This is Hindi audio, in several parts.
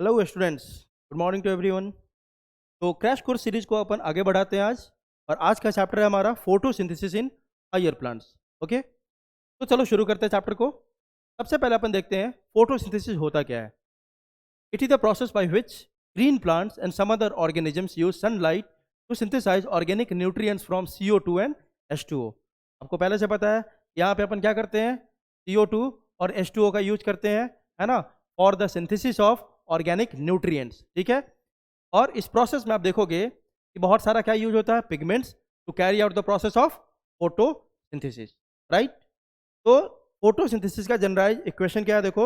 Hello students, good morning to everyone. तो क्रैश कोर्स सीरीज को अपन आगे बढ़ाते हैं आज। और आज का चैप्टर है हमारा photosynthesis in higher plants. Okay, तो चलो शुरू करते हैं चैप्टर को। सबसे पहले अपन देखते हैं फोटोसिंथेसिस होता क्या है। It is the process by which green plants and some other organisms use sunlight to synthesise organic nutrients from CO2 and H2O। आपको पहले से पता है यहाँ पे अपन क्या करते हैं, CO2 और H2O का यूज करते हैं, है ना, for the synthesis of organic nutrients. ठीक है। और इस प्रोसेस में आप देखोगे कि बहुत सारा क्या यूज होता है, pigments, to carry out the process of photosynthesis. Right. तो फोटोसिंथेसिस का जनरलाइज इक्वेशन क्या है, देखो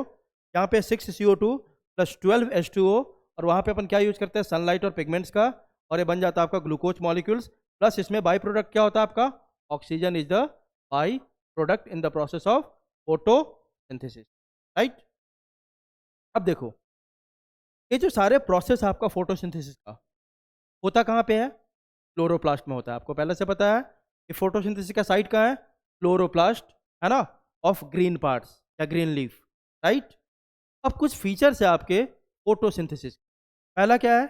यहाँ पे 6CO2 प्लस 12H2O, और वहाँ पे अपन क्या यूज करते हैं, सनलाइट और पिगमेंट्स का, और ये बन जाता है आपका ग्लूकोज मॉलिक्यूल्स। प्लस इसमें बाई प्रोडक्ट क्या होता है आपका, oxygen is the by product in the process of photosynthesis. Right. अब देखो, ये जो सारे प्रोसेस आपका फोटोसिंथेसिस का होता कहाँ पे है, क्लोरोप्लास्ट में होता है। आपको पहले से पता है कि फोटोसिंथेसिस का साइट कहाँ है, क्लोरोप्लास्ट, है ना, ऑफ ग्रीन पार्ट्स या ग्रीन लीफ। राइट। अब कुछ फीचर्स है आपके फोटोसिंथेसिस। पहला क्या है,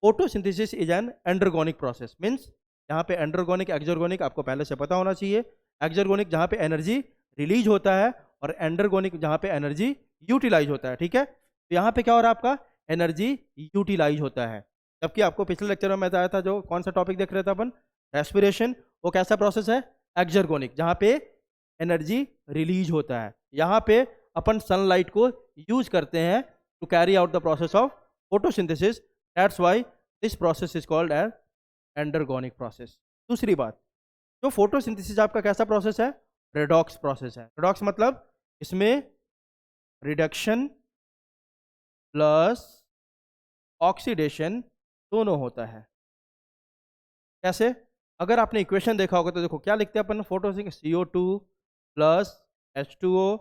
photosynthesis is an endergonic process. Means यहाँ पे एंडरगोनिक एक्जर्गोनिक आपको पहले से पता होना चाहिए। एक्जर्गोनिक जहाँ पे एनर्जी रिलीज होता है, और एंडरगोनिक जहाँ पे एनर्जी यूटिलाइज होता है। ठीक है। तो यहाँ पे क्या हो रहा है, आपका एनर्जी यूटिलाइज होता है। जबकि आपको पिछले लेक्चर में बताया था, जो कौन सा टॉपिक देख रहे थे अपन, रेस्पिरेशन, वो कैसा प्रोसेस है, एक्जर्गोनिक, जहाँ पे एनर्जी रिलीज होता है। यहाँ पे अपन सनलाइट को यूज करते हैं to carry out the process of photosynthesis. That's why this process is called as endergonic process. दूसरी बात, जो फोटोसिंथेसिस आपका कैसा प्रोसेस है, रेडॉक्स प्रोसेस है। रेडॉक्स मतलब इसमें रिडक्शन प्लस ऑक्सीडेशन दोनों होता है। कैसे, अगर आपने इक्वेशन देखा होगा तो देखो क्या लिखते हैं अपन, photosynthesis CO2 plus H2O,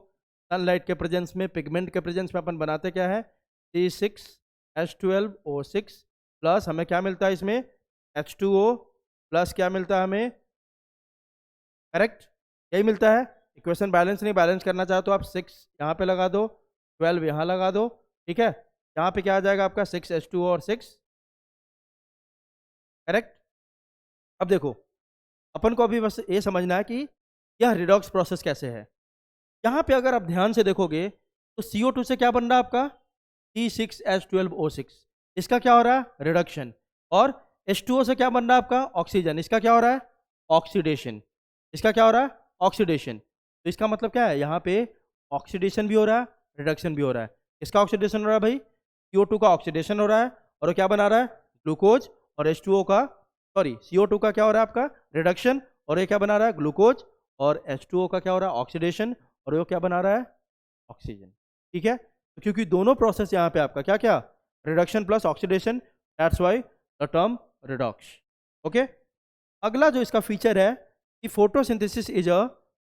sunlight के प्रेजेंस में, पिगमेंट के प्रेजेंस में अपन बनाते क्या है, C6H12O6 प्लस हमें क्या मिलता है इसमें, H2O प्लस क्या मिलता है हमें, करेक्ट, यही मिलता है। इक्वेशन बैलेंस नहीं, बैलेंस करना चाहो तो आप 6 यहाँ पे लगा दो, 12 यहाँ लगा दो। ठीक है। यहाँ पे क्या आ जाएगा आपका 6H2O और 6, करेक्ट। अब देखो, अपन को अभी बस ये समझना है कि यह रिडॉक्स प्रोसेस कैसे है। यहाँ पे अगर आप ध्यान से देखोगे तो CO2 से क्या बन रहा है आपका, C6H12O6, इसका क्या हो रहा है, रिडक्शन। और H2O से क्या बन रहा है आपका, ऑक्सीजन, इसका क्या हो रहा है, ऑक्सीडेशन। इसका क्या हो रहा है, ऑक्सीडेशन। तो इसका मतलब क्या है, यहाँ पे ऑक्सीडेशन भी हो रहा है, रिडक्शन भी हो रहा है। इसका ऑक्सीडेशन हो रहा है भाई, CO2 का ऑक्सीडेशन हो रहा है, और वो क्या बना रहा है, ग्लूकोज। और H2O का, सॉरी, CO2 का क्या हो रहा है आपका, रिडक्शन, और ये क्या बना रहा है, ग्लूकोज। और H2O का क्या हो रहा है, ऑक्सीडेशन, और वो क्या बना रहा है, ऑक्सीजन। ठीक है। तो क्योंकि दोनों प्रोसेस यहाँ पे आपका क्या क्या, reduction plus oxidation, that's why the term redox. Okay. अगला जो इसका फीचर है कि photosynthesis is a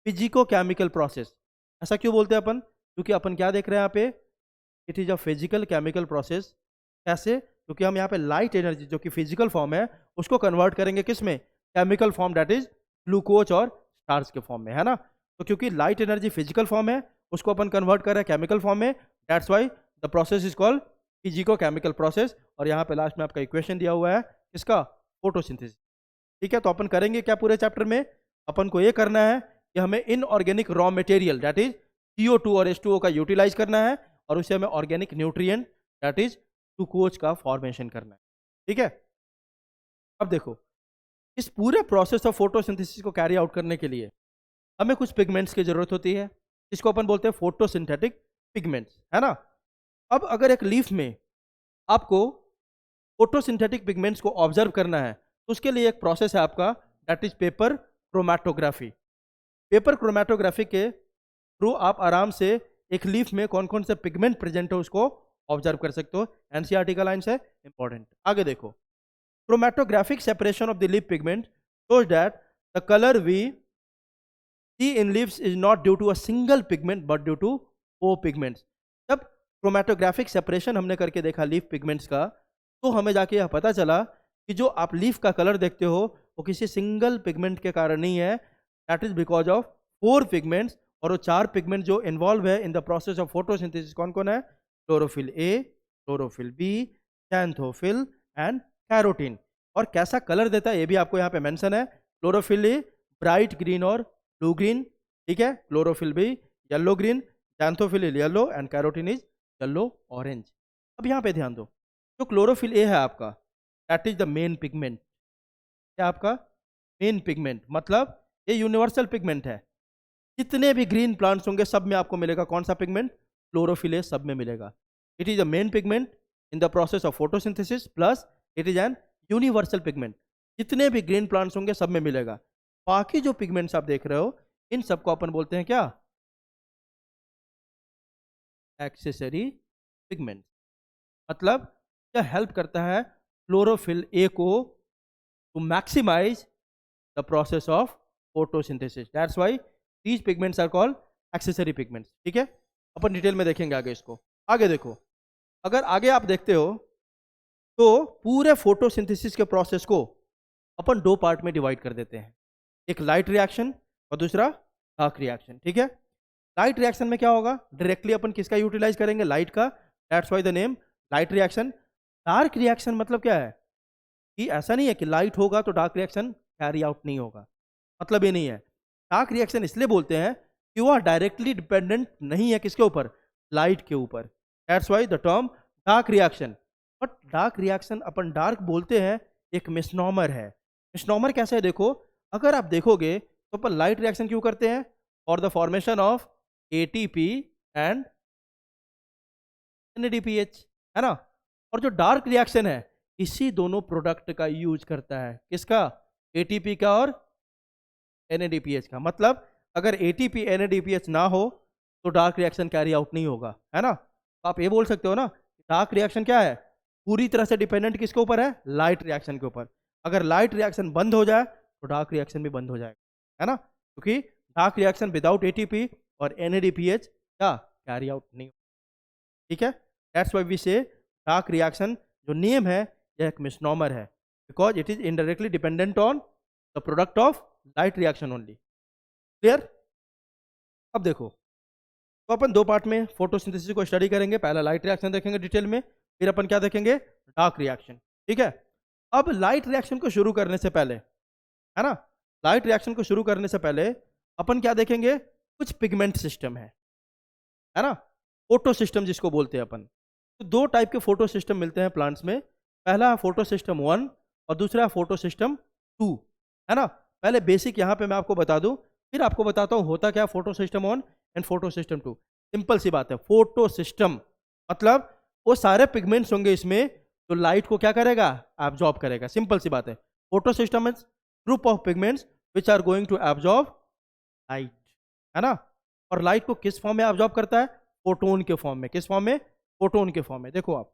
physico chemical process. ऐसा क्यों बोलते हैं अपन, क्योंकि अपन क्या देख रहे हैं यहाँ पे, it is a physical chemical process. कैसे, क्योंकि हम यहाँ पे लाइट एनर्जी जो कि फिजिकल फॉर्म है, उसको कन्वर्ट करेंगे किस में, chemical form, that is glucose और स्टार्च के फॉर्म में, है ना। तो क्योंकि लाइट एनर्जी फिजिकल फॉर्म है, उसको अपन कन्वर्ट कर रहे हैं केमिकल फॉर्म में, that's why the process is called physico chemical process. और यहाँ पे लास्ट में आपका इक्वेशन दिया हुआ है किसका, फोटोसिंथेसिस। ठीक है। तो अपन करेंगे क्या पूरे चैप्टर में, अपन को ये करना है कि हमें inorganic raw material that is CO2 और H2O का यूटिलाइज करना है, और उसे हमें organic nutrient that is glucose का फॉर्मेशन करना है। ठीक है। अब देखो, इस पूरे प्रोसेस ऑफ फोटोसिंथेसिस को कैरी आउट करने के लिए हमें कुछ पिगमेंट्स की जरूरत होती है, जिसको अपन बोलते हैं फोटोसिंथेटिक पिगमेंट्स, है ना। अब अगर एक लीफ में आपको फोटोसिंथेटिक पिगमेंट्स को ऑब्जर्व करना है, तो उसके लिए एक प्रोसेस है आपका, that is paper chromatography. Paper chromatography के थ्रू आप आराम से एक लीफ में कौन कौन से पिगमेंट प्रेजेंट है उसको ऑब्जर्व कर सकते हो। एनसीईआरटी का लाइन है, इंपॉर्टेंट। आगे देखो, chromatographic separation of the leaf pigment shows that the color we see in leaves is not due to a single pigment but due to four pigments। जब क्रोमैटोग्राफिक सेपरेशन हमने करके देखा लीफ पिगमेंट्स का, तो हमें जाके यह पता चला कि जो आप लीफ का कलर देखते हो वो किसी सिंगल पिगमेंट के कारण नहीं है, that is because of four pigments. और वो चार पिगमेंट जो इन्वॉल्व है in the process of photosynthesis कौन कौन है, chlorophyll A, chlorophyll B, xanthophyll and carotene. और कैसा कलर देता है ये भी आपको यहाँ पे मेंशन है। क्लोरोफिल ए ब्राइट ग्रीन और ब्लू ग्रीन, ठीक है। Chlorophyll B yellow green, xanthophyll yellow and carotene is yellow orange. अब यहाँ पे ध्यान दो, जो क्लोरोफिल ए है आपका, that is the main pigment. क्या आपका मेन पिगमेंट, मतलब ये यूनिवर्सल पिगमेंट है। जितने भी ग्रीन प्लांट्स होंगे सब में आपको मिलेगा कौन सा पिगमेंट, क्लोरोफिल ए सब में मिलेगा। It is a main pigment in the process of photosynthesis, plus it is an universal pigment. जितने भी ग्रीन प्लांट्स होंगे सब में मिलेगा। बाकी जो पिगमेंट्स आप देख रहे हो इन सबको अपन बोलते हैं क्या, एक्सेसरी पिगमेंट। मतलब यह हेल्प करता है क्लोरोफिल ए को to maximise the process of photosynthesis. That's why these pigments are called accessory pigments. ठीक है, अपन डिटेल में देखेंगे आगे इसको। आगे देखो, अगर आगे आप देखते हो तो पूरे फोटोसिंथेसिस के प्रोसेस को अपन दो पार्ट में डिवाइड कर देते हैं, एक लाइट रिएक्शन और दूसरा डार्क रिएक्शन। ठीक है, लाइट रिएक्शन में क्या होगा, डायरेक्टली अपन किसका यूटिलाइज करेंगे, लाइट का। That's why the name light reaction. Dark reaction मतलब क्या है कि ऐसा नहीं है कि लाइट होगा तो डार्क रिएक्शन कैरी आउट नहीं होगा, मतलब ये नहीं है। डार्क रिएक्शन इसलिए बोलते हैं कि वह डायरेक्टली डिपेंडेंट नहीं है किसके ऊपर, लाइट के ऊपर। That's why the term dark reaction. But dark reaction upon dark बोलते हैं, एक मिसनॉमर है। मिसनॉमर कैसे है देखो, अगर आप देखोगे तो अपन लाइट रिएक्शन क्यों करते हैं, for the formation of ATP and NADPH, है ना। और जो डार्क रिएक्शन है इसी दोनों प्रोडक्ट का यूज करता है, किसका, एटीपी का और एनएडीपीएच का। मतलब अगर एटीपी एनएडीपीएच ना हो तो डार्क रिएक्शन कैरी आउट नहीं होगा, है ना। तो आप ये बोल सकते हो ना, डार्क रिएक्शन क्या है, पूरी तरह से डिपेंडेंट किसके ऊपर है, लाइट रिएक्शन के ऊपर। अगर लाइट रिएक्शन बंद हो जाए तो डार्क रिएक्शन भी बंद हो जाएगा, है ना। क्योंकि डार्क रिएक्शन विदाउट एटीपी और एनएडीपीएच क्या कैरी आउट नहीं। ठीक है, दैट्स व्हाई वी से डार्क रिएक्शन जो नेम है यह एक मिसनॉमर है, because it is indirectly dependent on the product of light reaction only. Clear. अब देखो, तो अपन दो पार्ट में फोटोसिंथेसिस को स्टडी करेंगे। पहला लाइट रिएक्शन देखेंगे डिटेल में, फिर अपन क्या देखेंगे, डार्क रिएक्शन। ठीक है, अब लाइट रिएक्शन को शुरू करने से पहले, है ना, लाइट रिएक्शन को शुरू करने से पहले अपन क्या देखेंगे, कुछ पिगमेंट सिस्टम है ना, फोटो सिस्टम जिसको बोलते हैं अपन। तो दो टाइप के फोटो सिस्टम मिलते हैं प्लांट्स में। पहला है फोटो सिस्टम 1 और दूसरा है फोटो सिस्टम 2, है ना। पहले बेसिक यहाँ पे मैं आपको बता दूं, फिर आपको बताता हूँ होता क्या photo system 1 and photo system 2। Simple सी बात है, फोटो सिस्टम मतलब वो सारे पिगमेंट्स होंगे इसमें जो लाइट को क्या करेगा, एब्जॉर्ब करेगा। सिंपल सी बात है, photo system is group of pigments which are going to absorb light, है ना। और लाइट को किस फॉर्म में एब्जॉर्ब करता है, फोटोन के फॉर्म में। किस फॉर्म में, फोटोन के फॉर्म में। देखो आप,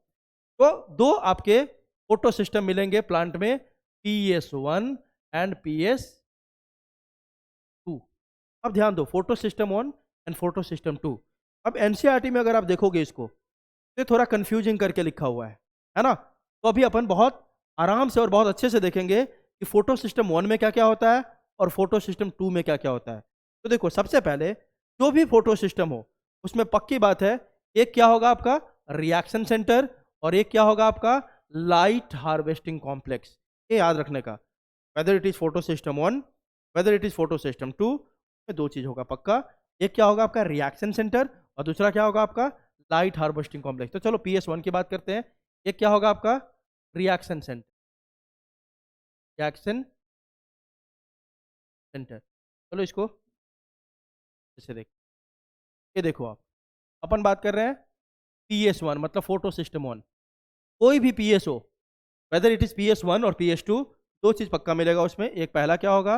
तो दो आपके फोटो सिस्टम मिलेंगे प्लांट में, PS1 एंड PS2। अब ध्यान दो, photo system 1 and photo system 2। अब एनसीईआरटी में अगर आप देखोगे इसको तो थोड़ा कंफ्यूजिंग करके लिखा हुआ है ना। तो अभी अपन बहुत आराम से और बहुत अच्छे से देखेंगे कि फोटो सिस्टम 1 में क्या क्या होता है और फोटो सिस्टम 2 में क्या क्या होता है। तो देखो, सबसे पहले जो भी फोटो सिस्टम हो उसमें पक्की बात है, एक क्या होगा आपका रिएक्शन सेंटर और एक क्या होगा आपका लाइट हार्वेस्टिंग कॉम्प्लेक्स। ये याद रखने का, weather it is photo system 1 weather it is photo system 2 में दो चीज होगा पक्का, एक क्या होगा आपका रिएक्शन सेंटर और दूसरा क्या होगा आपका लाइट हार्वेस्टिंग कॉम्प्लेक्स। तो चलो PS1 की बात करते हैं, एक क्या होगा आपका रिएक्शन सेंटर, रिएक्शन सेंटर। चलो इसको जैसे देख, ये देखो आप, अपन बात कर रहे हैं PS1 मतलब फोटो सिस्टम 1। कोई भी PS हो, वेदर इट इज PS1 और PS2, दो चीज पक्का मिलेगा उसमें। एक पहला क्या होगा,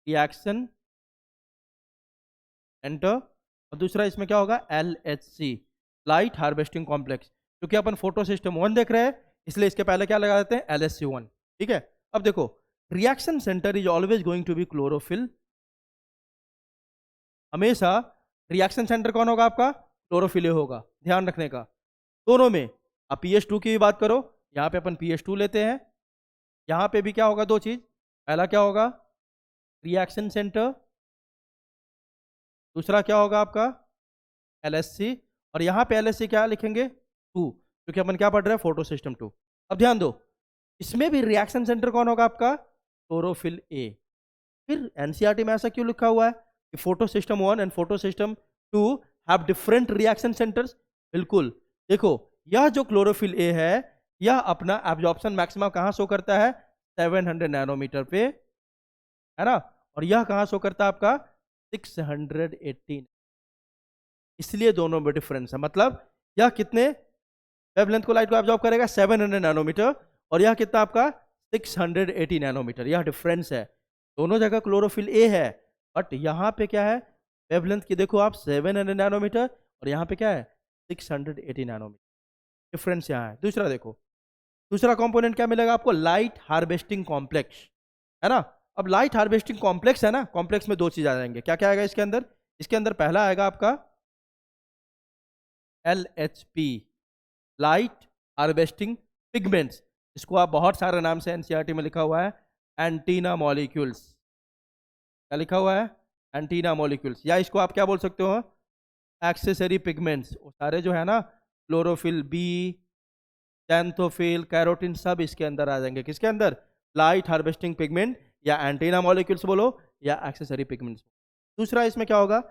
रिएक्शन सेंटर, और दूसरा इसमें क्या होगा LHC, लाइट हार्वेस्टिंग कॉम्प्लेक्स। क्योंकि अपन फोटो सिस्टम 1 देख रहे हैं इसलिए इसके पहले क्या लगा देते हैं, LHC1। ठीक है, अब देखो, reaction centre is always going to be chlorophyll. हमेशा रिएक्शन सेंटर कौन होगा आपका, क्लोरोफिल होगा, ध्यान रखने का। दोनों में, अब PS2 की भी बात करो, यहाँ पे अपन PS2 लेते हैं, यहाँ पे भी क्या होगा, दो चीज, पहला क्या होगा रिएक्शन सेंटर, दूसरा क्या होगा आपका LHC। और यहाँ पे LHC क्या लिखेंगे 2। क्योंकि अपन क्या पढ़ रहे हैं, फोटो सिस्टम 2। अब ध्यान दो, इसमें भी रिएक्शन सेंटर कौन होगा आपका, क्लोरोफिल ए। फिर एनसीईआरटी में ऐसा क्यों लिखा हुआ है कि photo system 1 and photo system 2 have different reaction centres? बिल्कुल, देखो यह जो क्लोरोफिल ए है, यह अपना एब्जॉर्प्शन मैक्सिमम कहाँ शो करता है, 700 नैनोमीटर पे, है ना। और यह कहाँ शो करता है आपका 618, इसलिए दोनों में डिफरेंस है। मतलब यह कितने वेवलेंथ को, लाइट को एब्जॉर्ब करेगा, 700 नैनोमीटर, और यह कितना आपका 680 नैनोमीटर, यह डिफरेंस है। दोनों जगह क्लोरोफिल ए है, बट यहाँ पे क्या है, वेवलेंथ की देखो आप 700 नैनोमीटर, और यहाँ पे क्या है 680 नैनोमीटर, डिफरेंस यहाँ है। दूसरा देखो, दूसरा कंपोनेंट क्या मिलेगा आपको, लाइट हार्वेस्टिंग कॉम्प्लेक्स, है ना। अब लाइट हार्वेस्टिंग कॉम्प्लेक्स है ना, कॉम्प्लेक्स में दो चीज आ जाएंगे, क्या क्या आएगा इसके अंदर, इसके अंदर पहला आएगा आपका LHP, लाइट हार्वेस्टिंग पिगमेंट्स, इसको आप बहुत सारे नाम से एनसीईआरटी में लिखा हुआ है एंटीना मॉलिक्यूल्स। क्या लिखा हुआ है, एंटीना मॉलिक्यूल्स, या इसको आप क्या बोल सकते हो, एक्सेसरी पिगमेंट्स। वो सारे जो है ना, क्लोरोफिल बी, xanthophyll, कैरोटीन, सब इसके अंदर आ जाएंगे, किसके अंदर, लाइट हार्वेस्टिंग पिगमेंट, या एंटीना मॉलिक्यूल्स बोलो, या एक्सेसरी पिगमेंट्स। दूसरा इसमें क्या होगा,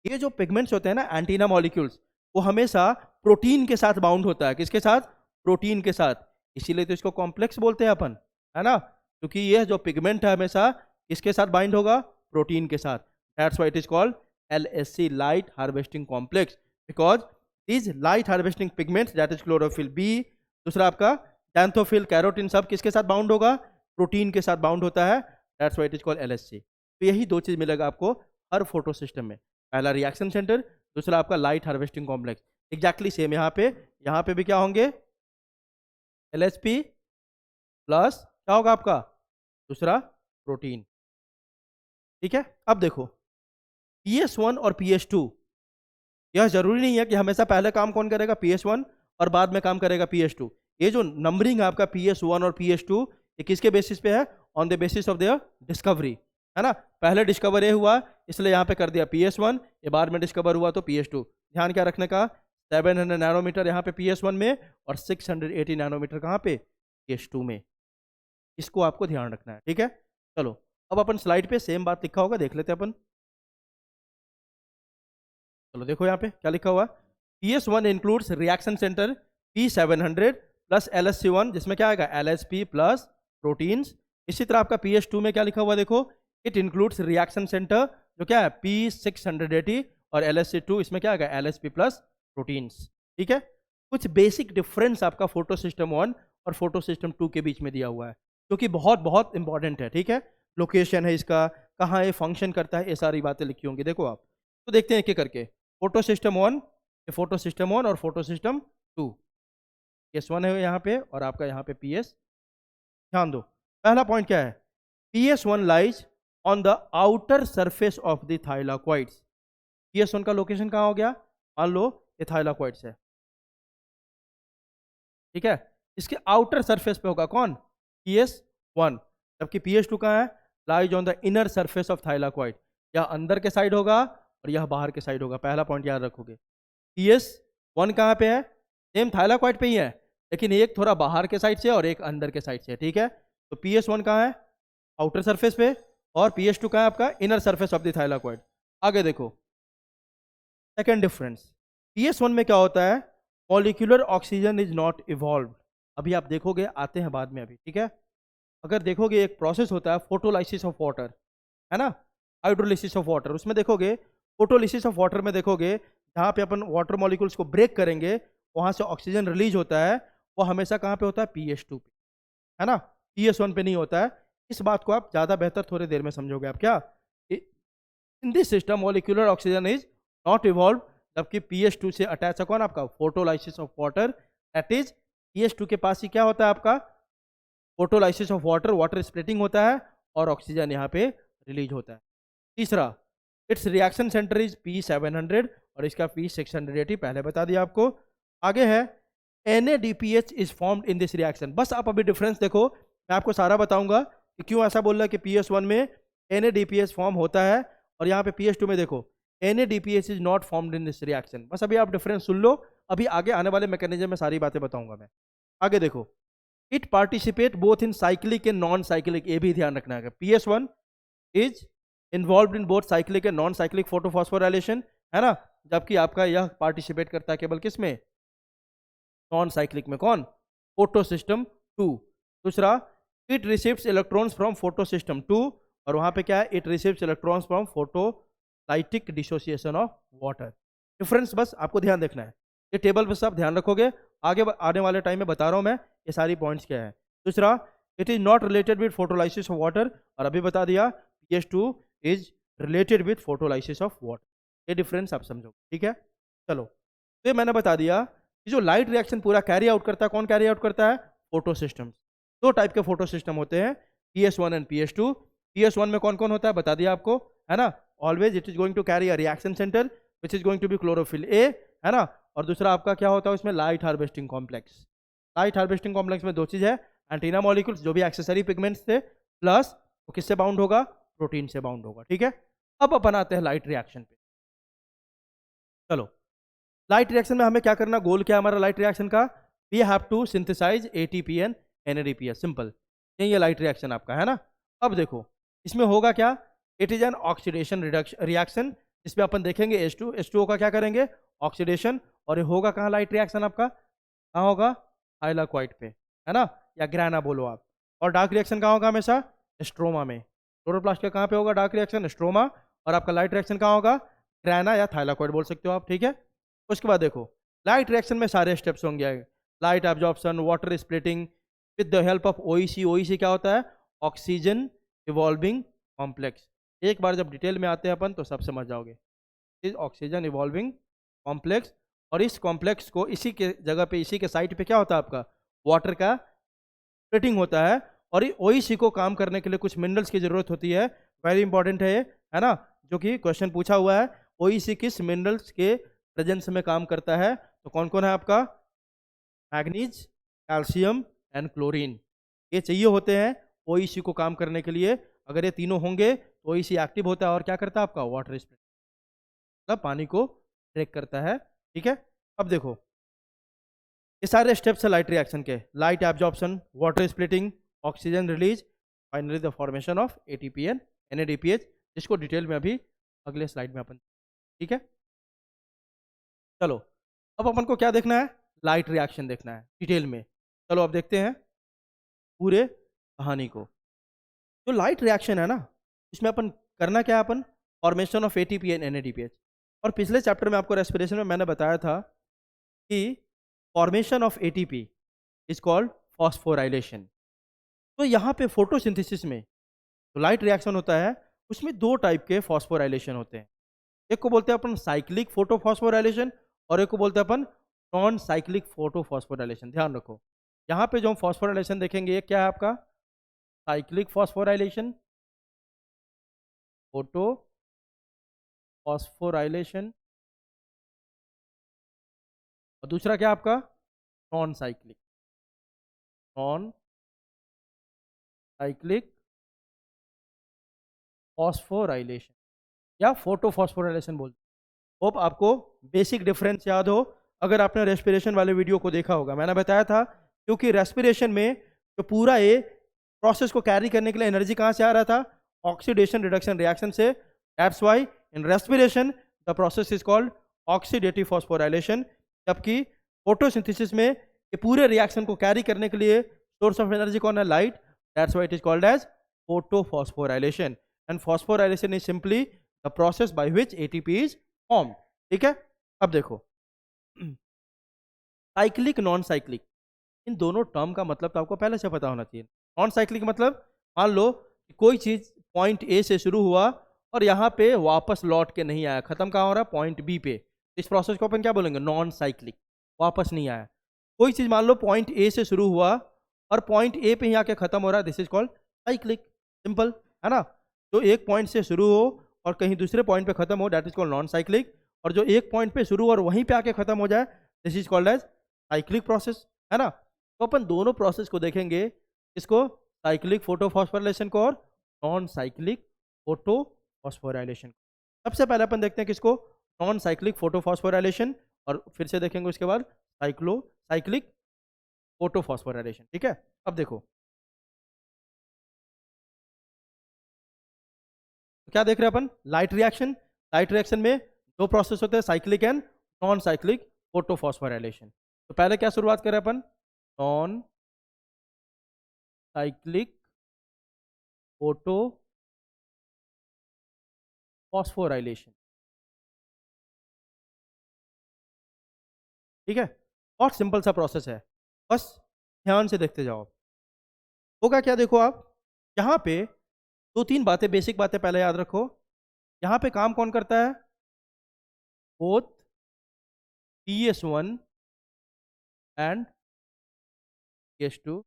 ये जो पिगमेंट्स होते हैं ना, एंटीना मॉलिक्यूल्स, वो हमेशा प्रोटीन के साथ बाउंड होता है, किसके साथ, प्रोटीन के साथ, इसीलिए तो इसको कॉम्प्लेक्स बोलते हैं अपन, है ना। क्योंकि ये जो पिगमेंट है हमेशा किसके साथ बाइंड होगा, प्रोटीन के साथ। That's why it is called LHC, light harvesting complex, because these light harvesting pigments, that is chlorophyll B, दूसरा आपका xanthophyll, कैरोटीन, सब किसके साथ बाउंड होगा, प्रोटीन के साथ बाउंड होता है। That's why it is called LHC। तो यही दो चीज मिलेगा आपको हर फोटो सिस्टम में, पहला रिएक्शन सेंटर, दूसरा आपका light harvesting complex. Exactly same यहाँ पे भी क्या होंगे, LHP प्लस क्या होगा आपका, दूसरा प्रोटीन, ठीक है। अब देखो PS1 और PS2, यह जरूरी नहीं है कि हमेशा पहले काम कौन करेगा, PS1, और बाद में काम करेगा PS2। ये जो नंबरिंग है आपका PS1 और PS2, ये किसके बेसिस पे है, on the basis of their discovery, है ना। पहले डिस्कवर ये हुआ, इसलिए यहाँ पे कर दिया PS1, ये बाद में डिस्कवर हुआ तो PS2। ध्यान क्या रखने का, 700 नैनोमीटर यहाँ पे PS1 में, और 680 नैनोमीटर कहाँ पे, PS2 में। इसको आपको ध्यान रखना है, ठीक है। चलो अब अपन स्लाइड पे सेम बात लिखा होगा, देख लेते हैं अपन। चलो देखो यहाँ पे क्या लिखा हुआ, PS1 includes reaction centre P700 plus LHC1, जिसमें क्या आएगा LHP प्लस प्रोटीन्स। इसी तरह आपका PS2 में क्या लिखा हुआ देखो, इट इंक्लूड्स रिएक्शन सेंटर जो क्या है P680, और LHC2 इसमें क्या आएगा LHP प्लस प्रोटीन्स, ठीक है। कुछ बेसिक डिफरेंस आपका फोटो सिस्टम 1 और फोटो सिस्टम 2 के बीच में दिया हुआ है, जो कि बहुत बहुत इंपॉर्टेंट है, ठीक है। लोकेशन है इसका, कहाँ ये फंक्शन करता है, ये सारी बातें लिखी होंगी, देखो आप। तो देखते हैं एक एक करके, फोटो सिस्टम 1, ये फोटो सिस्टम 1 और फोटो सिस्टम 2, PS1 है यहाँ पे, और आपका यहाँ पे PS। ध्यान दो, पहला पॉइंट क्या है, PS1 lies on the outer surface of the thylakoids. PS1 का लोकेशन कहाँ हो गया, मान लो ये थाइलाकोइड्स है, ठीक है, इसके आउटर सरफेस पे होगा कौन, PS1, जबकि PS2 कहाँ है, lies on the inner surface of thylakoid, या अंदर के साइड होगा और यह बाहर के साइड होगा। पहला पॉइंट याद रखोगे, PS1 कहाँ पे है, सेम थाइलाकोइड पे ही है, लेकिन एक थोड़ा बाहर के साइड से और एक अंदर के साइड से, ठीक है। तो PS1 कहाँ है, आउटर सरफेस पे, और PS2 कहाँ है आपका, inner surface of the thylakoid. आगे देखो सेकेंड डिफरेंस, PS1 में क्या होता है, molecular oxygen is not evolve. अभी आप देखोगे, आते हैं बाद में अभी, ठीक है। अगर देखोगे एक प्रोसेस होता है फोटोलाइसिस ऑफ वाटर, है ना, हाइड्रोलिसिस ऑफ वाटर, उसमें देखोगे फोटोलिसिस ऑफ वाटर में देखोगे, जहाँ पे अपन वाटर मॉलिक्यूल्स को ब्रेक करेंगे, वहाँ से ऑक्सीजन रिलीज होता है, वो हमेशा कहाँ पे होता है, PS2 पे, है ना, PS1 पे नहीं होता है। इस बात को आप ज़्यादा बेहतर थोड़ी देर में समझोगे आप, क्या, in this system molecular oxygen is not evolve, जबकि PS2 से अटैच है कौन आपका, photolysis of water, that is PS2 के पास ही क्या होता है आपका, photolysis of water, water splitting होता है, और ऑक्सीजन यहाँ पे रिलीज होता है। तीसरा, it's reaction centre is P700, और इसका P680 पहले बता दिया आपको। आगे है NADPH is formed in this reaction. बस आप अभी डिफरेंस देखो, मैं आपको सारा बताऊंगा कि क्यों ऐसा बोल रहा है कि PS1 में NADPH फॉर्म होता है, और यहाँ पे PS2 में देखो NADPH is not formed in this reaction. बस अभी आप डिफरेंस सुन लो अभी आगे आने वाले मैकेनिज्म में सारी बातें बताऊंगा मैं। आगे देखो, it participate both in cyclic and non cyclic, ये भी ध्यान रखना है। PS1 is involve in both cyclic and non cyclic photophosphorylation, है ना, जबकि आपका यह पार्टिसिपेट करता है केवल किस में, नॉन साइक्लिक में। कौन, फोटो सिस्टम 2। दूसरा, it receives electrons from photo system 2, और वहां पे क्या है, it receives electrons from photolytic dissociation of water. Difference बस आपको ध्यान देखना है, ये टेबल बस आप ध्यान रखोगे, आगे आने वाले टाइम में बता रहा हूं मैं ये सारी पॉइंट्स क्या है। दूसरा, it is not related with photolysis of water, और अभी बता दिया PS2 is related with photolysis of water. ये डिफरेंस आप समझो, ठीक है। चलो, तो ये मैंने बता दिया कि जो लाइट रिएक्शन पूरा कैरी आउट करता है, कौन कैरी आउट करता है, फोटो सिस्टम्स। दो टाइप के फोटो सिस्टम होते हैं, PS1 एंड PS2। PS1 में कौन कौन होता है बता दिया आपको, है ना, always it is going to carry a reaction centre which is going to be chlorophyll A, है ना, और दूसरा आपका क्या होता है उसमें, light harvesting complex. Light harvesting complex में दो चीज है, एंटीना मॉलिक्यूल्स जो भी एक्सेसरी पिगमेंट्स थे, प्लस वो किससे बाउंड होगा, प्रोटीन से बाउंड होगा, ठीक है। अब अपन आते हैं लाइट रिएक्शन पे। चलो, लाइट रिएक्शन में हमें क्या करना, गोल क्या है हमारा लाइट रिएक्शन का, we have to synthesise ATP and NADPH, simple. यही है लाइट रिएक्शन आपका, है ना। अब देखो इसमें होगा क्या, it is an oxidation reaction, जिसमें अपन देखेंगे H2O का क्या करेंगे, ऑक्सीडेशन, और ये होगा कहाँ लाइट रिएक्शन आपका, कहाँ होगा, हाइलाक्वाइट पे, है ना, या ग्राना बोलो आप। और डार्क रिएक्शन कहाँ होगा, हमेशा स्ट्रोमा में। क्लोरोप्लास्ट का कहाँ पे होगा डार्क रिएक्शन, स्ट्रोमा, और आपका लाइट रिएक्शन कहाँ होगा, ग्राना या थाइलाक्वाइड बोल सकते हो आप, ठीक है। उसके बाद देखो, लाइट रिएक्शन में सारे स्टेप्स होंगे, light absorption, water splitting with the help of OEC। OEC क्या होता है, ऑक्सीजन इवॉल्विंग कॉम्प्लेक्स। एक बार जब डिटेल में आते हैं अपन तो सब समझ जाओगे, इज ऑक्सीजन इवॉल्विंग कॉम्प्लेक्स। और इस कॉम्प्लेक्स को इसी के जगह पे, इसी के साइट पे क्या होता है आपका, वाटर का स्प्लिटिंग होता है। और OEC को काम करने के लिए कुछ मिनरल्स की जरूरत होती है, वेरी इंपॉर्टेंट है ये, है ना, जो कि क्वेश्चन पूछा हुआ है, OEC किस मिनरल्स के प्रेजेंस में काम करता है, तो कौन कौन है आपका, मैग्नीज, कैल्शियम एंड क्लोरीन, ये चाहिए होते हैं OEC को काम करने के लिए। अगर ये तीनों होंगे तो OEC एक्टिव होता है और क्या करता है आपका, वाटर स्प्लिट, मतलब पानी को ब्रेक करता है, ठीक है। अब देखो ये सारे स्टेप्स है लाइट रिएक्शन के, light absorption, water splitting, oxygen release, finally the formation of ATP and NADPH, जिसको डिटेल में अभी अगले स्लाइड में अपन, ठीक है। चलो, अब अपन को क्या देखना है, लाइट रिएक्शन देखना है डिटेल में। चलो अब देखते हैं पूरे कहानी को। जो लाइट रिएक्शन है ना, इसमें अपन करना क्या है, अपन formation of ATP and NADPH। और पिछले चैप्टर में आपको रेस्पिरेशन में मैंने बताया था कि formation of ATP is called phosphorylation. तो यहाँ पे फोटोसिंथेसिस में जो लाइट रिएक्शन होता है उसमें दो टाइप के फॉस्फोराइलेशन होते हैं, एक को बोलते हैं अपन साइक्लिक फोटोफॉस्फोराइलेशन, और एक को बोलते हैं अपन नॉन साइक्लिक फोटोफॉस्फोराइलेशन। ध्यान रखो, यहाँ पे जो हम फॉस्फोराइलेशन देखेंगे ये क्या है आपका, साइक्लिक फॉस्फोराइलेशन, फोटो फॉस्फोराइलेशन, और दूसरा क्या आपका, non cyclic, non cyclic phosphorylation या फोटो फॉस्फोराइलेशन बोलते हैं। होप आपको बेसिक डिफरेंस याद हो, अगर आपने रेस्पिरेशन वाले वीडियो को देखा होगा, मैंने बताया था क्योंकि रेस्पिरेशन में जो पूरा ये प्रोसेस को कैरी करने के लिए एनर्जी कहाँ से आ रहा था, ऑक्सीडेशन रिडक्शन रिएक्शन से। That's why in respiration the process is called oxidative phosphorylation, जबकि फोटोसिंथेसिस में ये पूरे रिएक्शन को कैरी करने के लिए सोर्स ऑफ एनर्जी कौन है, light. That's why it is called as photophosphorylation, and phosphorylation is simply the process by which ATP is form, ठीक है। अब देखो साइक्लिक नॉन साइक्लिक, इन दोनों टर्म का मतलब तो आपको पहले से पता होना चाहिए। नॉन साइक्लिक मतलब मान लो कि कोई चीज पॉइंट A से शुरू हुआ और यहाँ पे वापस लौट के नहीं आया, खत्म कहाँ हो रहा है, पॉइंट B पे, इस प्रोसेस को अपन क्या बोलेंगे, नॉन साइक्लिक, वापस नहीं आया। कोई चीज मान लो पॉइंट A से शुरू हुआ और पॉइंट A पे ही आके खत्म हो रहा है, this is called cyclic, simple, है ना। जो एक पॉइंट से शुरू हो और कहीं दूसरे पॉइंट पे खत्म हो, that is called non cyclic, और जो एक पॉइंट पे शुरू और वहीं पे आके खत्म हो जाए, this is called as cyclic process, है ना। तो अपन दोनों प्रोसेस को देखेंगे, इसको साइक्लिक फोटोफॉस्फोराइलेशन को और नॉन साइक्लिक फोटोफॉस्फोराइलेशन को। सबसे पहले अपन देखते हैं किसको, नॉन साइक्लिक फोटोफॉस्फोराइलेशन, और फिर से देखेंगे उसके बाद साइक्लिक फोटोफॉस्फोराइलेशन। ठीक है, अब देखो तो क्या देख रहे हैं अपन, लाइट रिएक्शन में दो प्रोसेस होते हैं, cyclic and non cyclic photophosphorylation. तो पहले क्या शुरुआत करें अपन, नॉन साइक्लिक फोटो फॉस्फोराइलेशन। ठीक है, बहुत सिंपल सा प्रोसेस है, बस ध्यान से देखते जाओ। होगा क्या, देखो आप यहाँ पे दो तीन बातें, बेसिक बातें पहले याद रखो। यहाँ पे काम कौन करता है, both PS1 and PS2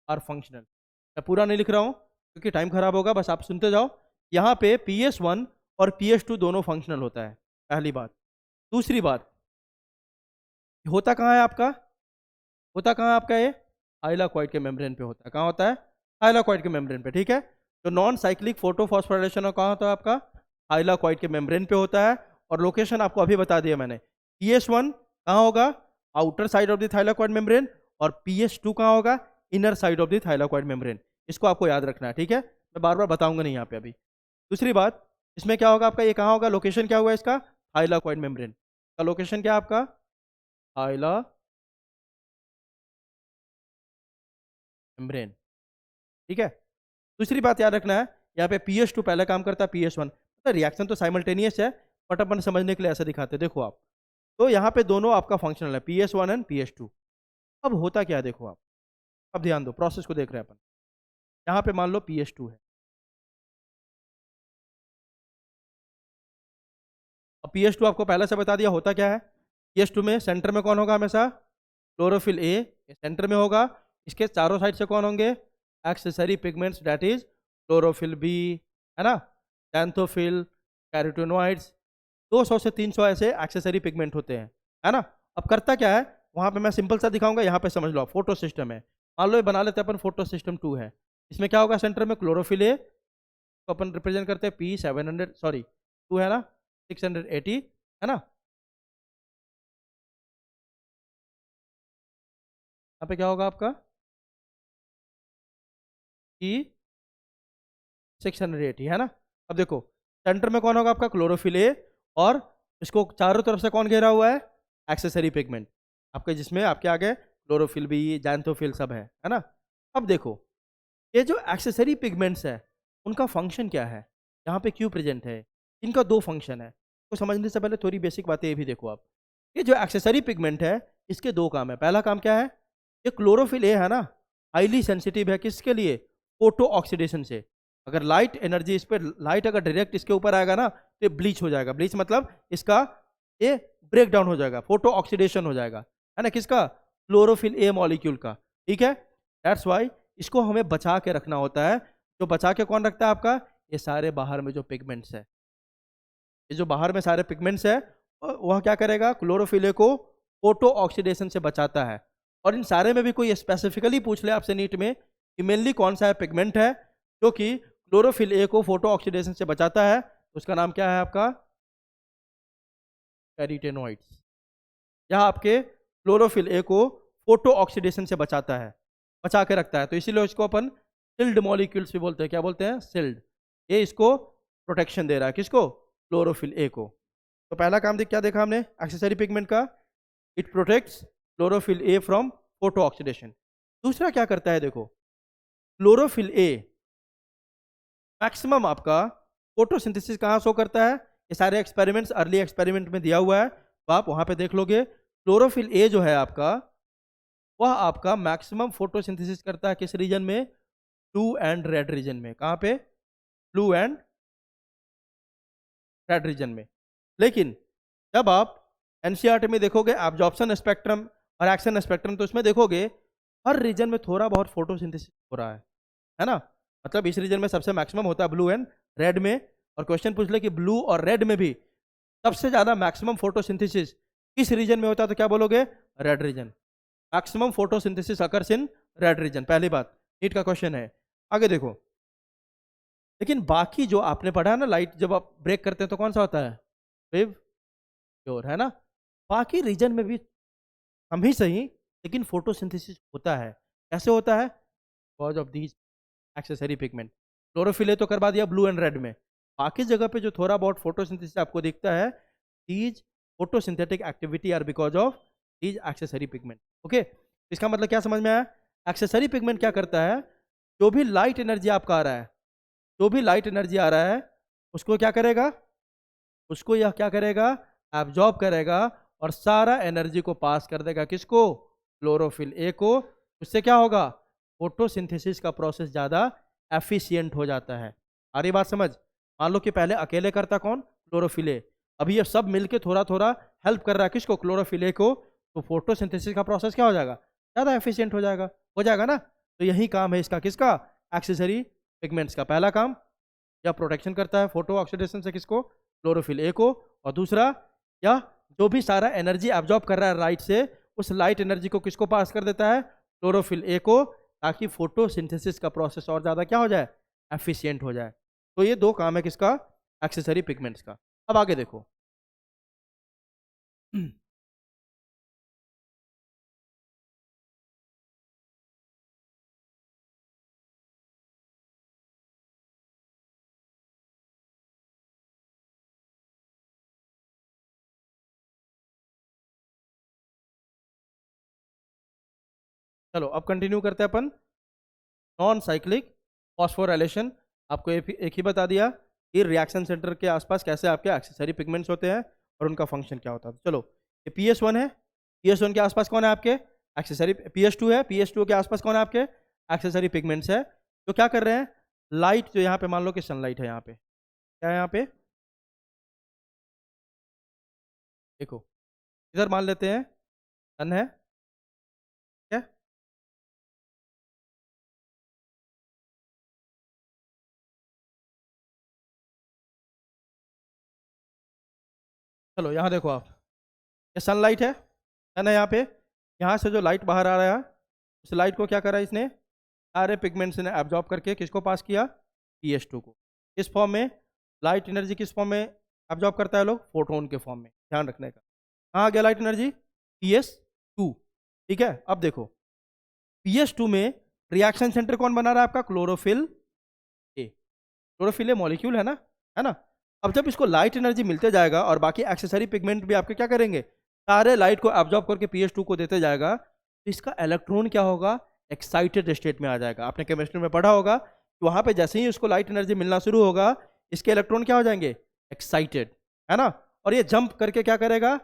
are functional. मैं पूरा नहीं लिख रहा हूँ क्योंकि टाइम खराब होगा, बस आप सुनते जाओ। यहाँ पे PS1 और PS2 दोनों फंक्शनल होता है, पहली बात। दूसरी बात, होता कहाँ है आपका, होता कहाँ है आपका ये, हाइलाकॉइड के मेम्ब्रेन पे होता है। कहाँ होता है, हाइलाकॉइड के मेम्ब्रेन पे। ठीक है, तो नॉन साइक्लिक फोटोफॉस्फोराइलेशन कहाँ होता है आपका, हाइलाकॉइड के मेम्ब्रेन पे होता है। और लोकेशन आपको अभी बता दिया मैंने, PS1 कहाँ होगा, outer side of the thylakoid membrane, और PS2 कहाँ होगा, inner side of the thylakoid membrane. इसको आपको याद रखना है। ठीक है, मैं बार बार बताऊंगा नहीं यहाँ पे अभी। दूसरी बात, इसमें क्या होगा आपका, ये कहाँ होगा, लोकेशन क्या हुआ इसका, थाइलाकॉइड मेम्ब्रेन का लोकेशन क्या है आपका, हाइला मेम्ब्रेन। ठीक है, दूसरी बात याद रखना है, यहाँ पे PS2 पहले काम करता है PS1, तो रिएक्शन तो साइमल्टेनियस है, बट अपन समझने के लिए ऐसा दिखाते हैं। देखो आप, तो यहाँ पे दोनों आपका फंक्शनल है, PS1 एंड PS2। अब होता क्या है, देखो आप, अब ध्यान दो, प्रोसेस को देख रहे हैं अपन। यहाँ पे मान लो PS2 है, अब PS2 आपको पहले से बता दिया होता क्या है। PS2 में सेंटर में कौन होगा हमेशा, क्लोरोफिल ए, ये सेंटर में होगा। इसके चारों साइड से कौन होंगे, accessory pigments, that is chlorophyll B, है ना, टैंथोफिल, कैरोटेनॉइड्स, 200 से 300 ऐसे एक्सेसरी पिगमेंट होते हैं, है ना। अब करता क्या है, वहाँ पे मैं सिंपल सा दिखाऊंगा, यहाँ पे समझ लो, फोटो सिस्टम है। मान लो ये बना लेते हैं अपन, फोटो सिस्टम 2 है। इसमें क्या होगा, सेंटर में क्लोरोफिल ए, तो अपन रिप्रेजेंट करते हैं P700, सॉरी 2 है ना, 680, है ना। यहाँ पे क्या होगा आपका, P680, है ना। अब देखो, सेंटर में कौन होगा आपका, क्लोरोफिल ए, और इसको चारों तरफ से कौन घेरा हुआ है, एक्सेसरी पिगमेंट आपके, जिसमें आपके आगे क्लोरोफिल भी, जैंथोफिल सब है ना। अब देखो, ये जो एक्सेसरी पिगमेंट्स है, उनका फंक्शन क्या है, यहाँ पे क्यों प्रेजेंट है। इनका दो फंक्शन है, तो समझने से पहले थोड़ी बेसिक बातें ये भी देखो आप। ये जो एक्सेसरी पिगमेंट है, इसके दो काम है। पहला काम क्या है, ये क्लोरोफिल ए है ना, हाईली सेंसिटिव है किसके लिए, फोटो ऑक्सीडेशन से। अगर लाइट एनर्जी इस पर, लाइट अगर डायरेक्ट इसके ऊपर आएगा ना, तो ब्लीच हो जाएगा। ब्लीच मतलब इसका ये ब्रेक डाउन हो जाएगा, फोटो ऑक्सीडेशन हो जाएगा, है ना, किसका, क्लोरोफिल ए मॉलिक्यूल का। ठीक है, दैट्स वाई इसको हमें बचा के रखना होता है। जो बचा के कौन रखता है आपका, ये सारे बाहर में जो पिगमेंट्स है, ये जो बाहर में सारे पिगमेंट्स है, वह क्या करेगा, क्लोरोफिल ए को फोटो ऑक्सीडेशन से बचाता है। और इन सारे में भी कोई स्पेसिफिकली पूछ ले आपसे नीट में कि मेनली कौन सा है पिगमेंट है जो कि क्लोरोफिल ए को फोटो ऑक्सीडेशन से बचाता है, तो उसका नाम क्या है आपका, कैरोटेनॉइड्स। यहाँ आपके क्लोरोफिल ए को फोटो ऑक्सीडेशन से बचाता है, बचा के रखता है, तो इसीलिए इसको अपन सिल्ड मॉलिक्यूल्स भी बोलते हैं। क्या बोलते हैं, सिल्ड। ये इसको प्रोटेक्शन दे रहा है, किसको, क्लोरोफिल ए को। तो पहला काम क्या देखा हमने एक्सेसरी पिगमेंट का, it protects chlorophyll A from photo oxidation. दूसरा क्या करता है, देखो, क्लोरोफिल ए मैक्सिमम आपका फोटोसिंथेसिस कहाँ शो करता है, ये सारे एक्सपेरिमेंट्स अर्ली एक्सपेरिमेंट में दिया हुआ है, तो आप वहाँ पे देख लोगे। क्लोरोफिल ए जो है आपका, वह आपका मैक्सिमम फोटोसिंथेसिस करता है किस रीजन में, ब्लू एंड रेड रीजन में। कहाँ पे, ब्लू एंड रेड रीजन में। लेकिन जब आप एनसीईआरटी में देखोगे एब्जॉर्प्शन स्पेक्ट्रम और एक्शन स्पेक्ट्रम, तो इसमें देखोगे हर रीजन में थोड़ा बहुत फोटोसिंथेसिस हो रहा है ना। मतलब इस रीजन में सबसे मैक्सिमम होता है ब्लू एंड रेड में। और क्वेश्चन पूछ ले कि ब्लू और रेड में भी सबसे ज्यादा मैक्सिमम फोटोसिंथेसिस किस रीजन में होता है, तो क्या बोलोगे, red region. Maximum photosynthesis occurs in red region, पहली बात, नीट का क्वेश्चन है। आगे देखो, लेकिन बाकी जो आपने पढ़ा है ना, लाइट जब आप ब्रेक करते हैं तो कौन सा होता है, वेव, प्योर, है ना। बाकी रीजन में भी हम ही सही, लेकिन फोटोसिंथेसिस होता है। कैसे होता है? Because of these accessory pigment. Chlorophyll A तो करवा दिया ब्लू एंड रेड में, बाकी जगह पे जो थोड़ा बहुत फोटोसिंथेसिस आपको दिखता है, these photosynthetic activity are because of these accessory pigment. Okay, इसका मतलब क्या समझ में आया? एक्सेसरी पिगमेंट क्या करता है? जो भी लाइट एनर्जी आपका आ रहा है, जो भी लाइट एनर्जी आ रहा है, उसको क्या करेगा? उसको यह क्या करेगा? एब्जॉर्ब करेगा और सारा एनर्जी को पास कर देगा। किसको? क्लोरोफिल ए को। उससे क्या होगा? फोटोसिंथेसिस का प्रोसेस ज़्यादा एफिशिएंट हो जाता है। आ रही बात समझ? मान लो कि पहले अकेले करता कौन? Chlorophyll A. अभी ये सब मिलके थोड़ा थोड़ा हेल्प कर रहा है किसको? क्लोरोफिल ए को। तो फोटोसिंथेसिस का प्रोसेस क्या हो जाएगा? ज़्यादा एफिशिएंट हो जाएगा ना। तो यही काम है इसका, किसका? एक्सेसरी पिगमेंट्स का। पहला काम, या प्रोटेक्शन करता है फोटो ऑक्सीडेशन से, किसको? क्लोरोफिल ए को। और दूसरा, या जो भी सारा एनर्जी एब्जॉर्ब कर रहा है लाइट से, उस लाइट एनर्जी को किसको पास कर देता है? क्लोरोफिल ए को, ताकि फोटोसिंथेसिस का प्रोसेस और ज़्यादा क्या हो जाए? एफिशिएंट हो जाए। तो ये दो काम है किसका? एक्सेसरी पिगमेंट्स का। अब आगे देखो। चलो अब कंटिन्यू करते हैं अपन। नॉन साइक्लिक फॉस्फोराइलेशन, आपको एक ही बता दिया कि रिएक्शन सेंटर के आसपास कैसे आपके एक्सेसरी पिगमेंट्स होते हैं और उनका फंक्शन क्या होता है। चलो, ये PS1 है। PS1 के आसपास कौन है आपके? एक्सेसरी। PS2 है। PS2 के आसपास कौन है आपके? एक्सेसरी पिगमेंट्स है। तो क्या कर रहे हैं? लाइट जो यहाँ पे मान लो कि सनलाइट है, यहाँ पे क्या है? यहाँ पे देखो, इधर मान लेते हैं सन है, क्या? चलो यहाँ देखो आप, ये सनलाइट है ना? यहाँ पे, यहाँ से जो लाइट बाहर आ रहा है, उस लाइट को क्या करा इसने? सारे पिगमेंट्स ने एब्जॉर्ब करके किसको पास किया? PS2 को। किस फॉर्म में? लाइट एनर्जी किस फॉर्म में एब्जॉर्ब करता है लोग? फोटोन के फॉर्म में। ध्यान रखने का। कहाँ आ गया लाइट एनर्जी? PS2। ठीक है, अब देखो, PS2 में रिएक्शन सेंटर कौन बना रहा है आपका? Chlorophyll A. Chlorophyll A molecule है ना? अब जब इसको लाइट एनर्जी मिलते जाएगा और बाकी एक्सेसरी पिगमेंट भी आपके क्या करेंगे? सारे लाइट को एब्जॉर्ब करके PS2 को देते जाएगा, तो इसका इलेक्ट्रॉन क्या होगा? एक्साइटेड स्टेट में आ जाएगा। आपने केमिस्ट्री में पढ़ा होगा कि वहां पे जैसे ही इसको लाइट एनर्जी मिलना शुरू होगा, इसके इलेक्ट्रॉन क्या हो जाएंगे? एक्साइटेड, है ना? और ये जंप करके क्या करेगा?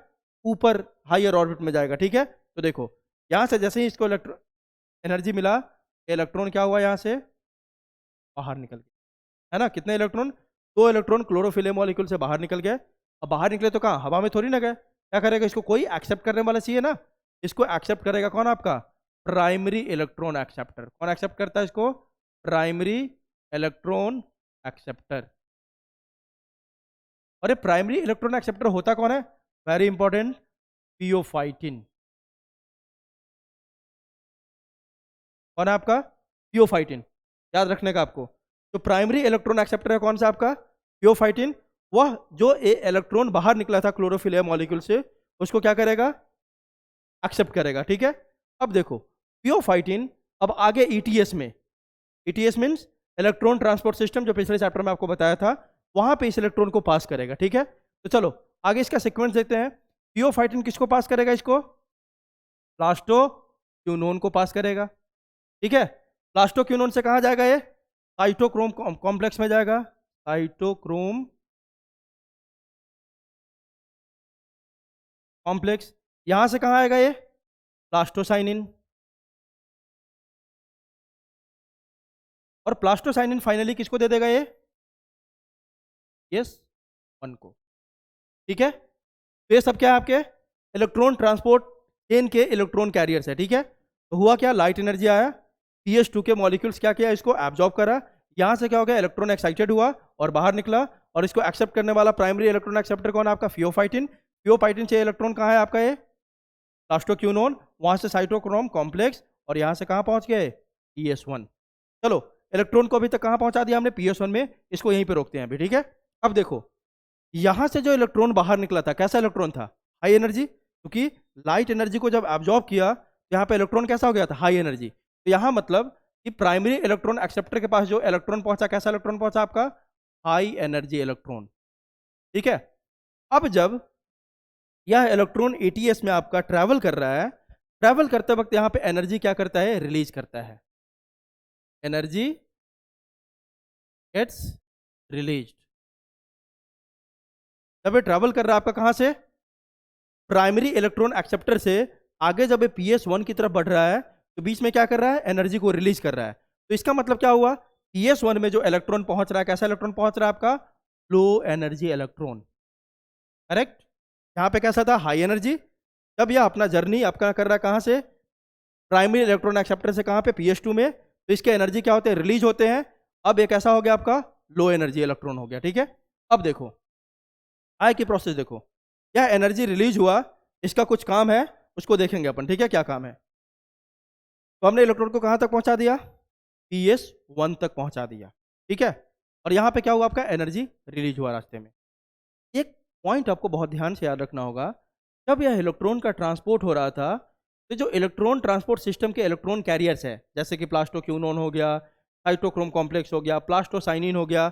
ऊपर हायर ऑर्बिट में जाएगा। ठीक है, तो देखो, यहाँ से जैसे ही इसको एनर्जी मिला, इलेक्ट्रॉन क्या हुआ? यहाँ से बाहर निकल गया, है ना? कितने इलेक्ट्रॉन? 2 इलेक्ट्रॉन क्लोरोफिल मॉलिक्यूल से बाहर निकल गए। अब बाहर निकले तो कहाँ? हवा में थोड़ी ना गए। क्या करेगा? इसको कोई एक्सेप्ट करने वाला चाहिए ना। इसको एक्सेप्ट करेगा कौन? आपका प्राइमरी इलेक्ट्रॉन एक्सेप्टर। कौन एक्सेप्ट करता है इसको? Primary electron acceptor. और ये प्राइमरी इलेक्ट्रॉन एक्सेप्टर होता कौन है? Very important, pheophytin. कौन है आपका? पियोफाइटिन। याद रखने का आपको। तो प्राइमरी इलेक्ट्रॉन एक्सेप्टर है कौन सा आपका? पियोफाइटिन। वह जो इलेक्ट्रॉन बाहर निकला था क्लोरोफिल मॉलिक्यूल से, उसको क्या करेगा? एक्सेप्ट करेगा। ठीक है, अब देखो, पियोफाइटिन अब आगे ETS में, ETS means electron transport system, जो पिछले चैप्टर में आपको बताया था, वहां पे इस इलेक्ट्रॉन को पास करेगा। ठीक है, तो चलो आगे इसका सीक्वेंस देखते हैं। पियोफाइटिन किसको पास करेगा? इसको प्लास्टोक्यूनोन को पास करेगा। ठीक है, प्लास्टोक्यूनोन से कहाँ जाएगा? ये साइटोक्रोम कॉम्प्लेक्स में जाएगा। Cytochrome complex. यहां से कहाँ आएगा? ये प्लास्टोसाइनिन। और प्लास्टोसाइनिन फाइनली किसको दे देगा? ये PS1 को। ठीक है, तो ये सब क्या है? आपके इलेक्ट्रॉन ट्रांसपोर्ट चेन के इलेक्ट्रॉन कैरियर्स है। ठीक है, तो हुआ क्या? लाइट एनर्जी आया, PS2 के मॉलिक्यूल्स क्या किया? इसको एब्जॉर्ब करा। यहाँ से क्या हो गया? इलेक्ट्रॉन एक्साइटेड हुआ और बाहर निकला। और इसको एक्सेप्ट करने वाला प्राइमरी इलेक्ट्रॉन एक्सेप्टर कौन है आपका? पियोफाइटिन। पियोफाइटिन से इलेक्ट्रॉन कहाँ है आपका? ये प्लास्टोक्यूनोन। वहां से साइटोक्रोम कॉम्प्लेक्स, और यहाँ से कहाँ पहुंच गए? PS1। चलो, इलेक्ट्रॉन को अभी तक कहाँ पहुंचा दिया हमने? PS1 में। इसको यहीं पे रोकते हैं अभी। ठीक है, अब देखो, यहां से जो इलेक्ट्रॉन बाहर निकला था, कैसा इलेक्ट्रॉन था? High energy. क्योंकि लाइट एनर्जी को जब एब्जॉर्ब किया तो यहाँ पे इलेक्ट्रॉन कैसा हो गया था, हाई एनर्जी। तो यहाँ मतलब कि प्राइमरी इलेक्ट्रॉन एक्सेप्टर के पास जो इलेक्ट्रॉन पहुंचा, कैसा इलेक्ट्रॉन पहुंचा आपका, हाई एनर्जी इलेक्ट्रॉन। ठीक है। अब जब यह इलेक्ट्रॉन एटीएस में आपका ट्रैवल कर रहा है, ट्रैवल करते वक्त यहाँ पे एनर्जी क्या करता है, रिलीज करता है, एनर्जी गेट्स रिलीज्ड। जब ये ट्रैवल कर रहा है आपका कहां से, प्राइमरी इलेक्ट्रॉन एक्सेप्टर से आगे, जब ये PS1 की तरफ बढ़ रहा है तो बीच में क्या कर रहा है, एनर्जी को रिलीज कर रहा है। तो इसका मतलब क्या हुआ, PS1 में जो इलेक्ट्रॉन पहुंच रहा है, कैसा इलेक्ट्रॉन पहुंच रहा है आपका, लो एनर्जी इलेक्ट्रॉन। करेक्ट। यहाँ पे कैसा था, हाई एनर्जी। जब यह अपना जर्नी आपका कर रहा है कहां से, प्राइमरी इलेक्ट्रॉन एक्सेप्टर से कहां पे, PS2 में, तो इसके एनर्जी क्या होते हैं, रिलीज होते हैं। अब ये कैसा हो गया आपका, लो एनर्जी इलेक्ट्रॉन हो गया। ठीक है। अब देखो आय की प्रोसेस देखो, यह एनर्जी रिलीज हुआ, इसका कुछ काम है, उसको देखेंगे अपन। ठीक है, क्या काम है। तो हमने इलेक्ट्रॉन को कहां तक पहुंचा दिया, PS1 तक पहुंचा दिया। ठीक है। और यहां पे क्या हुआ आपका, एनर्जी रिलीज हुआ रास्ते में। एक पॉइंट आपको बहुत ध्यान से याद रखना होगा, जब यह इलेक्ट्रॉन का ट्रांसपोर्ट हो रहा था, तो जो इलेक्ट्रॉन ट्रांसपोर्ट सिस्टम के इलेक्ट्रॉन कैरियर्स है, जैसे कि प्लास्टोक्यूनोन हो गया, साइटोक्रोम कॉम्प्लेक्स हो गया, प्लास्टोसाइनिन हो गया,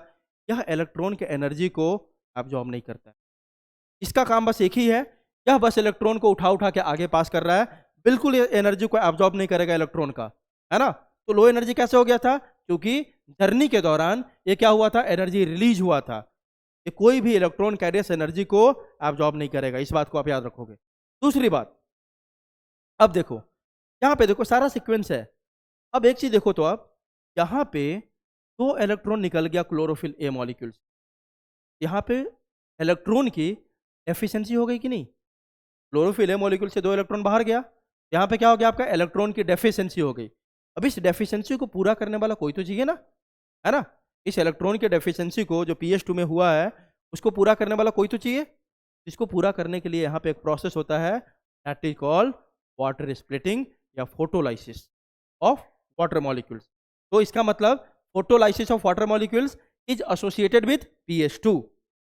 यह इलेक्ट्रॉन के एनर्जी को एब्जॉर्ब नहीं करता है। इसका काम बस एक ही है, यह बस इलेक्ट्रॉन को उठा उठा के आगे पास कर रहा है, बिल्कुल ये एनर्जी को एब्जॉर्ब नहीं करेगा इलेक्ट्रॉन का, है ना। तो लो एनर्जी कैसे हो गया था, क्योंकि जर्नी के दौरान ये क्या हुआ था, एनर्जी रिलीज हुआ था। ये कोई भी इलेक्ट्रॉन कैरियर्स एनर्जी को एब्जॉर्ब नहीं करेगा, इस बात को आप याद रखोगे। दूसरी बात, अब देखो यहाँ पे देखो सारा सीक्वेंस है। अब एक चीज देखो तो आप, यहाँ पे 2 इलेक्ट्रॉन निकल गया क्लोरोफिल ए मॉलिक्यूल से, यहाँ पे इलेक्ट्रॉन की एफिशिएंसी हो गई कि नहीं, क्लोरोफिल ए मॉलिक्यूल से 2 इलेक्ट्रॉन बाहर गया, यहाँ पे क्या हो गया आपका, इलेक्ट्रॉन की डेफिशिएंसी हो गई। अब इस डेफिशिएंसी को पूरा करने वाला कोई तो चाहिए ना, है ना। इस इलेक्ट्रॉन की डेफिशिएंसी को जो PS2 में हुआ है, उसको पूरा करने वाला कोई तो चाहिए। इसको पूरा करने के लिए यहाँ पे एक प्रोसेस होता है, that is called water splitting या फोटोलाइसिस ऑफ वाटर मॉलिक्यूल्स। तो इसका मतलब photolysis of water molecules is associated with PS2।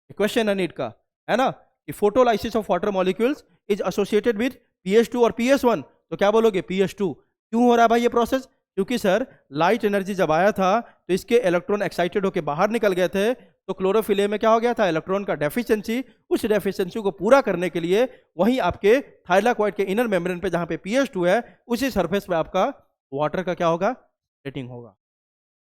Question है नीट का, है ना, कि photolysis of water molecules is associated with PS2 और PS1। तो क्या बोलोगे, PS2। क्यों हो रहा है भाई ये प्रोसेस, क्योंकि सर लाइट एनर्जी जब आया था तो इसके इलेक्ट्रॉन एक्साइटेड होकर बाहर निकल गए थे, तो क्लोरोफिल ए में क्या हो गया था, इलेक्ट्रॉन का डेफिशिएंसी। उस डेफिशिएंसी को पूरा करने के लिए वहीं आपके थाइलाकॉइड के इनर मेम्ब्रेन पे जहां पे PS2 है, उसी सरफेस पे आपका वाटर का क्या होगा, स्प्लिटिंग होगा,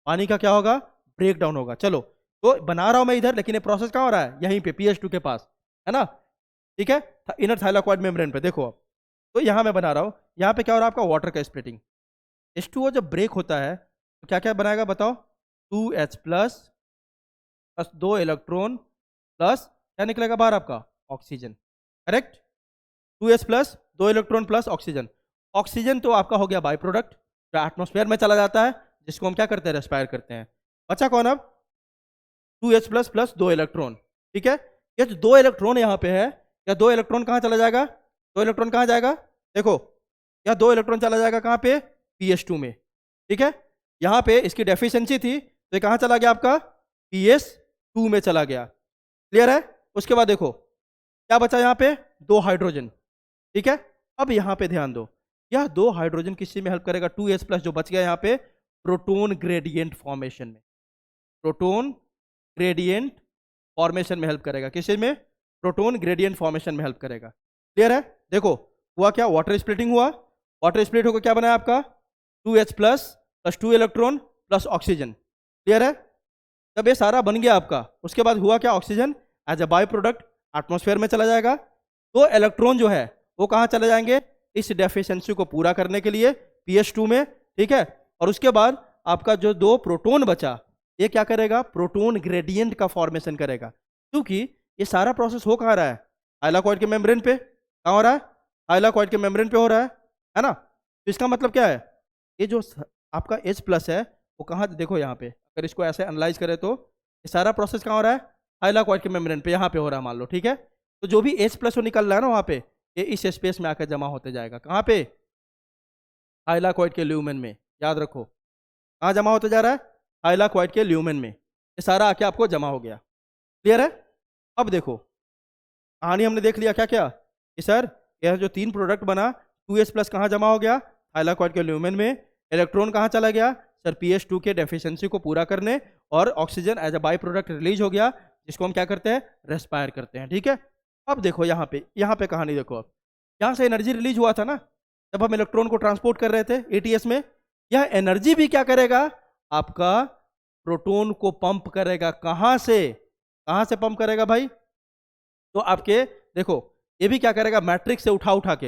पानी का क्या होगा, ब्रेक डाउन होगा। चलो, तो बना रहा हूं मैं इधर, लेकिन ये प्रोसेस कहाँ हो रहा है, यहीं पे PS2 के पास, है ना। ठीक है, इनर थाइलाकॉइड मेम्ब्रेन पे देखो अब, तो यहां मैं बना रहा हूं, यहाँ पे क्या हो रहा है आपका, वाटर का स्प्लिटिंग। H2O जब ब्रेक होता है तो क्या क्या बनाएगा बताओ, 2H plus plus 2 electron plus क्या निकलेगा बाहर आपका, oxygen. Correct. 2H plus 2 electron plus oxygen. Oxygen तो आपका हो गया बाई प्रोडक्ट, जो एटमोस्फेयर में चला जाता है, जिसको हम क्या करते हैं, रेस्पायर करते हैं। बचा कौन अब, 2H प्लस प्लस 2 इलेक्ट्रॉन। ठीक है, ये जो 2 इलेक्ट्रॉन यहाँ पे है, या 2 इलेक्ट्रॉन कहाँ चला जाएगा, 2 इलेक्ट्रॉन कहाँ जाएगा, देखो या 2 इलेक्ट्रॉन चला जाएगा कहाँ पे, PS2 में। ठीक है, यहाँ पे इसकी डेफिशिएंसी थी तो ये कहाँ चला गया आपका, PS2 में चला गया। क्लियर है। उसके बाद देखो क्या बचा यहाँ पे, 2 हाइड्रोजन। ठीक है, अब यहाँ पे ध्यान दो, यह 2 हाइड्रोजन किस चीज में हेल्प करेगा, 2H प्लस जो बच गया यहाँ पे, प्रोटोन ग्रेडियंट फॉर्मेशन में, प्रोटोन ग्रेडियंट फॉर्मेशन में हेल्प करेगा। किस चीज में, प्रोटोन ग्रेडियंट फॉर्मेशन में हेल्प करेगा। क्लियर है। देखो हुआ क्या, वाटर स्प्लिटिंग हुआ, वाटर स्प्लिट होकर क्या बना आपका, 2H plus plus 2 electron plus oxygen. Clear है। जब ये सारा बन गया आपका, उसके बाद हुआ क्या, oxygen as a by product atmosphere में चला जाएगा। तो इलेक्ट्रॉन जो है वो कहाँ चले जाएंगे, इस डेफिशिएंसी को पूरा करने के लिए PS2 में। ठीक है, और उसके बाद आपका जो 2 प्रोटोन बचा, ये क्या करेगा, प्रोटोन ग्रेडियंट का फॉर्मेशन करेगा। क्योंकि ये सारा प्रोसेस हो कहाँ रहा है, थाइलाकॉइड के मेम्ब्रेन पे। कहाँ हो रहा है, थाइलाकॉइड के मेम्ब्रेन पे हो रहा है ना। तो इसका मतलब क्या है, ये जो आपका H प्लस है वो कहाँ, देखो यहाँ पे अगर इसको ऐसे एनालाइज करें तो ये सारा प्रोसेस कहाँ हो रहा है, थाइलाकॉइड के मेम्ब्रेन पे, यहाँ पे हो रहा है मान लो। ठीक है, तो जो भी H प्लस वो निकल रहा है ना वहाँ पे, ये इस स्पेस में आकर जमा होते जाएगा। कहाँ पे, थाइलाकॉइड के ल्यूमेन में। याद रखो कहाँ जमा होते जा रहा है, थाइलाकॉइड के ल्यूमेन में। ये सारा आके आपको जमा हो गया। क्लियर है। अब देखो कहानी हमने देख लिया क्या क्या, कि सर यह जो 3 प्रोडक्ट बना 2s प्लस कहाँ जमा हो गया, थाइलाकॉइड के ल्यूमेन में। इलेक्ट्रॉन कहाँ चला गया सर, pH2 के डेफिशिएंसी को पूरा करने, और oxygen as a by product release हो गया, जिसको हम क्या करते हैं, रेस्पायर करते हैं। ठीक है, अब देखो यहाँ पे कहानी देखो। अब यहाँ से एनर्जी रिलीज हुआ था ना, जब हम इलेक्ट्रॉन को ट्रांसपोर्ट कर रहे थे एटीएस में, यह एनर्जी भी क्या करेगा, आपका प्रोटॉन को पंप करेगा। कहाँ से पंप करेगा भाई, तो आपके देखो ये भी क्या करेगा, मैट्रिक्स से उठा के,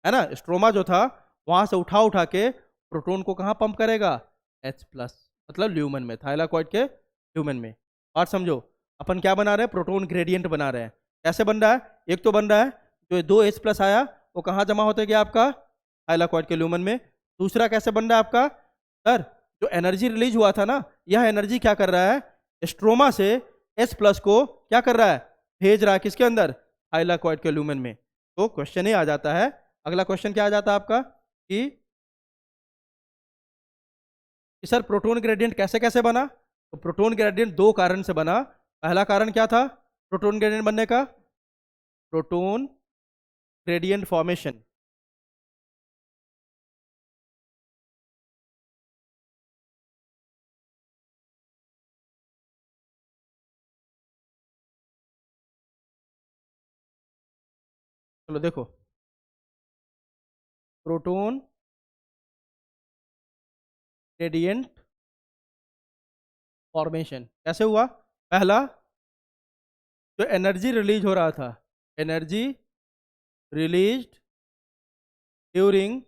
है ना, स्ट्रोमा जो था वहां से उठा के प्रोटॉन को कहाँ पंप करेगा, H प्लस, मतलब ल्यूमन में, थाइलाकॉइड के ल्यूमन में। बात समझो, अपन क्या बना रहे हैं, प्रोटॉन ग्रेडियंट बना रहे हैं। कैसे बन रहा है, एक तो बन रहा है जो 2H प्लस आया वो कहाँ जमा होते गया आपका, थाइलाकॉइड के ल्यूमन में। दूसरा कैसे बन रहा है आपका सर, जो एनर्जी रिलीज हुआ था ना, यह एनर्जी क्या कर रहा है, स्ट्रोमा से H प्लस को क्या कर रहा है, भेज रहा है किसके अंदर, थाइलाकॉइड के ल्यूमन में। तो क्वेश्चन ही आ जाता है, अगला क्वेश्चन क्या आ जाता है आपका कि सर प्रोटॉन ग्रेडियंट कैसे कैसे बना। तो प्रोटॉन ग्रेडियंट 2 कारण से बना। पहला कारण क्या था प्रोटॉन ग्रेडियंट बनने का, प्रोटॉन ग्रेडियंट फॉर्मेशन। चलो देखो, प्रोटॉन ग्रेडियंट फॉर्मेशन कैसे हुआ, पहला जो एनर्जी रिलीज हो रहा था, energy released during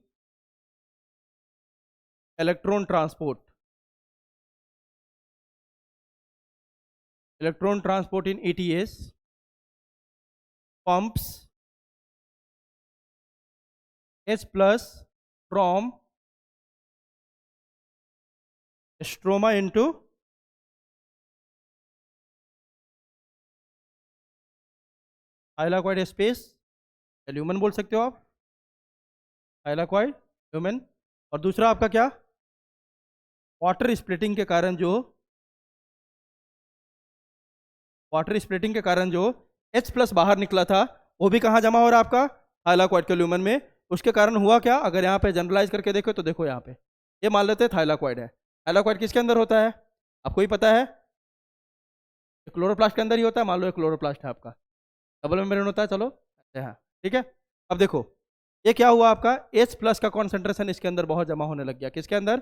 electron transport, electron transport in ETS pumps H plus from stroma into thylakoid space, lumen बोल सकते हो आप, थाइलाकॉइड ल्यूमन। और दूसरा आपका क्या, वाटर स्प्लिटिंग के कारण जो, वाटर स्प्लिटिंग के कारण जो H प्लस बाहर निकला था वो भी कहाँ जमा हो रहा है आपका, थाइलाकॉइड के ल्यूमन में। उसके कारण हुआ क्या, अगर यहाँ पे जनरलाइज करके देखो तो देखो यहाँ पे ये मान लेते हैं थाइलाकॉइड है। थाइलाकॉइड किसके अंदर होता है, आपको ही पता है, क्लोरोप्लास्ट के अंदर ही होता है। मान लो एक क्लोरोप्लास्ट है आपका, डबल मेम्ब्रेन होता है, चलो अच्छा हाँ ठीक है। अब देखो ये क्या हुआ आपका, H प्लस का कॉन्सेंट्रेशन इसके अंदर बहुत जमा होने लग गया, किसके अंदर,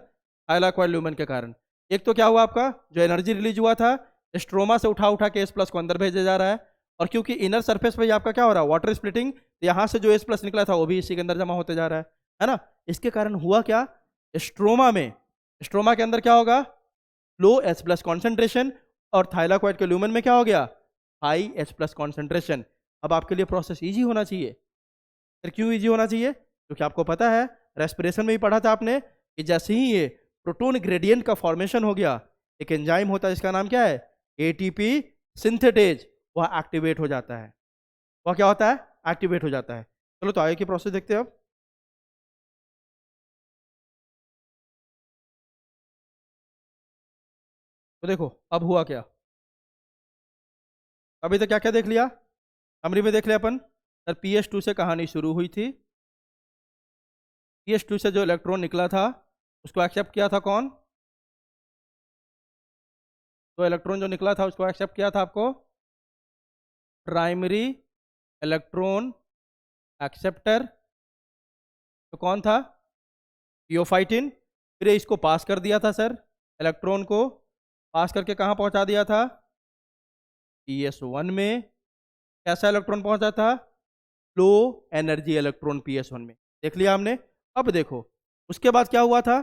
थाइलाकॉइड ल्यूमन के कारण। एक तो क्या हुआ आपका, जो एनर्जी रिलीज हुआ था स्ट्रोमा से उठा के H प्लस को अंदर भेजा जा रहा है, और क्योंकि इनर सरफेस पे आपका क्या हो रहा है, वाटर स्प्लिटिंग, यहाँ से जो H प्लस निकला था वो भी इसी के अंदर जमा होते जा रहा है ना। इसके कारण हुआ क्या, स्ट्रोमा में, स्ट्रोमा के अंदर क्या होगा, लो H प्लस कॉन्सेंट्रेशन, और थाइलाकॉइड के ल्यूमन में क्या हो गया, हाई H प्लस कॉन्सेंट्रेशन। अब आपके लिए प्रोसेस ईजी होना चाहिए। फिर क्यों ईजी होना चाहिए, क्योंकि आपको पता है रेस्पिरेशन में भी पढ़ा था आपने कि जैसे ही ये प्रोटॉन ग्रेडियंट का फॉर्मेशन हो गया, एक एंजाइम होता है इसका नाम क्या है, ATP सिंथेटेज, वह एक्टिवेट हो जाता है। वह क्या होता है, एक्टिवेट हो जाता है। चलो तो आगे की प्रोसेस देखते हैं अब। तो देखो अब हुआ क्या, अभी तक क्या क्या देख लिया, समरी में देख लिया अपन। सर pH2 से कहानी शुरू हुई थी, pH2 से जो इलेक्ट्रॉन निकला था उसको एक्सेप्ट किया था कौन, तो इलेक्ट्रॉन जो निकला था उसको एक्सेप्ट किया था आपको प्राइमरी इलेक्ट्रॉन एक्सेप्टर, तो कौन था, थियोफाइटिन। फिर इसको पास कर दिया था सर, इलेक्ट्रॉन को पास करके कहाँ पहुंचा दिया था, PS1 में। कैसा इलेक्ट्रॉन पहुंचा था, लो एनर्जी इलेक्ट्रॉन PS1 में, देख लिया हमने। अब देखो उसके बाद क्या हुआ था,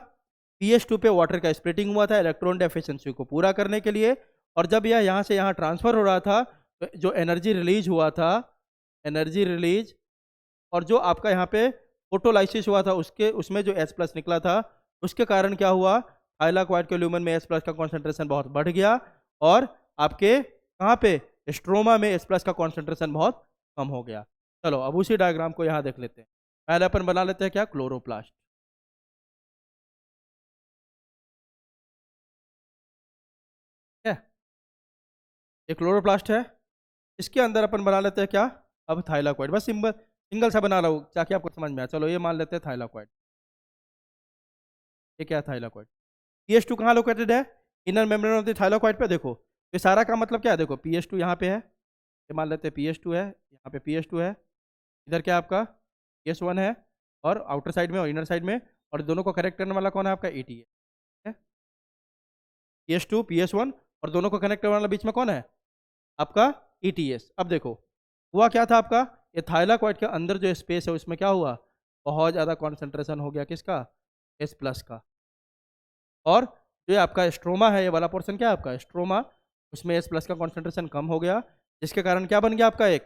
pH2 पे वाटर का स्प्लिटिंग हुआ था इलेक्ट्रॉन डेफिशिएंसी को पूरा करने के लिए, और जब यह यहाँ से यहाँ ट्रांसफर हो रहा था तो जो एनर्जी रिलीज हुआ था, एनर्जी रिलीज, और जो आपका यहाँ पे फोटोलाइसिस हुआ था उसके, उसमें जो H प्लस निकला था उसके कारण क्या हुआ, थाइलाकॉइड के ल्यूमन में H प्लस का कॉन्सेंट्रेशन बहुत बढ़ गया, और आपके कहाँ पे, स्ट्रोमा में H प्लस का कॉन्सेंट्रेशन बहुत कम हो गया। चलो अब उसी डायग्राम को यहाँ देख लेते हैं। पहले अपन बना लेते हैं क्या, क्लोरोप्लास्ट। है ये क्लोरोप्लास्ट है, इसके अंदर अपन बना लेते हैं क्या, अब थाइलाकॉइड। बस सिंपल सिंगल सा बना रहा हूँ ताकि आपको समझ में आए। चलो ये मान लेते हैं थाइलाकोइड। ये क्या है थाइलाकोइड? पीएच टू कहाँ लोकेटेड है? Inner membrane of the thylakoid पे। देखो ये सारा का मतलब क्या है, देखो पीएच टू यहाँ पे है, ये मान लेते हैं पीएच टू है, यहाँ पे पीएच टू है, इधर क्या है आपका पीएच वन है, और आउटर साइड में और इनर साइड में, और दोनों को कनेक्ट करने वाला कौन है आपका एटी है, पीएच टू पीएच वन, और दोनों को कनेक्ट करने वाला बीच में कौन है आपका ईटीएस। अब देखो हुआ क्या था आपका, ये थाइलाकोइड के अंदर जो स्पेस है उसमें क्या हुआ, बहुत ज़्यादा कॉन्सेंट्रेशन हो गया किसका, एस प्लस का। और जो ये आपका स्ट्रोमा है, ये वाला पोर्शन क्या है आपका स्ट्रोमा, उसमें एस प्लस का कॉन्सेंट्रेशन कम हो गया, जिसके कारण क्या बन गया आपका एक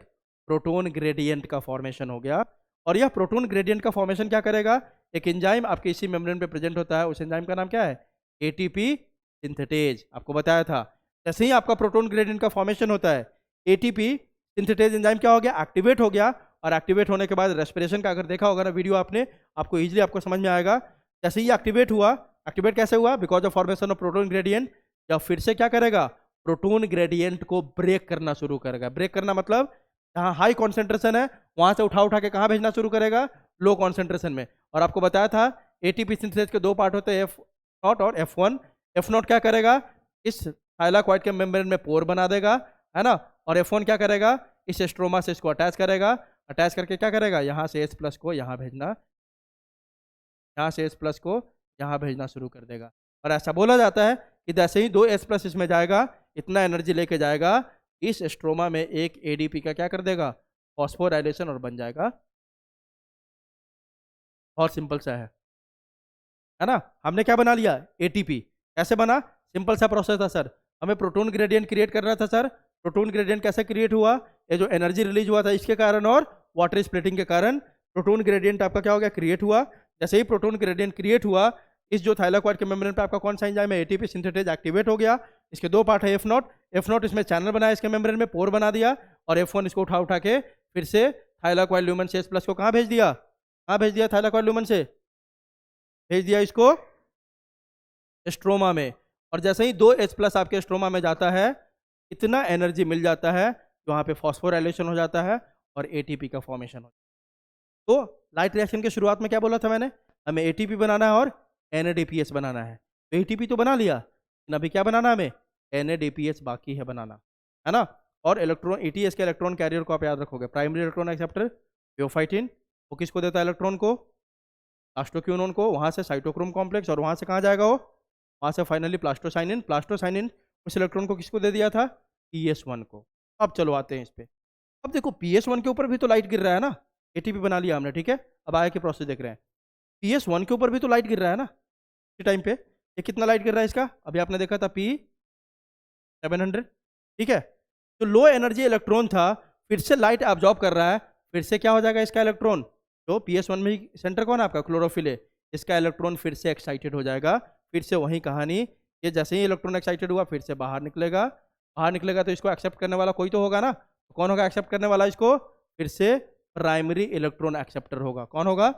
प्रोटोन ग्रेडियंट का फॉर्मेशन हो गया। और यह प्रोटोन ग्रेडियंट का फॉर्मेशन क्या करेगा, एक एंजाइम आपके इसी मेम्ब्रेन पे प्रेजेंट होता है, उस एंजाइम का नाम क्या है एटीपी सिंथेटेज, आपको बताया था। जैसे ही आपका प्रोटोन ग्रेडियंट का फॉर्मेशन होता है, एटीपी सिंथेटेज एंजाइम क्या हो गया, एक्टिवेट हो गया। और एक्टिवेट होने के बाद रेस्पिरेशन का अगर देखा होगा ना वीडियो आपने, आपको इजीली आपको समझ में आएगा। जैसे ही एक्टिवेट हुआ, एक्टिवेट कैसे हुआ, because of formation of proton gradient, या फिर से क्या करेगा प्रोटोन ग्रेडियंट को ब्रेक करना शुरू करेगा। ब्रेक करना मतलब जहाँ हाई कॉन्सेंट्रेशन है वहां से उठा उठा के कहाँ भेजना शुरू करेगा, लो कॉन्सेंट्रेशन में। और आपको बताया था एटीपी सिंथेसिस के दो पार्ट होते हैं, एफ नॉट और एफ वन। एफ नॉट क्या करेगा, इस थाइलाकोइड के मेम्ब्रेन में पोर बना देगा, है ना। और एफ वन क्या करेगा, इस स्ट्रोमा से इसको अटैच करेगा, अटैच करके क्या करेगा, यहाँ से एस प्लस को यहाँ भेजना, यहाँ से एस प्लस को यहाँ भेजना शुरू कर देगा। और ऐसा बोला जाता है कि जैसे ही दो एस प्लस इसमें जाएगा, इतना एनर्जी लेके जाएगा, इस स्ट्रोमा में एक एडीपी का क्या कर देगा फॉस्फोराइलेशन, और बन जाएगा। बहुत सिंपल सा है ना। हमने क्या बना लिया एटीपी, कैसे बना, सिंपल सा प्रोसेस था सर, हमें प्रोटोन ग्रेडियंट क्रिएट करना था सर। प्रोटोन ग्रेडियंट कैसे क्रिएट हुआ, ये जो एनर्जी रिलीज हुआ था इसके कारण और वाटर स्प्लिटिंग के कारण प्रोटोन ग्रेडियंट आपका क्या हो गया क्रिएट हुआ। जैसे ही प्रोटोन ग्रेडियंट क्रिएट हुआ, इस जो थाइलाकोइड के मेम्ब्रेन पे आपका कौन सा एंजाइम है एटीपी सिंथेटेज एक्टिवेट हो गया। इसके दो पार्ट है एफ नॉट, एफ नॉट इसमें चैनल बनाया इसके मेम्ब्रेन में, पोर बना दिया, और एफ वन इसको उठा उठा के फिर से थाइलाकोइड ल्यूमन से एस प्लस को कहाँ भेज दिया, कहाँ भेज दिया थाइलाकोइड ल्यूमन से भेज दिया इसको स्ट्रोमा में। और जैसे ही दो एच प्लस आपके स्ट्रोमा में जाता है, इतना एनर्जी मिल जाता है, वहाँ पे फॉस्फोराइलेशन हो जाता है और एटीपी का फॉर्मेशन हो जाता है। तो लाइट रिएक्शन की शुरुआत में क्या बोला था मैंने, हमें एटीपी बनाना है और एनएडीपीएस बनाना है। तो एटीपी तो बना लिया, लेकिन अभी क्या बनाना हमें, एनएडीपीएस बाकी है बनाना, है ना। और इलेक्ट्रॉन एटीएस के इलेक्ट्रॉन कैरियर को आप याद रखोगे, प्राइमरी इलेक्ट्रॉन एक्सेप्टर प्योफाइटिन, वो किसको देता है इलेक्ट्रॉन को, प्लास्टोक्यूनोन को, वहाँ से साइटोक्रोम कॉम्प्लेक्स, और वहाँ से कहाँ जाएगा वो, वहाँ से फाइनली प्लास्टोसाइनिन, प्लास्टोसाइनिन उस इलेक्ट्रॉन को किसको दे दिया था, PS1 को। अब चलो आते हैं इस पे। अब देखो PS1 के ऊपर भी तो लाइट गिर रहा है ना, एटीपी बना लिया हमने, ठीक है। अब आगे के प्रोसेस देख रहे हैं, PS1 के ऊपर भी तो लाइट गिर रहा है ना इस टाइम पे। ये कितना लाइट गिर रहा है इसका, अभी आपने देखा था P700, ठीक है। तो लो एनर्जी इलेक्ट्रॉन था, फिर से लाइट ऑब्जॉर्ब कर रहा है, फिर से क्या हो जाएगा इसका इलेक्ट्रॉन, तो PS1 में ही सेंटर कौन है आपका क्लोरोफिल है, इसका इलेक्ट्रॉन फिर से एक्साइटेड हो जाएगा, फिर से वही कहानी। ये जैसे ही इलेक्ट्रॉन एक्साइटेड हुआ फिर से बाहर निकलेगा, बाहर निकलेगा तो इसको एक्सेप्ट करने वाला कोई तो होगा ना, तो कौन होगा एक्सेप्ट करने वाला इसको, फिर से प्राइमरी इलेक्ट्रॉन एक्सेप्टर होगा। कौन होगा,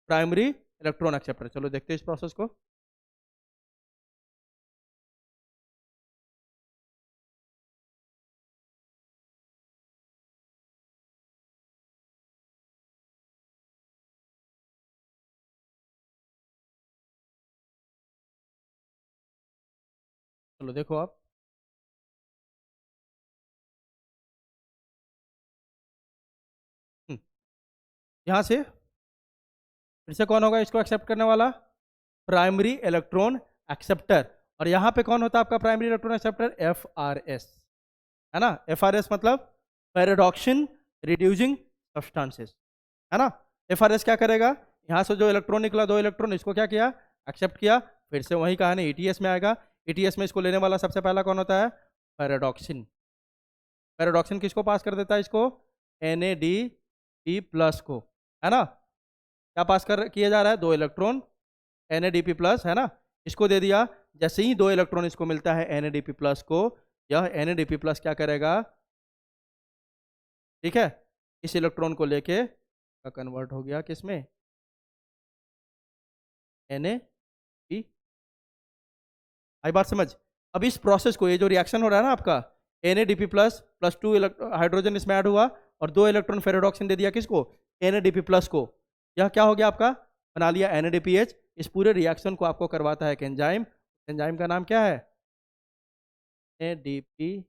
प्राइमरी इलेक्ट्रॉन एक्सेप्टर। चलो देखते हैं इस प्रोसेस को। चलो देखो आप, यहाँ से फिर से कौन होगा इसको एक्सेप्ट करने वाला, प्राइमरी इलेक्ट्रॉन एक्सेप्टर। और यहाँ पे कौन होता है आपका प्राइमरी इलेक्ट्रॉन एक्सेप्टर, FRS, है ना। FRS मतलब पैराडॉक्सिन रिड्यूसिंग सब्सटेंसेस, है ना। FRS क्या करेगा, यहाँ से जो इलेक्ट्रॉन निकला, दो इलेक्ट्रॉन, इसको क्या किया एक्सेप्ट किया, फिर से वही कहानी ETS में आएगा। ETS में इसको लेने वाला सबसे पहला कौन होता है, पैराडॉक्सिन। पैराडॉक्सिन किसको पास कर देता है, इसको NADP प्लस को, है ना। क्या पास कर किया जा रहा है, दो इलेक्ट्रॉन NADP प्लस, है ना, इसको दे दिया। जैसे ही दो इलेक्ट्रॉन इसको मिलता है NADP प्लस को, यह NADP प्लस क्या करेगा, ठीक है, इस इलेक्ट्रॉन को लेके कन्वर्ट हो गया किस में, NAP। आई बात समझ। अब इस प्रोसेस को, ये जो रिएक्शन हो रहा है ना आपका, NADP प्लस प्लस 2 हाइड्रोजन इसमें ऐड हुआ और दो इलेक्ट्रॉन फेराडॉक्सिन दे दिया किसको, NADP+ को, यह क्या हो गया आपका, बना लिया NADPH। इस पूरे रिएक्शन को आपको करवाता है एक एंजाइम, एंजाइम का नाम क्या है, NADPH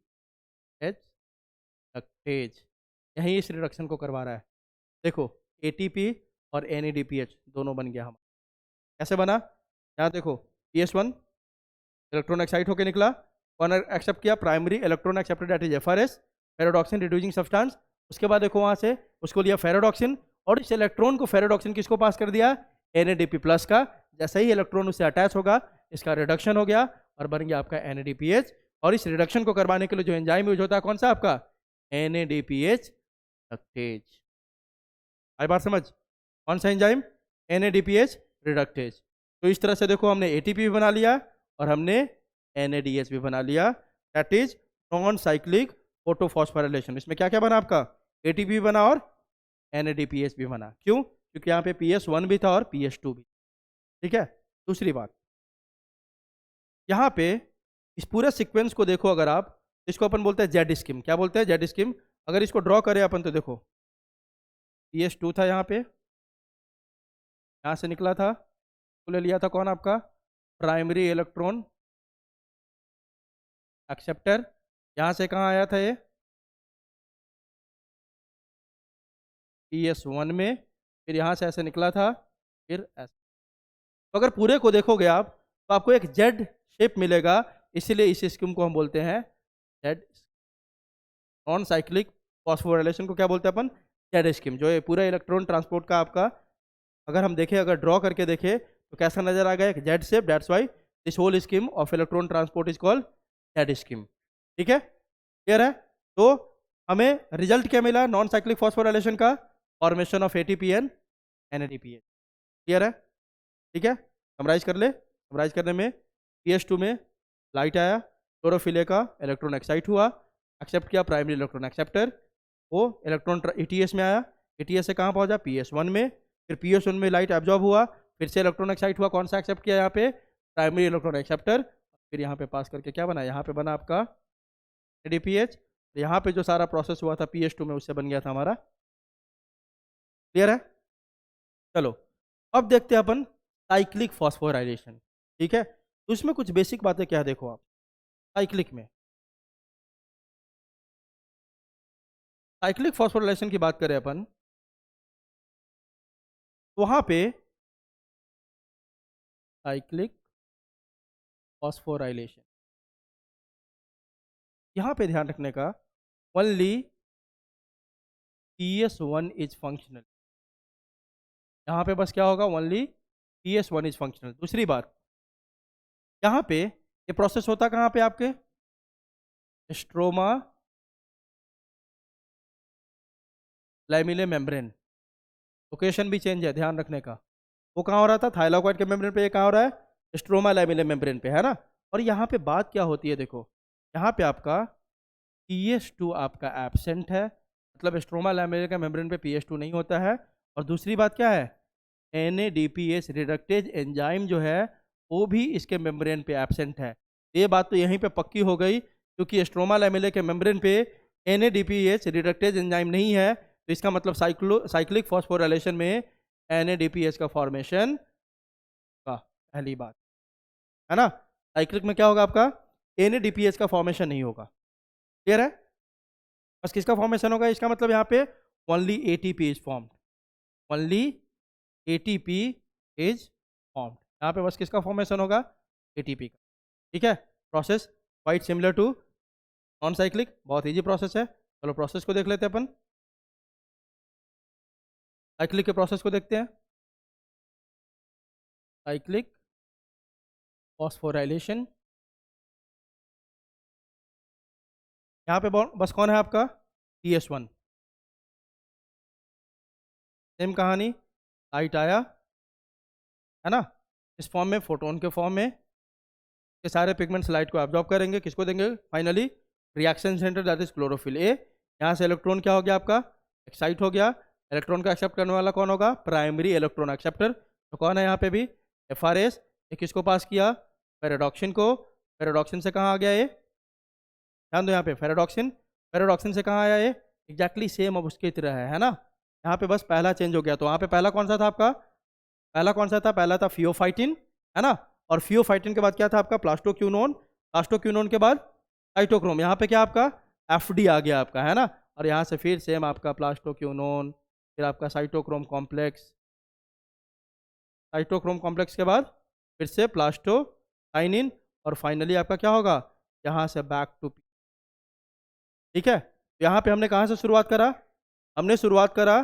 रिडक्टेज, यही इस रिडक्शन को करवा रहा है। देखो ATP और NADPH दोनों बन गया हमारा। कैसे बना, यहाँ देखो PS1 इलेक्ट्रॉन एक्साइट होकर निकला, कौन एक्सेप्ट किया, primary electron accepted, that is FRS, ferredoxin reducing substance. उसके बाद देखो वहां से उसको लिया फेरोडॉक्सिन, और इस इलेक्ट्रॉन को फेरोडॉक्सिन किसको पास कर दिया, NADP+ का। जैसे ही इलेक्ट्रॉन उससे अटैच होगा, इसका रिडक्शन हो गया और बन गया आपका NADPH। और इस रिडक्शन को करवाने के लिए जो एंजाइम यूज होता है कौन सा आपका, NADPH रिडक्टेज। आई बात समझ, कौन सा एंजाइम, NADPH रिडक्टेज। तो इस तरह से देखो हमने ATP भी बना लिया और हमने NADH भी बना लिया, that is non cyclic photophosphorylation. इसमें क्या क्या बना आपका, ATP भी बना और NADPH भी बना। क्यों, क्योंकि यहाँ पे PS1 भी था और PS2 भी। ठीक है, दूसरी बात, यहाँ पे इस पूरे सीक्वेंस को देखो अगर आप, इसको अपन बोलते हैं जेड स्कीम। क्या बोलते हैं, जेड स्कीम। अगर इसको ड्रॉ करें अपन तो देखो PS2 था यहाँ पे, यहाँ से निकला था, तो ले लिया था कौन आपका, प्राइमरी इलेक्ट्रॉन एक्सेप्टर। यहाँ से कहाँ आया था ये, PS1 में, फिर यहाँ से ऐसे निकला था, फिर ऐसे। तो अगर पूरे को देखोगे आप तो आपको एक जेड शेप मिलेगा, इसीलिए इस स्कीम को हम बोलते हैं जेड। नॉन साइक्लिक फॉस्फोराइलेशन को क्या बोलते हैं अपन, जेड स्कीम। जो ये पूरा इलेक्ट्रॉन ट्रांसपोर्ट का आपका, अगर हम देखें, अगर ड्रॉ करके देखें तो कैसा नजर आ गया, एक Z shape, that's why this whole scheme of electron transport is called Z scheme. ठीक है, क्लियर है। तो हमें रिजल्ट क्या मिला, नॉन साइक्लिक फॉस्फोराइलेशन का, formation of ATP and NADPH। Clear है, ठीक है। समराइज कर ले, समराइज करने में PS2 में लाइट आया, क्लोरोफिले का इलेक्ट्रॉन एक्साइट हुआ, एक्सेप्ट किया प्राइमरी इलेक्ट्रॉन एक्सेप्टर, वो इलेक्ट्रॉन ATS में आया, ATS से कहाँ पहुंचा, PS1 में, फिर PS1 में लाइट एब्जॉर्ब हुआ, फिर से इलेक्ट्रॉन एक्साइट हुआ, कौन सा एक्सेप्ट किया यहाँ पे, प्राइमरी इलेक्ट्रॉन एक्सेप्टर, फिर यहाँ पे पास करके क्या बना, यहाँ पे बना आपका NADPH। यहाँ पे जो सारा प्रोसेस हुआ था PS2 में, उससे बन गया था हमारा। क्लियर है, चलो अब देखते हैं अपन साइक्लिक फॉस्फोराइलेशन। ठीक है, तो इसमें कुछ बेसिक बातें क्या है, देखो आप साइक्लिक में, साइक्लिक फॉस्फोराइलेशन की बात करें अपन, तो वहां पे साइक्लिक फॉस्फोराइलेशन, यहाँ पे ध्यान रखने का, ओनली PS1 इज फंक्शनल। यहाँ पे बस क्या होगा, ओनली PS1 इज फंक्शनल। दूसरी बात, यहाँ पे ये प्रोसेस होता कहाँ पे आपके, स्ट्रोमा लैमिले मेम्ब्रेन। लोकेशन भी चेंज है, ध्यान रखने का। वो कहाँ हो रहा था, थाइलाकोइड के मेम्ब्रेन पे, ये कहाँ हो रहा है, स्ट्रोमा लैमिले मेम्ब्रेन पे, है ना। और यहाँ पे बात क्या होती है, देखो यहाँ पे आपका PS2 आपका एब्सेंट है, मतलब स्ट्रोमा लैमिले का मेम्ब्रेन पे PS2 नहीं होता है। और दूसरी बात क्या है, NADPH रिडक्टेज एंजाइम जो है वो भी इसके मेम्ब्रेन पे एब्सेंट है। ये बात तो यहीं पे पक्की हो गई, क्योंकि स्ट्रोमा लैमिले के मेम्ब्रेन पे NADPH रिडक्टेज एंजाइम नहीं है, तो इसका मतलब साइक्लिक फॉस्फोराइलेशन में NADPH का फॉर्मेशन का, पहली बात है ना। साइक्लिक में क्या होगा आपका, NADPH का फॉर्मेशन नहीं होगा। क्लियर है, बस किसका फॉर्मेशन होगा, इसका मतलब यहाँ पे only ATP is formed, only ATP is formed. यहाँ पे बस किसका फॉर्मेशन होगा, ATP का। ठीक है, process quite similar to non cyclic, बहुत इजी प्रोसेस है। चलो प्रोसेस को देख लेते हैं अपन, साइक्लिक के प्रोसेस को देखते हैं। साइक्लिक फॉस्फोराइलेशन, यहाँ पे बस कौन है आपका, PS1। सेम कहानी, लाइट आया, है ना, इस फॉर्म में, फोटोन के फॉर्म में, ये सारे पिगमेंट्स लाइट को एब्जॉर्ब करेंगे, किसको देंगे, finally reaction centre, that is chlorophyll A। यहाँ से इलेक्ट्रॉन क्या हो गया आपका, एक्साइट हो गया, इलेक्ट्रॉन का एक्सेप्ट करने वाला कौन होगा, प्राइमरी इलेक्ट्रॉन एक्सेप्टर। तो कौन है यहाँ पे भी, FRS। ये किसको पास किया, फेरेडॉक्सिन को। फेरेडॉक्सिन से कहाँ आ गया ये, ध्यान दो यहाँ पे, फेरेडॉक्सिन, फेरेडॉक्सिन से कहाँ आया ये, एग्जैक्टली सेम अब उसकी तरह है ना। यहाँ पे बस पहला चेंज हो गया। तो वहाँ पे पहला कौन सा था आपका, पहला कौन सा था, पहला था फियोफाइटिन, है ना। और फियोफाइटिन के बाद क्या था आपका, प्लास्टोक्यूनोन। प्लास्टोक्यूनोन के बाद साइटोक्रोम। यहाँ पे क्या आपका एफडी आ गया आपका, है ना। और यहाँ से फिर सेम आपका प्लास्टोक्यूनोन, फिर आपका साइटोक्रोम कॉम्प्लेक्स, साइटोक्रोम कॉम्प्लेक्स के बाद फिर से प्लास्टोसाइनिन, और फाइनली आपका क्या होगा, यहाँ से बैक टू। ठीक है, तो यहाँ पे हमने कहाँ से शुरुआत करा, हमने शुरुआत करा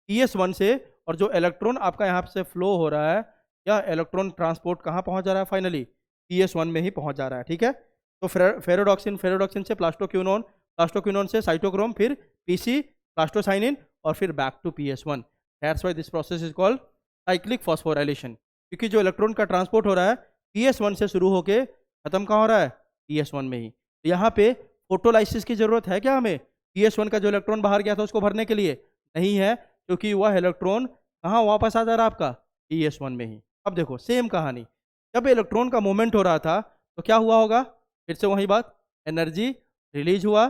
PS1 से। और जो इलेक्ट्रॉन आपका यहाँ से फ्लो हो रहा है, या इलेक्ट्रॉन ट्रांसपोर्ट कहाँ पहुँच जा रहा है, फाइनली PS1 में ही पहुँच जा रहा है। ठीक है, तो फेरोडॉक्सिन, फेरोडॉक्सिन से प्लास्टोक्यूनोन, प्लास्टोक्यूनोन से साइटोक्रोम, फिर PC, प्लास्टोसाइनिन, और फिर back to PS1। That's why this process is called cyclic phosphorylation. क्योंकि जो इलेक्ट्रॉन का ट्रांसपोर्ट हो रहा है PS1 से शुरू होके खत्म कहाँ हो रहा है, PS1 में ही। तो यहाँ पे फोटोलाइसिस की जरूरत है क्या हमें, PS1 का जो इलेक्ट्रॉन बाहर गया था उसको भरने के लिए, नहीं है, क्योंकि वह इलेक्ट्रॉन कहाँ वापस आ जा रहा है आपका, PS1 में ही। अब देखो सेम कहानी, जब इलेक्ट्रॉन का मूवमेंट हो रहा था तो क्या हुआ होगा, फिर से वही बात, एनर्जी रिलीज हुआ।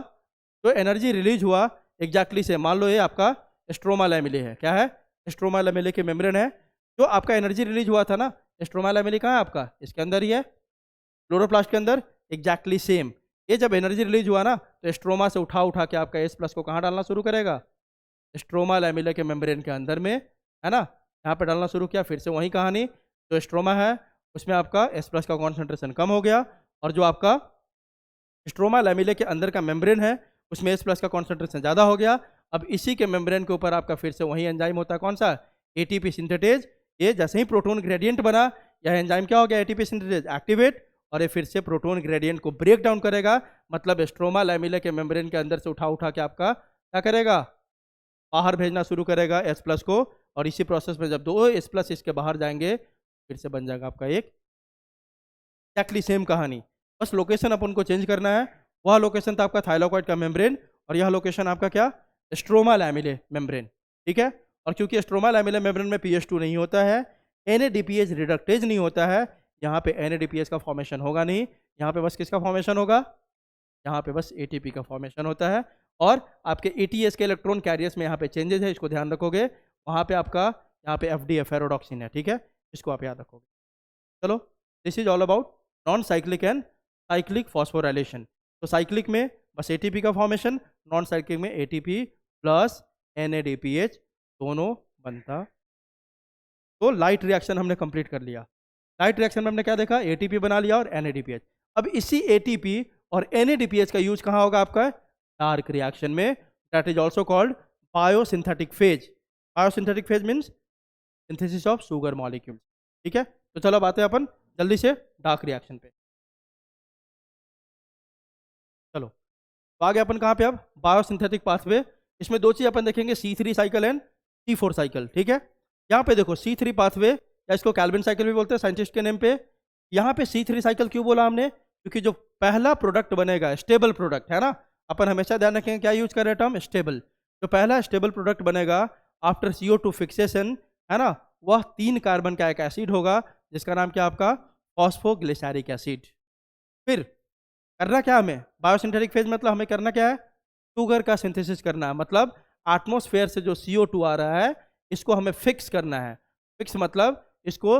तो एनर्जी रिलीज हुआ एग्जैक्टली से, मान लो ये आपका स्ट्रोमा लैमेले है, क्या है, स्ट्रोमा लैमेले के मेम्ब्रेन है। जो आपका एनर्जी रिलीज हुआ था ना, स्ट्रोमा लैमेले कहाँ है आपका, इसके अंदर ही है, क्लोरोप्लास्ट के अंदर, एग्जैक्टली सेम। ये जब एनर्जी रिलीज हुआ ना, तो स्ट्रोमा से उठा उठा के आपका S+ को कहाँ डालना शुरू करेगा, स्ट्रोमा लैमेला के मेम्ब्रेन के अंदर में, है ना। यहाँ पे डालना शुरू किया, फिर से वही कहानी, जो स्ट्रोमा है उसमें आपका S+ का कॉन्सेंट्रेशन कम हो गया, और जो आपका स्ट्रोमा लैमेले के अंदर का मेम्ब्रेन है उसमें S+ का कॉन्सेंट्रेशन ज़्यादा हो गया। अब इसी के मेम्ब्रेन के ऊपर आपका फिर से वही एंजाइम होता है, कौन सा, ATP सिंथेटेज। ये जैसे ही प्रोटोन ग्रेडियंट बना, यह एंजाइम क्या हो गया, ATP सिंथेटेज एक्टिवेट, और ये फिर से प्रोटोन ग्रेडियंट को ब्रेक डाउन करेगा। मतलब स्ट्रोमा लैमेला के मेम्ब्रेन के अंदर से उठा उठा के आपका क्या करेगा, बाहर भेजना शुरू करेगा S+ को। और इसी प्रोसेस में जब दो S+ इसके बाहर जाएंगे, फिर से बन जाएगा आपका एक एक्जैक्टली सेम कहानी, बस लोकेशन अपन को चेंज करना है। वह लोकेशन था आपका थाइलाकॉइड का मेम्ब्रेन, और यह लोकेशन आपका क्या, स्ट्रोमा लैमेले मेम्ब्रेन। ठीक है, और क्योंकि स्ट्रोमा लैमेले मेम्ब्रेन में PS2 नहीं होता है, NADPH रिडक्टेज नहीं होता है, यहाँ पे NADPH का फॉर्मेशन होगा नहीं। यहाँ पे बस किसका फॉर्मेशन होगा, यहाँ पे बस ATP का फॉर्मेशन होता है। और आपके ATS के इलेक्ट्रॉन कैरियर्स में यहाँ पे चेंजेस है, इसको ध्यान रखोगे। वहाँ पे आपका यहाँ पे FD फेरोडॉक्सिन है, ठीक है, इसको आप याद रखोगे। चलो, this is all about non cyclic and cyclic phosphorylation. तो साइक्लिक में बस ATP का फॉर्मेशन, नॉन साइक्लिक में ATP प्लस NADPH दोनों बनता। तो लाइट रिएक्शन हमने कंप्लीट कर लिया। लाइट रिएक्शन में हमने क्या देखा, ATP बना लिया और NADPH। अब इसी ATP और NADPH का यूज कहाँ होगा आपका, डार्क रिएक्शन में, that is also called biosynthetic phase. Biosynthetic phase means synthesis of sugar molecule. ठीक है, तो चलो बातें अपन जल्दी से डार्क रिएक्शन पे। चलो, तो आगे अपन कहाँ पे, अब बायोसिंथेटिक पाथवे। इसमें दो चीज अपन देखेंगे, C3 cycle and C4 cycle. ठीक है, यहाँ पे देखो C3 पाथवे, या इसको कैल्विन साइकिल भी बोलते हैं साइंटिस्ट के नेम पे। यहाँ पे C3 साइकिल क्यों बोला हमने, क्योंकि जो पहला प्रोडक्ट बनेगा, स्टेबल प्रोडक्ट, है ना, अपन हमेशा ध्यान रखेंगे क्या यूज कर रहे हैं टर्म, स्टेबल। जो पहला स्टेबल प्रोडक्ट बनेगा आफ्टर CO2 फिक्सेशन, है ना, वह 3 कार्बन का एक एसिड होगा, जिसका नाम क्या आपका, फॉस्फोग्लिसैरिक एसिड। फिर करना क्या हमें, बायोसिंथेटिक फेज मतलब हमें करना क्या है, शुगर का सिंथेसिस करना है। मतलब एटमॉस्फेयर से जो CO2 आ रहा है, इसको हमें फिक्स करना है। फिक्स मतलब इसको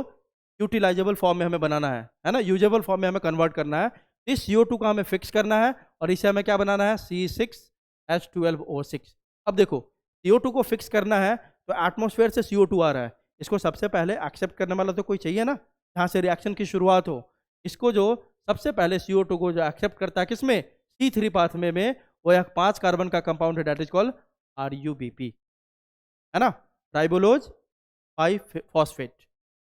यूटिलाइजेबल फॉर्म में हमें बनाना है ना, यूजेबल फॉर्म में हमें कन्वर्ट करना है। इस CO2 को हमें फिक्स करना है, और इसे हमें क्या बनाना है, C6H12O6। अब देखो, CO2 को फिक्स करना है, तो एटमॉस्फेयर से CO2 आ रहा है, इसको सबसे पहले एक्सेप्ट करने वाला तो कोई चाहिए ना, जहाँ से रिएक्शन की शुरुआत हो। इसको जो सबसे पहले CO2 को जो एक्सेप्ट करता है किसमें, C3 पाथवे में, वो एक 5 कार्बन का कंपाउंड है, डेट इज कॉल्ड RUBP, है ना, राइबोलोज 5 फॉस्फेट।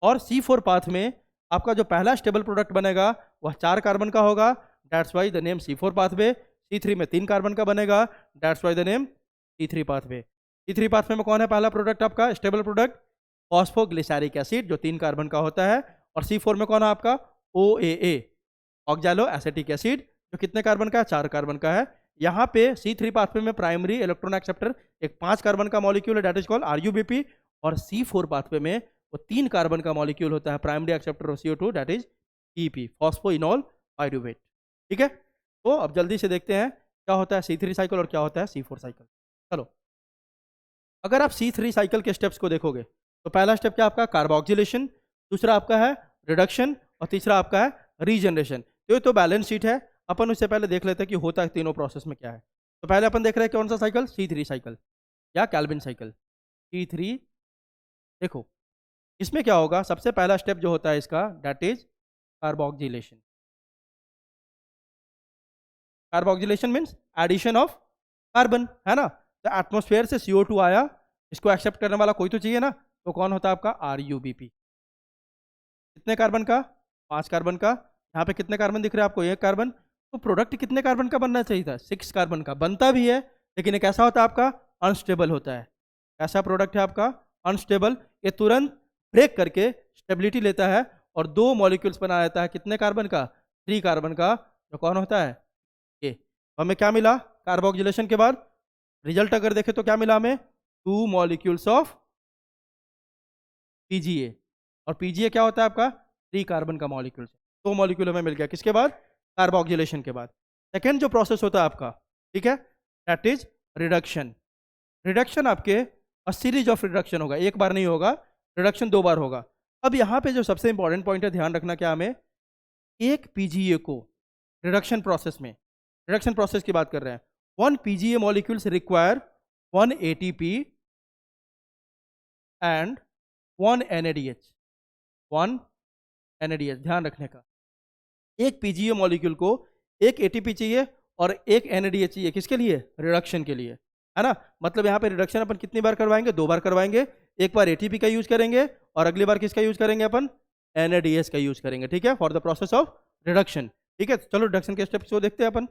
और C4 पाथ में आपका जो पहला स्टेबल प्रोडक्ट बनेगा वह 4 कार्बन का होगा, that's why the name C4 pathway. C3 में 3 कार्बन का बनेगा, that's why the name C3 pathway. C3 pathway में कौन है पहला प्रोडक्ट आपका स्टेबल प्रोडक्ट, फॉस्फोग्लिसैरिक एसिड, जो 3 कार्बन का होता है। और C4 में कौन है आपका, OAA, ऑक्जालो एसिटिक एसिड, जो कितने कार्बन का है, 4 कार्बन का है। यहाँ पे C3 पाथवे में प्राइमरी इलेक्ट्रॉन एक्सेप्टर एक 5 कार्बन का मॉलिक्यूल है, दैट इज कॉल्ड RUBP। और C4 पाथवे में वो 3 कार्बन का मॉलिक्यूल होता है, primary acceptor of CO2, that is EP, phosphoenol pyruvate. ठीक है, तो अब जल्दी से देखते हैं क्या होता है C3 साइकिल और क्या होता है C4 साइकिल। चलो, अगर आप C3 साइकिल के स्टेप्स को देखोगे तो पहला स्टेप क्या आपका कार्बोक्सिलेशन, दूसरा आपका है रिडक्शन और तीसरा आपका है रीजनरेशन। तो ये तो बैलेंस शीट है, अपन उससे पहले देख लेते हैं कि होता है तीनों प्रोसेस में क्या है। तो पहले अपन देख रहे हैं कौन सा साइकिल, C3 साइकिल या कैल्विन साइकिल। C3 देखो, इसमें क्या होगा, सबसे पहला स्टेप जो होता है इसका that is carboxylation. Carboxylation means addition of carbon, है ना। तो एटमॉस्फेयर से CO2 आया, इसको एक्सेप्ट करने वाला कोई तो चाहिए ना, तो कौन होता है आपका RUBP। कितने कार्बन का, 5 कार्बन का। यहाँ पे कितने कार्बन दिख रहे हैं आपको, 1 कार्बन। तो प्रोडक्ट कितने कार्बन का बनना चाहिए था, 6 कार्बन का। बनता भी है लेकिन ये कैसा होता है आपका, अनस्टेबल होता है। कैसा प्रोडक्ट है आपका, अनस्टेबल। ये तुरंत ब्रेक करके स्टेबिलिटी लेता है और 2 मॉलिक्यूल्स बना लेता है। कितने कार्बन का, 3 कार्बन का, जो कौन होता है ये। तो हमें क्या मिला कार्बोक्सिलेशन के बाद, रिजल्ट अगर देखें तो क्या मिला हमें, 2 मॉलिक्यूल्स ऑफ PGA। और PGA क्या होता है आपका, 3 कार्बन का मॉलिक्यूल। 2 मॉलिक्यूल हमें मिल गया, किसके बाद, कार्बोक्सिलेशन के बाद। सेकेंड जो प्रोसेस होता है आपका, ठीक है, दैट इज रिडक्शन। रिडक्शन आपके सीरीज ऑफ रिडक्शन होगा, एक बार नहीं होगा, रिडक्शन 2 बार होगा। अब यहाँ पे जो सबसे इंपॉर्टेंट पॉइंट है, ध्यान रखना क्या, हमें एक PGA को रिडक्शन प्रोसेस में, रिडक्शन प्रोसेस की बात कर रहे हैं, 1 PGA molecules require 1 ATP and 1 NADH। 1 NADH, ध्यान रखने का, एक PGA मॉलिक्यूल को एक ATP चाहिए और एक NADH चाहिए, किसके लिए, रिडक्शन के लिए, है ना। मतलब यहाँ पे रिडक्शन अपन कितनी बार करवाएंगे, 2 बार करवाएंगे। एक बार ATP का यूज करेंगे और अगली बार किसका यूज करेंगे अपन, NADH का यूज करेंगे, ठीक है, for the process of reduction. ठीक है, चलो रिडक्शन के स्टेप्स को देखते हैं अपन।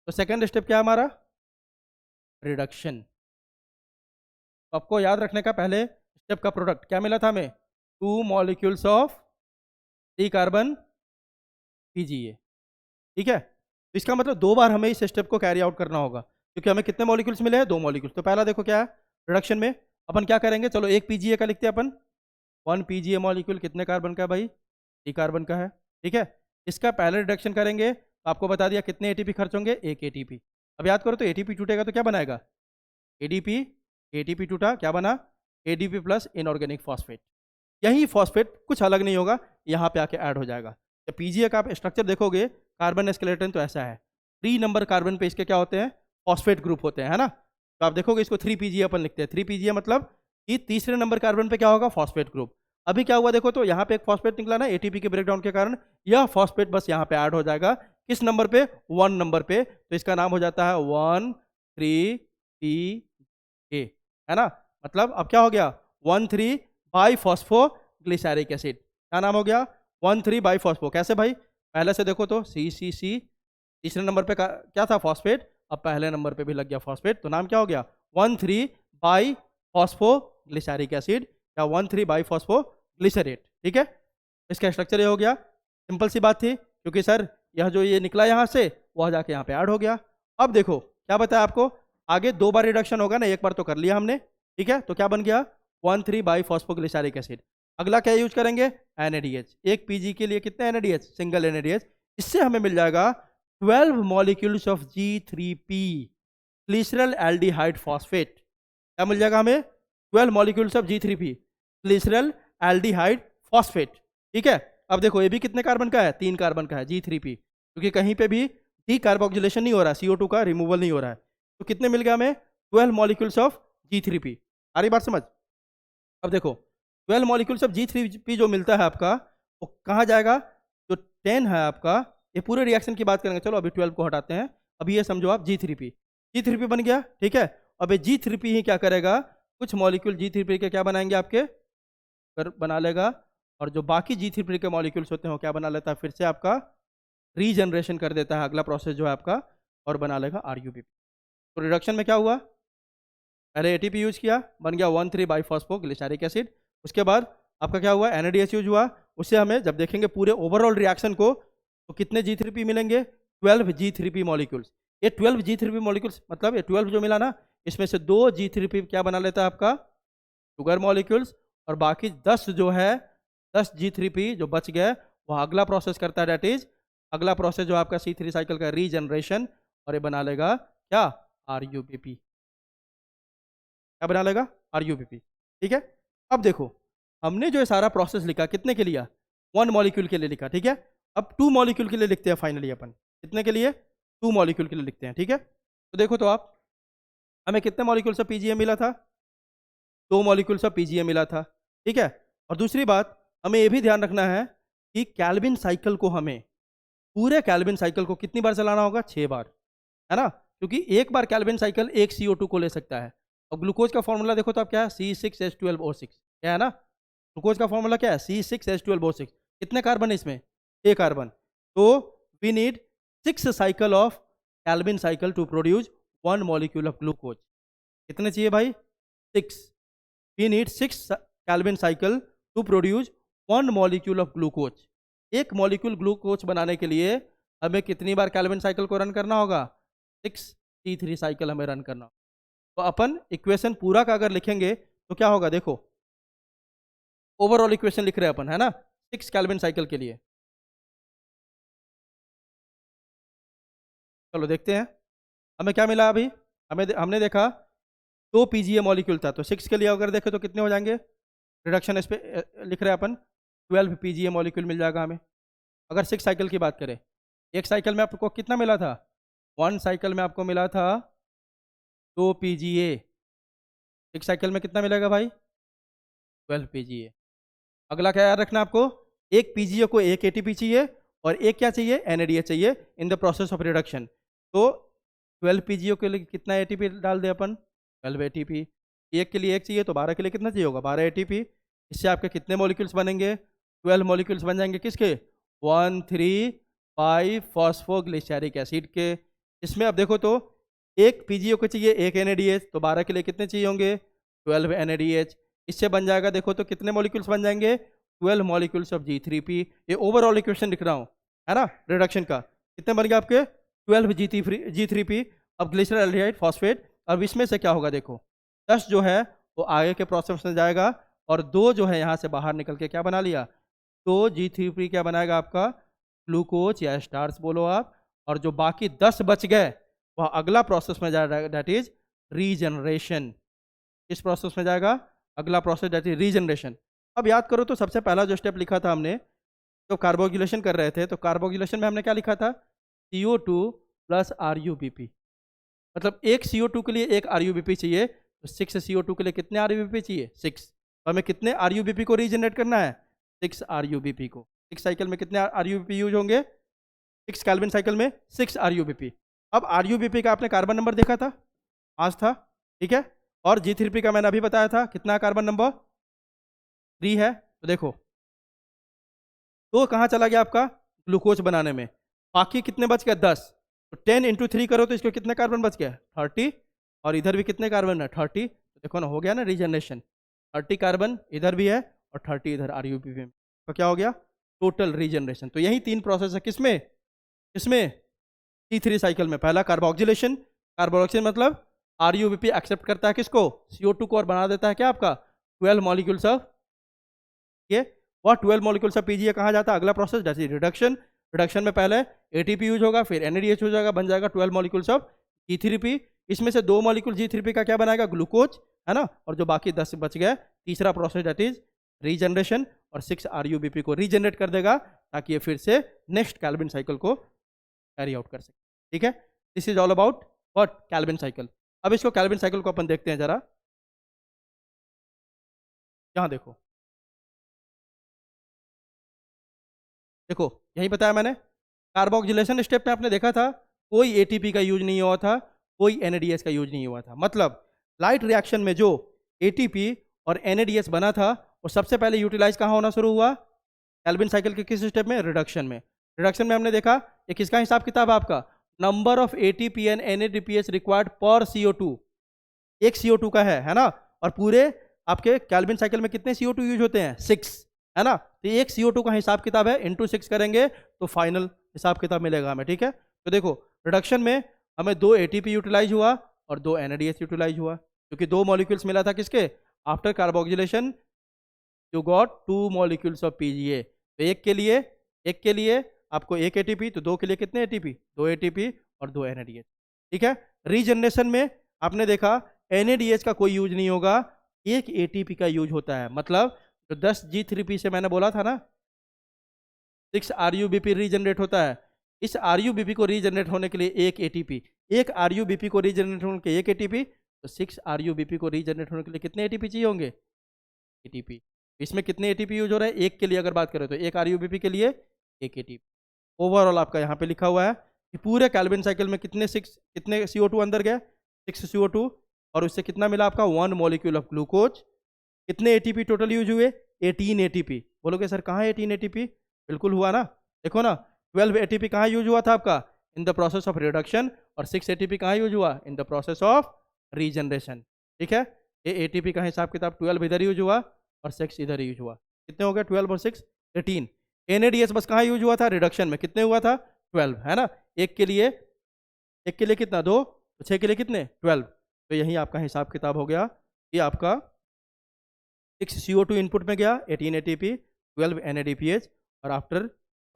तो सेकेंड स्टेप क्या है हमारा, रिडक्शन। तो आपको याद रखने का, पहले स्टेप का प्रोडक्ट क्या मिला था हमें, 2 मॉलिक्यूल्स ऑफ 3 कार्बन PGA। ठीक है, तो इसका मतलब 2 बार हमें इस स्टेप को कैरी आउट करना होगा, क्योंकि हमें कितने मॉलिक्यूल्स मिले हैं, 2 मॉलिक्यूल्स। तो पहला देखो क्या है रिडक्शन में, अपन क्या करेंगे, चलो एक PGA का लिखते हैं अपन। 1 PGA मॉलिक्यूल कितने कार्बन का है भाई, 3 कार्बन का है। ठीक है, इसका पहले रिडक्शन करेंगे तो आपको बता दिया कितने ATP खर्च होंगे, 1 ATP। अब याद करो, तो ATP टूटेगा तो क्या बनाएगा, ADP। ATP टूटा, क्या बना, ADP प्लस इनऑर्गेनिक फॉस्फेट। यही फॉस्फेट कुछ अलग नहीं होगा, यहाँ पे आके ऐड हो जाएगा। जब PGA का आप स्ट्रक्चर देखोगे, कार्बन स्केलेटन तो ऐसा है, 3 नंबर कार्बन पे इसके क्या होते हैं, फॉस्फेट ग्रुप होते हैं, है ना। तो आप देखोगे इसको 3 PGA अपन लिखते हैं। 3 PGA मतलब कि तीसरे नंबर कार्बन पे क्या होगा, फॉस्फेट ग्रुप। अभी क्या हुआ देखो, तो यहाँ पे एक फॉस्फेट निकला ना ATP के ब्रेकडाउन के कारण, यह फॉस्फेट बस यहाँ पे ऐड हो जाएगा, किस नंबर पे, 1 नंबर पे। तो इसका नाम हो जाता है 1,3-PA, है ना। मतलब अब क्या हो गया, 1,3 बाईफॉस्फोग्लिसैरिक एसिड। क्या नाम हो गया, 1,3 बाईफॉस्फो। कैसे भाई, पहले से देखो तो CCC, तीसरे नंबर पे क्या था, फॉस्फेट। अब पहले नंबर पे भी लग गया फॉस्फेट, तो नाम क्या हो गया, 1,3 बाईफॉस्फोग्लिसैरिक एसिड या 1,3 बाईफॉस्फोग्लिसरेट। ठीक है, इसका स्ट्रक्चर ये हो गया। सिंपल सी बात थी, क्योंकि सर यह जो ये निकला यहाँ से, वह जाके यहाँ पे ऐड हो गया। अब देखो क्या बताया आपको, आगे 2 बार रिडक्शन होगा ना, एक बार तो कर लिया हमने। ठीक है, तो क्या बन गया, 1,3 बाईफॉस्फोग्लिसैरिक एसिड। अगला क्या यूज करेंगे, NADH। एक PG के लिए कितने NADH, सिंगल NADH। इससे हमें मिल जाएगा 12 molecules of G3P, glycerol aldehyde phosphate. क्या मिल जाएगा हमें, 12 molecules of G3P, glycerol aldehyde phosphate. ठीक है, अब देखो ये भी कितने कार्बन का है, 3 कार्बन का है, G3P, क्योंकि कहीं पे भी डीकार्बोक्सिलेशन नहीं हो रहा है, CO2 का रिमूवल नहीं हो रहा है। तो कितने मिल गया हमें, 12 मॉलिक्यूल्स ऑफ G3P। आ रही बात समझ। अब देखो 12 मॉलिक्यूल्स ऑफ G3P जो मिलता है आपका, वो कहाँ जाएगा, जो 10 है आपका, ये पूरे रिएक्शन की बात करेंगे। चलो अभी 12 को हटाते हैं, अभी ये समझो आप G3P बन गया। ठीक है, अब ये G3P ही क्या करेगा, कुछ मॉलिक्यूल G3P के क्या बनाएंगे आपके, बना लेगा, और जो बाकी G3P के मॉलिक्यूल्स होते हैं वो क्या बना लेता है, फिर से आपका रीजनरेशन कर देता है, अगला प्रोसेस जो है आपका, और बना लेगा RUBP। तो रिडक्शन में क्या हुआ, पहले ATP यूज किया, बन गया 1,3 बाईफॉस्फोग्लिसैरिक एसिड। उसके बाद आपका क्या हुआ, NADH यूज हुआ। उससे हमें जब देखेंगे पूरे ओवरऑल रिएक्शन को, तो कितने G3P मिलेंगे, 12 G3P मॉलिक्यूल्स। ये 12 G3P मॉलिक्यूल्स मतलब ये 12 जो मिला ना, इसमें से 2 G3P क्या बना लेता है आपका, शुगर मॉलिक्यूल्स, और बाकी 10 जो है, 10 G3P जो बच गए, वह अगला प्रोसेस करता है, डेट इज अगला प्रोसेस जो आपका C3 साइकिल का रीजनरेशन, और ये बना लेगा क्या, RUBP। क्या बना लेगा, RUBP। ठीक है। अब देखो हमने जो ये सारा प्रोसेस लिखा कितने के लिया, 1 मॉलिक्यूल के लिए लिखा। ठीक है। अब 2 मॉलिक्यूल के लिए लिखते हैं फाइनली अपन। कितने के लिए, 2 मॉलिक्यूल के लिए लिखते हैं। ठीक है। तो देखो तो आप, हमें कितने मॉलिक्यूल से PGM मिला था, 2 मॉलिक्यूल से PGM मिला था। ठीक है। और दूसरी बात हमें ये भी ध्यान रखना है कि कैल्विन साइकिल को हमें, पूरे कैल्विन साइकिल को कितनी बार चलाना होगा, 6 बार, है ना। क्योंकि एक बार कैल्विन साइकिल एक CO2 को ले सकता है। और ग्लूकोज का फॉर्मूला देखो तो आप क्या है, C6H12O6, क्या है ना। ग्लूकोज का फॉर्मूला क्या है, C6H12O6। कितने कार्बन है इसमें, 6 कार्बन। तो we need 6 cycle of Calvin cycle to produce 1 molecule of glucose. कितने चाहिए भाई, 6। We need 6 Calvin cycle to produce 1 molecule of glucose. एक मॉलिक्यूल ग्लूकोज बनाने के लिए हमें कितनी बार कैल्विन साइकिल को रन करना होगा, 6 C3 साइकिल हमें रन करना होगा। तो अपन इक्वेशन पूरा का अगर लिखेंगे तो क्या होगा, देखो ओवरऑल इक्वेशन लिख रहे हैं अपन, है ना, 6 कैल्विन साइकिल के लिए। चलो देखते हैं हमें क्या मिला अभी। हमने देखा 2 PGA मॉलिक्यूल था, तो 6 के लिए अगर देखें तो कितने हो जाएंगे, रिडक्शन इस पे लिख रहे हैं अपन, 12 PGA मॉलिक्यूल मिल जाएगा हमें। अगर 6 साइकिल की बात करें, एक साइकिल में आपको कितना मिला था, 1 साइकिल में आपको मिला था 2 PGA। एक साइकिल में कितना मिलेगा भाई, 12 PGA। अगला क्या याद रखना आपको, एक PGA को एक ATP चाहिए और एक क्या चाहिए, NADH चाहिए इन द प्रोसेस ऑफ रिडक्शन। तो 12 PGA के लिए कितना ATP डाल दे अपन, 12 ATP। एक के लिए एक चाहिए तो 12 के लिए कितना चाहिए होगा, 12 ATP। इससे आपके कितने मॉलिक्यूल्स बनेंगे, 12 मॉलिक्यूल्स बन जाएंगे किसके, 1,3,5 फॉस्फोग्लिसरिक एसिड के। इसमें अब देखो तो एक PGA को चाहिए एक NADH, तो 12 के लिए कितने चाहिए होंगे, 12 NADH। इससे बन जाएगा देखो तो कितने मॉलिक्यूल्स बन जाएंगे, 12 मॉलिक्यूल्स ऑफ G3P। ये ओवरऑल इक्वेशन लिख रहा हूँ, है ना, रिडक्शन का। कितने बन गए आपके, 12 G3P। अब ग्लिसरॉल्डिहाइड फॉस्फेट। अब इसमें से क्या होगा देखो, 10 जो है वो आगे के प्रोसेस में जाएगा, और 2 जो है यहाँ से बाहर निकल के क्या बना लिया, तो G3P क्या बनाएगा आपका, ग्लूकोज या स्टार्च बोलो आप। और जो बाकी 10 बच गए वह अगला प्रोसेस में जाएगा, दैट इज रीजनरेशन। इस प्रोसेस में जाएगा अगला प्रोसेस, दैट इज रीजनरेशन। अब याद करो तो सबसे पहला जो स्टेप लिखा था हमने, तो कार्बोक्यूलेशन कर रहे थे, तो कार्बोक्यूलेशन में हमने क्या लिखा था, CO2 प्लस RUBP। मतलब एक CO2 के लिए एक RUBP चाहिए, तो 6 CO2 के लिए कितने RUBP चाहिए, 6। तो हमें कितने RUBP को रीजनरेट करना है, 6 RUBP को। 6 साइकिल में कितने RUBP यूज होंगे, 6 कैल्विन साइकिल में 6 RUBP। अब RUBP का आपने कार्बन नंबर देखा था, 5 था। ठीक है। और G3P का मैंने अभी बताया था कितना कार्बन नंबर, 3 है। तो देखो तो कहाँ चला गया आपका, ग्लूकोज बनाने में। बाकी कितने बच गए, 10। तो 10 इंटू 3 करो तो इसको कितने कार्बन बच गया, 30। और इधर भी कितने कार्बन है, 30। तो देखो ना, हो गया ना रीजनरेशन, 30 कार्बन इधर भी है और 30 इधर RUBP में। तो क्या हो गया, टोटल रीजनरेशन। तो यही 3 प्रोसेस है किसमें, किसमें, C3 साइकिल में। पहला कार्बोक्सिलेशन, कार्बोक्सिलेशन मतलब RUBP एक्सेप्ट करता है किसको, CO2 को, और बना देता है क्या आपका 12 मॉलिक्यूल्स ऑफ, ये वह 12 मॉलिक्यूल्स ऑफ PGA कहाँ जाता है, अगला प्रोसेस जैसे रिडक्शन। रिडक्शन में पहले ATP यूज होगा, फिर NADH हो जाएगा, बन जाएगा 12 मॉलिक्यूल्स ऑफ G3P। इसमें से 2 मॉलिक्यूल G3P का क्या बनाएगा, ग्लूकोज, है ना। और जो बाकी 10 बच गए, तीसरा प्रोसेस दैट इज रीजनरेशन, और 6 RUBP को रीजनरेट कर देगा ताकि ये फिर से नेक्स्ट कैल्विन साइकिल को कैरी आउट कर सके। ठीक है। This is all about what, Calvin cycle. अब इसको कैल्विन साइकिल को अपन देखते हैं जरा, यहाँ देखो, देखो यही बताया मैंने, कार्बोक्सिलेशन स्टेप में आपने देखा था कोई ATP का यूज नहीं हुआ था, कोई NADH का यूज नहीं हुआ था। मतलब लाइट रिएक्शन में जो ATP और NADH बना था वो सबसे पहले यूटिलाइज कहाँ होना शुरू हुआ, कैल्विन साइकिल के किस स्टेप में, रिडक्शन में। रिडक्शन में हमने देखा ये किसका हिसाब किताब है आपका, number of ATP and NADPH required पर CO2, एक CO2 का है ना। और पूरे आपके कैल्विन साइकिल में कितने CO2 यूज होते हैं, 6, है ना। तो एक CO2 का हिसाब किताब है, इंटू 6 करेंगे तो फाइनल हिसाब किताब मिलेगा हमें। ठीक है। तो देखो रिडक्शन में हमें 2 ATP यूटिलाइज हुआ और 2 NADH यूटिलाइज हुआ, क्योंकि 2 मॉलिक्यूल्स मिला था किसके, after carboxylation you got 2 molecules of PGA। तो एक के लिए एक के लिए आपको एक एटीपी, तो दो के लिए कितने एटीपी? दो एटीपी और दो एनएडीएच। ठीक है। रीजनरेशन में आपने देखा एनएडीएच का कोई यूज नहीं होगा, एक एटीपी का यूज होता है। मतलब जो 10G3P से मैंने बोला था ना 6 RUBP रीजनरेट होता है, इस RUBP को रीजनरेट होने के लिए एक एटीपी, एक RUBP को रीजनरेट होने के लिए एक एटीपी, तो 6 RUBP को रीजनरेट होने के लिए कितने एटीपी चाहिए होंगे? एटीपी। इसमें कितने एटीपी यूज हो रहा है? एक के लिए अगर बात करें तो एक RUBP के लिए एक एटीपी। ओवरऑल आपका यहाँ पे लिखा हुआ है कि पूरे कैल्विन साइकिल में कितने CO2 अंदर गए? 6 CO2, और उससे कितना मिला आपका? 1 मॉलिक्यूल ऑफ ग्लूकोज। कितने एटीपी टोटल यूज हुए? 18 एटीपी। बोलोगे सर कहाँ 18 एटीपी? बिल्कुल हुआ ना, देखो ना, 12 एटीपी कहाँ यूज हुआ था आपका? इन द प्रोसेस ऑफ रिडक्शन, और 6 एटीपी कहाँ यूज हुआ? इन द प्रोसेस ऑफ रीजनरेशन। ठीक है, ये एटीपी का हिसाब किताब 12 इधर यूज हुआ और 6 इधर यूज हुआ। कितने हो गए? 12 और 6 18। एनएडीएस बस कहाँ यूज हुआ था? रिडक्शन में। कितने हुआ था? 12, है ना। एक के लिए कितना? 2, तो 6 के लिए कितने? 12। तो यही आपका हिसाब किताब हो गया कि आपका 6 CO2 इनपुट में गया, 18 ATP, 12 NADPH, और after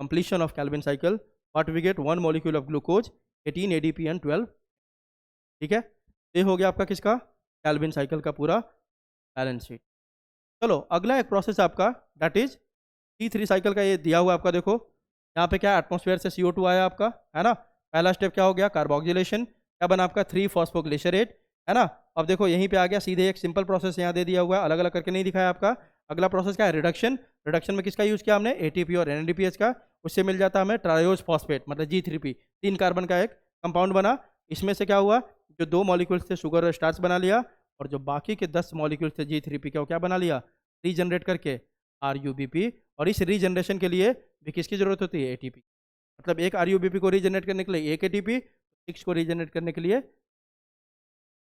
completion of Calvin cycle what we get? 1 molecule of glucose, 18 ADP and 12। ठीक है, ये हो गया आपका किसका? कैल्विन साइकिल का पूरा बैलेंस शीट। चलो अगला एक प्रोसेस है आपका, दैट इज T3 साइकिल का। ये दिया हुआ आपका, देखो यहाँ पे क्या एटमॉस्फेयर से CO2 आया आपका, है ना। पहला स्टेप क्या हो गया? कार्बोक्सिलेशन। क्या बना आपका? 3-फॉस्फोग्लिसरेट, है ना। अब देखो यहीं पे आ गया सीधे, एक सिंपल प्रोसेस यहाँ दे दिया हुआ है, अलग अलग करके नहीं दिखाया आपका। अगला प्रोसेस क्या है? रिडक्शन। रिडक्शन में किसका यूज किया हमने? एटीपी और एनएडीपीएच का। उससे मिल जाता हमें ट्रायोज फॉस्फेट, मतलब G3P, 3 कार्बन का एक कंपाउंड बना। इसमें से क्या हुआ? जो 2 मॉलिक्यूल्स थे शुगर और स्टार्च बना लिया, और जो बाकी के 10 मॉलिक्यूल्स थे G3P के, वो क्या बना लिया? रीजनरेट करके RUBP। और इस रीजनरेशन के लिए भी किसकी जरूरत होती है? एटीपी। मतलब एक RUBP को रीजनरेट करने के लिए एक एटीपी, 6 को रीजनरेट करने के लिए,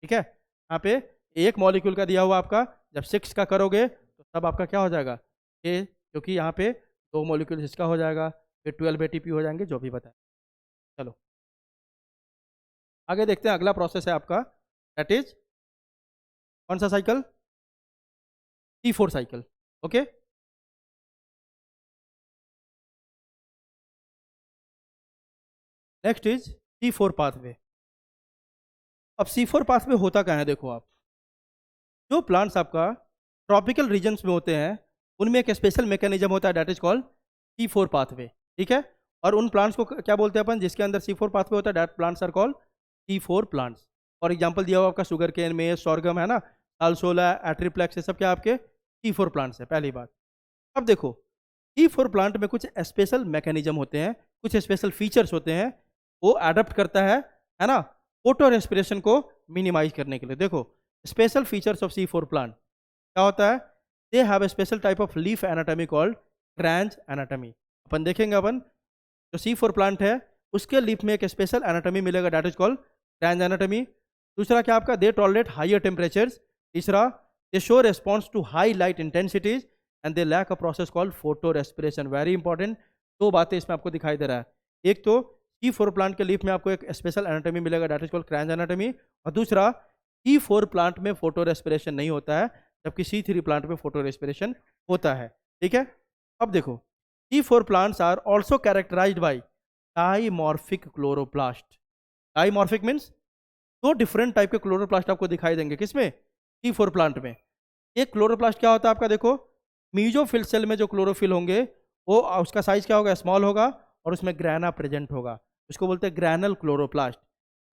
ठीक है, यहाँ पे एक मॉलिक्यूल का दिया हुआ आपका, जब 6 का करोगे तो तब आपका क्या हो जाएगा? ये, क्योंकि यहाँ पे 2 मॉलिक्यूल इसका हो जाएगा, फिर 12 ATP हो जाएंगे, जो भी बताए। चलो आगे देखते हैं, अगला प्रोसेस है आपका, दैट इज कौन सा cycle? T4 cycle. Okay, next is C4 pathway. अब C4 पाथवे होता क्या है? देखो आप, जो प्लांट्स आपका ट्रॉपिकल रीजन्स में होते हैं, उनमें एक स्पेशल मैकेनिज्म होता है, that is called C4 pathway. ठीक है, और उन प्लांट्स को क्या बोलते हैं अपन? जिसके अंदर C4 पाथवे होता है, that plants are called C4 plants. और एग्जांपल दिया हुआ आपका शुगर केन में, सॉर्गम, है ना, सालसोला, एट्रीप्लेक्स, ये सब क्या आपके C4 प्लांट्स है, पहली बात। अब देखो C4 प्लांट में कुछ स्पेशल मैकेनिज्म होते हैं, कुछ स्पेशल फीचर्स होते हैं, वो अडप्ट करता है ना, फोटो रेस्पिरेशन को मिनिमाइज करने के लिए। देखो special features of C4 plant क्या होता है? They have a special type of leaf anatomy called Kranz anatomy. अपन देखेंगे, अपन जो C4 प्लांट है उसके लीफ में एक स्पेशल एनाटॉमी मिलेगा, that is called Kranz anatomy. दूसरा क्या आपका? They tolerate higher temperatures. तीसरा, they show response to high light intensities, and they lack a process called photorespiration. Very important, दो बातें इसमें आपको दिखाई दे रहा है। एक तो C4 प्लांट के लीफ में आपको एक स्पेशल एनाटॉमी मिलेगा, that is called Kranz anatomy. और दूसरा, C4 प्लांट में फोटो रेस्पिरेशन नहीं होता है, जबकि C3 प्लांट में फोटो रेस्पिरेशन होता है। ठीक है, अब देखो C4 plants are also characterised by dimorphic chloroplast. Dimorphic means दो डिफरेंट टाइप के क्लोरोप्लास्ट आपको दिखाई देंगे, किसमें? C4 प्लांट में। एक क्लोरोप्लास्ट क्या होता है आपका? देखो मीजोफिल सेल में जो क्लोरोफिल होंगे, वो उसका साइज क्या होगा? स्मॉल होगा, और उसमें ग्रैना प्रेजेंट होगा, उसको बोलते हैं ग्रैनल क्लोरोप्लास्ट।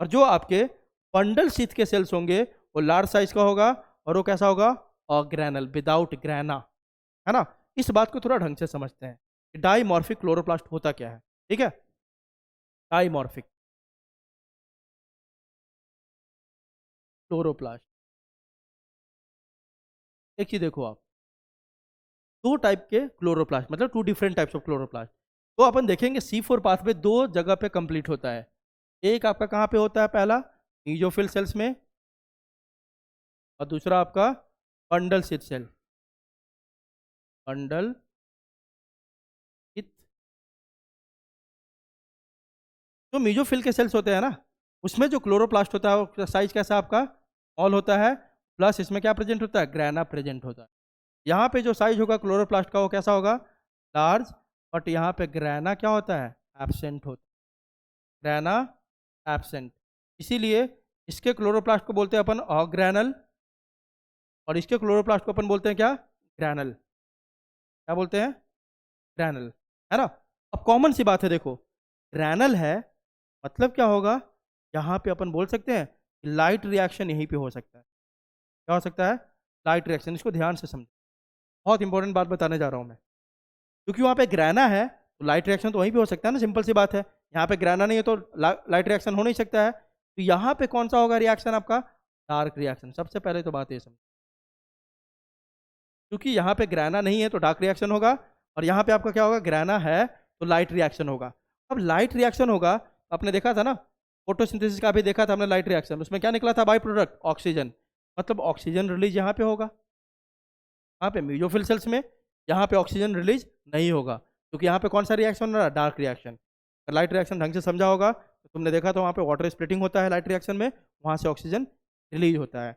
और जो आपके बंडल शीथ के सेल्स होंगे, वो लार्ज साइज का होगा, और वो कैसा होगा? और ग्रैनल, विदाउट ग्रैना, है ना। इस बात को थोड़ा ढंग से समझते हैं, डाइमॉर्फिक क्लोरोप्लास्ट होता क्या है। ठीक है, डाइमॉर्फिक क्लोरोप्लास्ट, एक चीज देखो आप, दो टाइप के क्लोरोप्लास्ट, मतलब 2 डिफरेंट टाइप्स ऑफ क्लोरोप्लास्ट। तो अपन देखेंगे C4 पाथवे 2 जगह पे कंप्लीट होता है। एक आपका कहाँ पे होता है? पहला मीजोफिल सेल्स में, और दूसरा आपका bundle sheath cell, bundle sheath. जो मीजोफिल के सेल्स होते हैं ना, उसमें जो क्लोरोप्लास्ट होता है वो साइज कैसा आपका? स्मॉल होता है, प्लस इसमें क्या प्रेजेंट होता है? ग्रैना प्रेजेंट होता है। यहाँ पे जो साइज होगा क्लोरोप्लास्ट का, वो कैसा होगा? लार्ज, बट यहाँ पे ग्रैना क्या होता है, एब्सेंट होता है, ग्रैना एब्सेंट। इसीलिए इसके क्लोरोप्लास्ट को बोलते हैं अपन ऑर्गेनल, और इसके क्लोरोप्लास्ट को अपन बोलते हैं क्या, ग्रैनल। क्या बोलते हैं, ग्रैनल, है ना। अब कॉमन सी बात है, देखो ग्रैनल है मतलब क्या होगा, यहाँ पे अपन बोल सकते हैं लाइट रिएक्शन यहीं पे हो सकता है। क्या हो सकता है, लाइट रिएक्शन। इसको ध्यान से समझो, बहुत इंपॉर्टेंट बात बताने जा रहा हूँ मैं। क्योंकि वहाँ पे ग्रैना है तो लाइट रिएक्शन तो वहीं पे हो सकता है ना, सिंपल सी बात है। यहाँ पे ग्रैना नहीं है तो लाइट रिएक्शन हो नहीं सकता है। तो यहाँ पे कौन सा होगा रिएक्शन आपका, डार्क रिएक्शन। सबसे पहले तो बात ये समझो, क्योंकि यहाँ पे ग्रैना नहीं है तो डार्क रिएक्शन होगा, और यहाँ पे आपका क्या होगा, ग्रैना है तो लाइट रिएक्शन होगा। अब लाइट रिएक्शन होगा, आपने देखा था ना फोटोसिंथेसिस का भी देखा था हमने लाइट रिएक्शन, उसमें क्या निकला था, बाई प्रोडक्ट ऑक्सीजन। मतलब ऑक्सीजन रिलीज यहाँ पे होगा, यहाँ पे म्यूजोफिल सेल्स में। यहाँ पे ऑक्सीजन रिलीज नहीं होगा, क्योंकि यहाँ पे कौन सा रिएक्शन हो रहा है, डार्क रिएक्शन। लाइट रिएक्शन ढंग से समझा होगा तो तुमने देखा तो वहाँ पे वाटर स्प्लिटिंग होता है लाइट रिएक्शन में, वहाँ से ऑक्सीजन रिलीज होता है।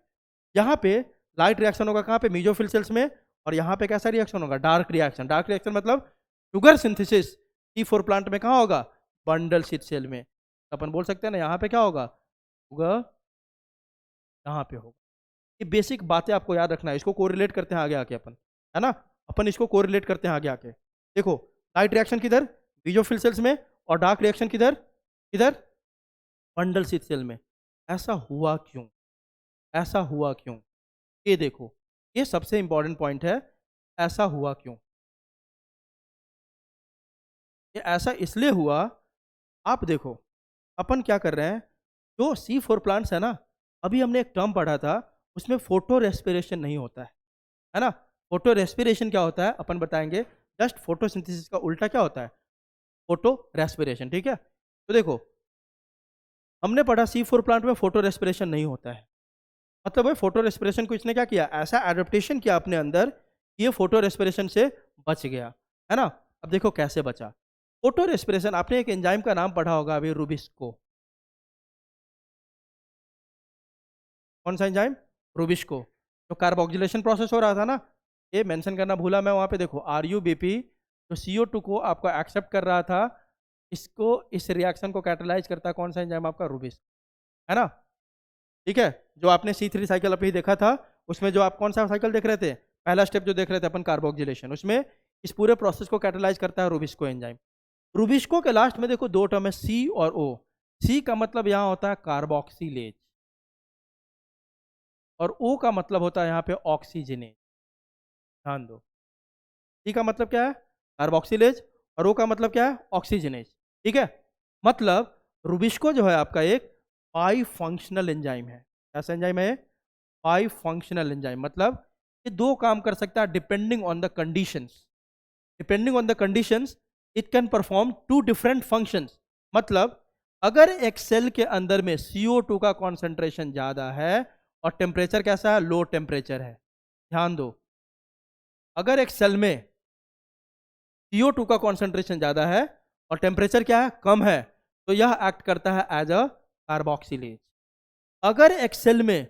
यहाँ पे लाइट रिएक्शन होगा कहाँ पे, म्यूजोफिल सेल्स में। और यहाँ पे कैसा रिएक्शन होगा, डार्क रिएक्शन। डार्क रिएक्शन मतलब शुगर सिंथेसिस C4 प्लांट में कहाँ होगा, बंडल शीट सेल में। अपन बोल सकते हैं ना यहाँ पे क्या होगा, शुगर यहाँ पे होगा। ये बेसिक बातें आपको याद रखना है, इसको कोरिलेट करते हैं आगे आके अपन, है ना। अपन इसको कोरिलेट करते हैं आगे आके। देखो लाइट रिएक्शन किधर, बीजोफिल सेल्स में, और डार्क रिएक्शन किधर, किधर, बंडल शीट सेल में। ऐसा हुआ क्यों, ऐसा हुआ क्यों, ये देखो, ये सबसे इंपॉर्टेंट पॉइंट है। ऐसा हुआ क्यों, ये ऐसा इसलिए हुआ। आप देखो अपन क्या कर रहे हैं, जो C4 प्लांट्स है ना, अभी हमने एक टर्म पढ़ा था, उसमें फोटो रेस्पिरेशन नहीं होता है ना। फोटो रेस्पिरेशन क्या होता है अपन बताएंगे, जस्ट फोटोसिंथेसिस का उल्टा क्या होता है, फोटो रेस्पिरेशन, ठीक है। तो देखो हमने पढ़ा C4 प्लांट में फोटो रेस्पिरेशन नहीं होता है, मतलब फोटो रेस्पिरेशन को इसने क्या किया, ऐसा एडेप्टेशन किया अपने अंदर कि ये फोटो रेस्पिरेशन से बच गया, है ना। अब देखो कैसे बचा। फोटो रेस्पिरेशन, आपने एक एंजाइम का नाम पढ़ा होगा अभी, रूबिस्को। कौन सा एंजाइम, रूबिस्को। तो कार्बोक्सिलेशन प्रोसेस हो रहा था ना, ये मेंशन करना भूला मैं वहाँ पे, देखो RuBP जो CO2 को आपको एक्सेप्ट कर रहा था, इसको, इस रिएक्शन को कैटेलाइज करता है कौन सा एंजाइम आपका, रूबिस्को, है ना। ठीक है, जो आपने C3 साइकिल अभी देखा था, उसमें जो आप कौन सा साइकिल देख रहे थे, पहला स्टेप जो देख रहे थे अपन कार्बोक्सिलेशन, उसमें इस पूरे प्रोसेस को कैटेलाइज करता है रूबिस्को एंजाइम। रूबिस्को के लास्ट में देखो दो टर्म है, C और O। C का मतलब यहाँ होता है कार्बोक्सिलेज, और O का मतलब होता है यहाँ पे ऑक्सीजनेज। ध्यान दो, C का मतलब क्या है, कार्बोक्सिलेज, और O का मतलब क्या है, ऑक्सीजनेज। ठीक है, मतलब रूबिस्को जो है आपका एक बाई फंक्शनल एंजाइम है। कैसा एंजाइम है, बाई फंक्शनल एंजाइम, मतलब ये दो काम कर सकता है depending on the conditions. Depending on the conditions it can perform two different functions. मतलब अगर एक सेल के अंदर में CO2 का कॉन्सेंट्रेशन ज़्यादा है और टेम्परेचर कैसा है, लो टेम्परेचर है, ध्यान दो, अगर एक सेल में CO2 का कॉन्सेंट्रेशन ज़्यादा है और टेम्परेचर क्या है, कम है, तो यह एक्ट करता है एज अ कार्बोक्सिलेज। अगर एक सेल में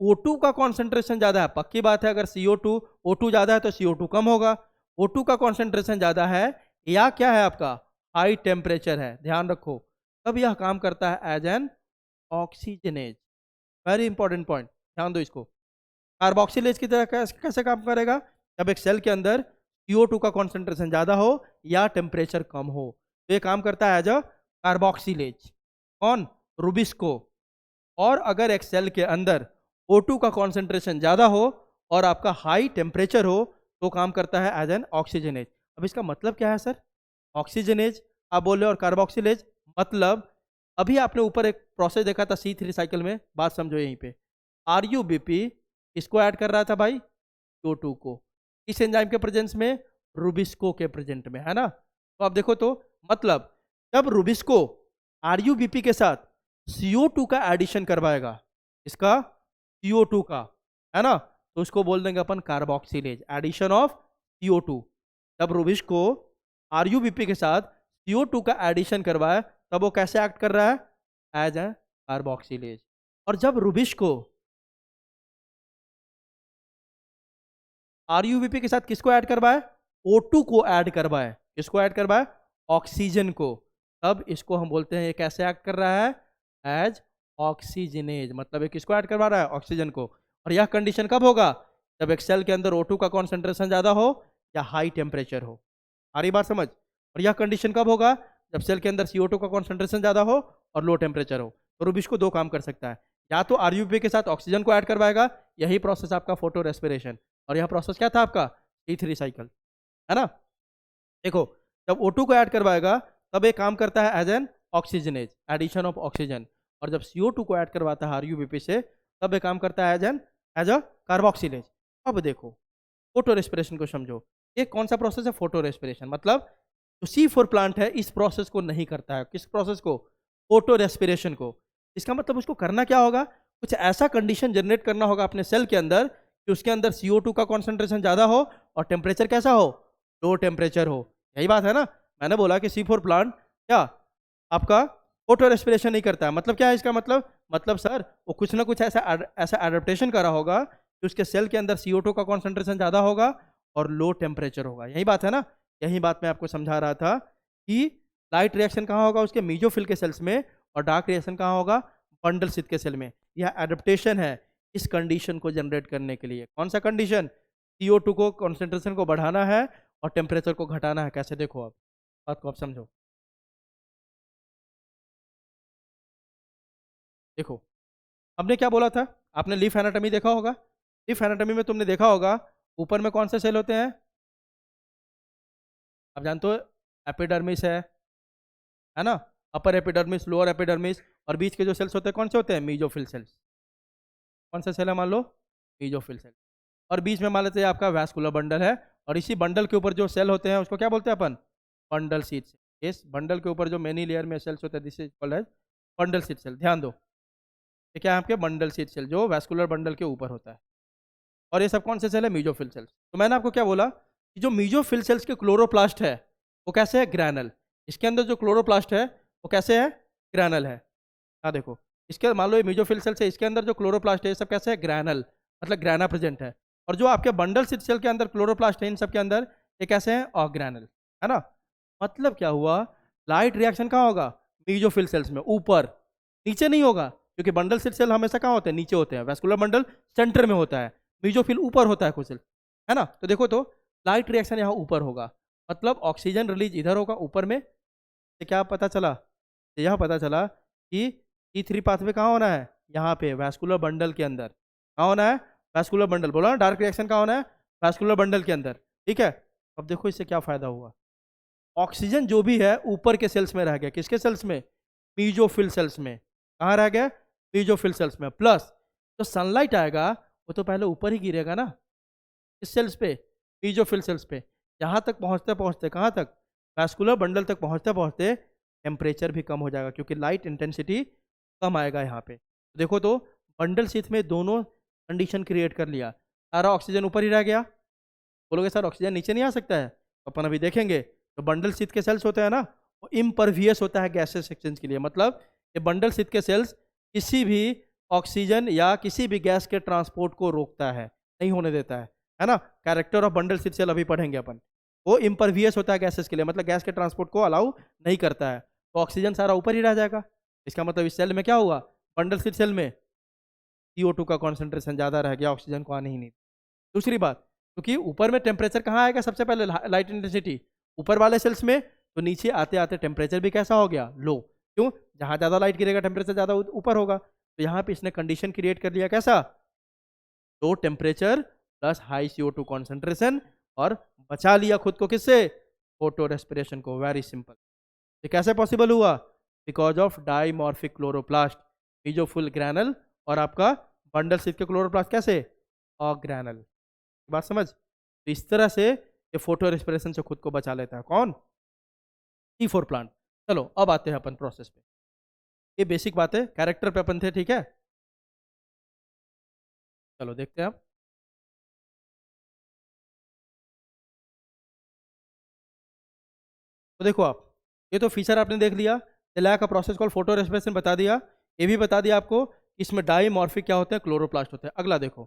O2 का कॉन्सेंट्रेशन ज़्यादा है, पक्की बात है अगर CO2 O2 ज़्यादा है तो CO2 कम होगा। O2 का कॉन्सेंट्रेशन ज़्यादा है या क्या है आपका, हाई टेम्परेचर है, ध्यान रखो, तब यह काम करता है as an oxygenase. Very important point, ध्यान दो इसको। कार्बोक्सिलेज की तरह कैसे काम करेगा, जब एक सेल के अंदर CO2 का कॉन्सेंट्रेशन ज़्यादा हो या टेम्परेचर कम हो, तो ये काम करता है एज अ कार्बोक्सिलेज। कौन, रूबिस्को। और अगर एक सेल के अंदर O2 का कॉन्सेंट्रेशन ज़्यादा हो और आपका हाई टेम्परेचर हो, तो काम करता है एज एन ऑक्सीजनेज। अब इसका मतलब क्या है सर, ऑक्सीजनेज आप बोल रहे हो और कार्बोक्सिलेज, मतलब अभी आपने ऊपर एक प्रोसेस देखा था C3 साइकिल में, बात समझो यहीं पे। RuBP इसको ऐड कर रहा था भाई, CO2 को, इस एंजाइम के प्रेजेंस में, रूबिस्को के प्रेजेंट में, है ना। तो आप देखो तो, मतलब जब रूबिस्को RuBP के साथ CO2 का एडिशन करवाएगा, इसका CO2 का, है ना, तो उसको बोल देंगे अपन कार्बोक्सिलेज, एडिशन ऑफ CO2। जब रूबिस्को RuBP के साथ CO2 का एडिशन करवाए, तब वो कैसे एक्ट कर रहा है, एज ए कार्बोक्सिलेज। और जब रूबिस्को RuBP के साथ किसको ऐड करवाए, O2 को ऐड करवाए, किसको ऐड कर रहा है? ऑक्सीजन को। तब इसको हम बोलते हैं ये कैसे एक्ट कर रहा है? As oxygenase. मतलब ये किसको ऐड करवा रहा है? ऑक्सीजन को। और यह कंडीशन कब होगा? जब एक सेल के अंदर O2 का कॉन्सेंट्रेशन ज्यादा हो या हाई टेम्परेचर हो। आ रही बात समझ? और यह कंडीशन कब होगा? जब सेल के अंदर CO2 का कॉन्सेंट्रेशन ज्यादा हो और लो टेम्परेचर हो। तो रूबिश को दो काम कर सकता है, या तो RUP के साथ ऑक्सीजन को ऐड करवाएगा, यही प्रोसेस आपका फोटो रेस्पिरेशन। और यह प्रोसेस क्या था आपका? T3 साइकिल, है ना? देखो, जब O2 को ऐड करवाएगा तब ये काम करता है as an oxygenase, addition of oxygen. और जब CO2 को ऐड करवाता है RUBP से, तब ये काम करता है एज अ कार्बोक्सिलेज। अब देखो, फोटो रेस्पिरेशन को समझो। ये कौन सा प्रोसेस है? Photo respiration. मतलब जो C4 प्लांट है इस प्रोसेस को नहीं करता है। किस प्रोसेस को? फोटो रेस्पिरेशन को। इसका मतलब उसको करना क्या होगा? कुछ ऐसा कंडीशन जनरेट करना होगा अपने सेल के अंदर कि उसके अंदर CO2 का कॉन्सेंट्रेशन ज्यादा हो और टेम्परेचर कैसा हो? लो टेम्परेचर हो। यही बात है ना? मैंने बोला कि C4 प्लांट क्या आपका फोटो रेस्पिरेशन नहीं करता है। मतलब क्या है इसका मतलब सर वो कुछ ना कुछ ऐसा एडेप्टेशन करा होगा कि उसके सेल के अंदर CO2 का कॉन्सेंट्रेशन ज़्यादा होगा और लो टेम्परेचर होगा। यही बात है ना? यही बात मैं आपको समझा रहा था कि लाइट रिएक्शन कहाँ होगा? उसके मीजोफिल के सेल्स में। और डार्क रिएक्शन कहाँ होगा? बंडल स्थित के सेल में। यह एडेप्टेशन है इस कंडीशन को जनरेट करने के लिए। कौन सा कंडीशन? CO2 को कॉन्सेंट्रेशन को बढ़ाना है और टेम्परेचर को घटाना है। कैसे? देखो आप बात को आप समझो। देखो, हमने क्या बोला था? आपने लीफ एनाटॉमी देखा होगा। लीफ एनाटॉमी में तुमने देखा होगा ऊपर में कौन से सेल होते हैं? आप जानते हो, एपिडर्मिस है ना? Upper epidermis, lower epidermis. और बीच के जो सेल्स होते हैं कौन से होते हैं? Mesophyll cells. कौन सा सेल है मान लो? Mesophyll cell. और बीच में मान लेते हैं आपका वैस्कुलर बंडल है। और इसी बंडल के ऊपर जो सेल होते हैं उसको क्या बोलते हैं अपन? Bundle sheath cell. इस बंडल के ऊपर जो मेनी लेयर में सेल्स होते हैं this is called as bundle sheath cell. ध्यान दो, ये क्या है आपके? बंडल सीट सेल जो वैस्कुलर बंडल के ऊपर होता है। और ये सब कौन से सेल है? Mesophyll cells. तो मैंने आपको क्या बोला कि जो मीजोफिल सेल्स के क्लोरोप्लास्ट है वो कैसे है? ग्रैनल। इसके अंदर जो क्लोरोप्लास्ट है वो कैसे है? ग्रैनल है। हाँ देखो, इसके मान लो ये मीजोफिल सेल्स है, इसके अंदर जो क्लोरोप्लास्ट है ये सब कैसे है? ग्रैनल। मतलब ग्रैना प्रेजेंट है। और जो आपके बंडल सीट सेल के अंदर क्लोरोप्लास्ट है इन सब के अंदर ये कैसे हैं? ऑर्गेनल, है ना? मतलब क्या हुआ? लाइट रिएक्शन कहाँ होगा? मीजोफिल सेल्स में, ऊपर। नीचे नहीं होगा, क्योंकि बंडल सीट सेल हमेशा कहाँ होते हैं? नीचे होते हैं। वैस्कुलर बंडल सेंटर में होता है, मीजोफिल ऊपर होता है कुछ सेल, है ना? तो देखो, तो लाइट रिएक्शन यहाँ ऊपर होगा। मतलब ऑक्सीजन रिलीज इधर होगा ऊपर में। तो क्या पता चला? तो यह पता चला कि T3 पाथवे कहाँ होना है? यहाँ पे वैस्कुलर बंडल के अंदर। कहाँ होना है? Vascular bundle. बोला ना, डार्क रिएक्शन कहाँ होना है? वैस्कुलर बंडल के अंदर। ठीक है। अब देखो इससे क्या फायदा हुआ। ऑक्सीजन जो भी है ऊपर के सेल्स में रह गया। किसके सेल्स में? मीजोफिल सेल्स में। कहाँ रह गया? मीजोफिल सेल्स में। प्लस जो सनलाइट आएगा वो तो पहले ऊपर ही गिरेगा ना, इस सेल्स पे, मीजोफिल सेल्स पे। यहाँ तक पहुँचते पहुँचते कहाँ तक? वैस्कुलर बंडल तक पहुँचते पहुँचते टेम्परेचर भी कम हो जाएगा, क्योंकि लाइट इंटेंसिटी कम आएगा यहाँ पे। देखो, तो बंडल शीथ में दोनों कंडीशन क्रिएट कर लिया। सारा ऑक्सीजन ऊपर ही रह गया। बोलोगे सर ऑक्सीजन नीचे नहीं आ सकता है? तो अपन अभी देखेंगे। तो बंडल शीथ के सेल्स होते हैं ना, वो इम्परवियस होता है गैसेस एक्सचेंज के लिए। मतलब ये बंडल शीथ के सेल्स किसी भी ऑक्सीजन या किसी भी गैस के ट्रांसपोर्ट को रोकता है, नहीं होने देता है ना? Character of bundle sheath cell अभी पढ़ेंगे अपन। वो इम्परवियस होता है गैसेस के लिए, मतलब गैस के ट्रांसपोर्ट को अलाउ नहीं करता है। तो ऑक्सीजन सारा ऊपर ही रह जाएगा। इसका मतलब इस सेल में क्या हुआ? बंडल स्थित सेल में CO2 का कॉन्सेंट्रेशन ज़्यादा रह गया, ऑक्सीजन को आने ही नहीं। दूसरी बात, क्योंकि ऊपर में टेम्परेचर कहाँ आएगा सबसे पहले? लाइट इंटेंसिटी ऊपर वाले सेल्स में। तो नीचे आते आते टेम्परेचर भी कैसा हो गया? लो। क्यों? जहाँ ज़्यादा लाइट गिरेगा टेम्परेचर ज़्यादा ऊपर होगा। तो यहाँ पे इसने कंडीशन क्रिएट कर लिया, कैसा? Low temperature plus high CO2 concentration, और बचा लिया खुद को किससे? फोटो रेस्पिरेशन को। Very simple. ये कैसे पॉसिबल हुआ? Because of dimorphic chloroplast, mesophyll granal, और आपका बंडल स्थित के क्लोरोप्लास्ट कैसे? ऑर्गेनल। बात समझ? तो इस तरह से ये फोटो रेस्पिरेशन से खुद को बचा लेता है। कौन? T4 plant. चलो अब आते हैं अपन प्रोसेस पे। ये बेसिक बात है, कैरेक्टर पे अपन थे, ठीक है? चलो देखते हैं अब। तो देखो आप, ये तो फीचर आपने देख लिया। एला का प्रोसेस कॉल फोटो रेस्पिरेशन बता दिया। ये भी बता दिया आपको इसमें डाइमॉर्फिक क्या होते हैं? क्लोरोप्लास्ट होते हैं। अगला देखो,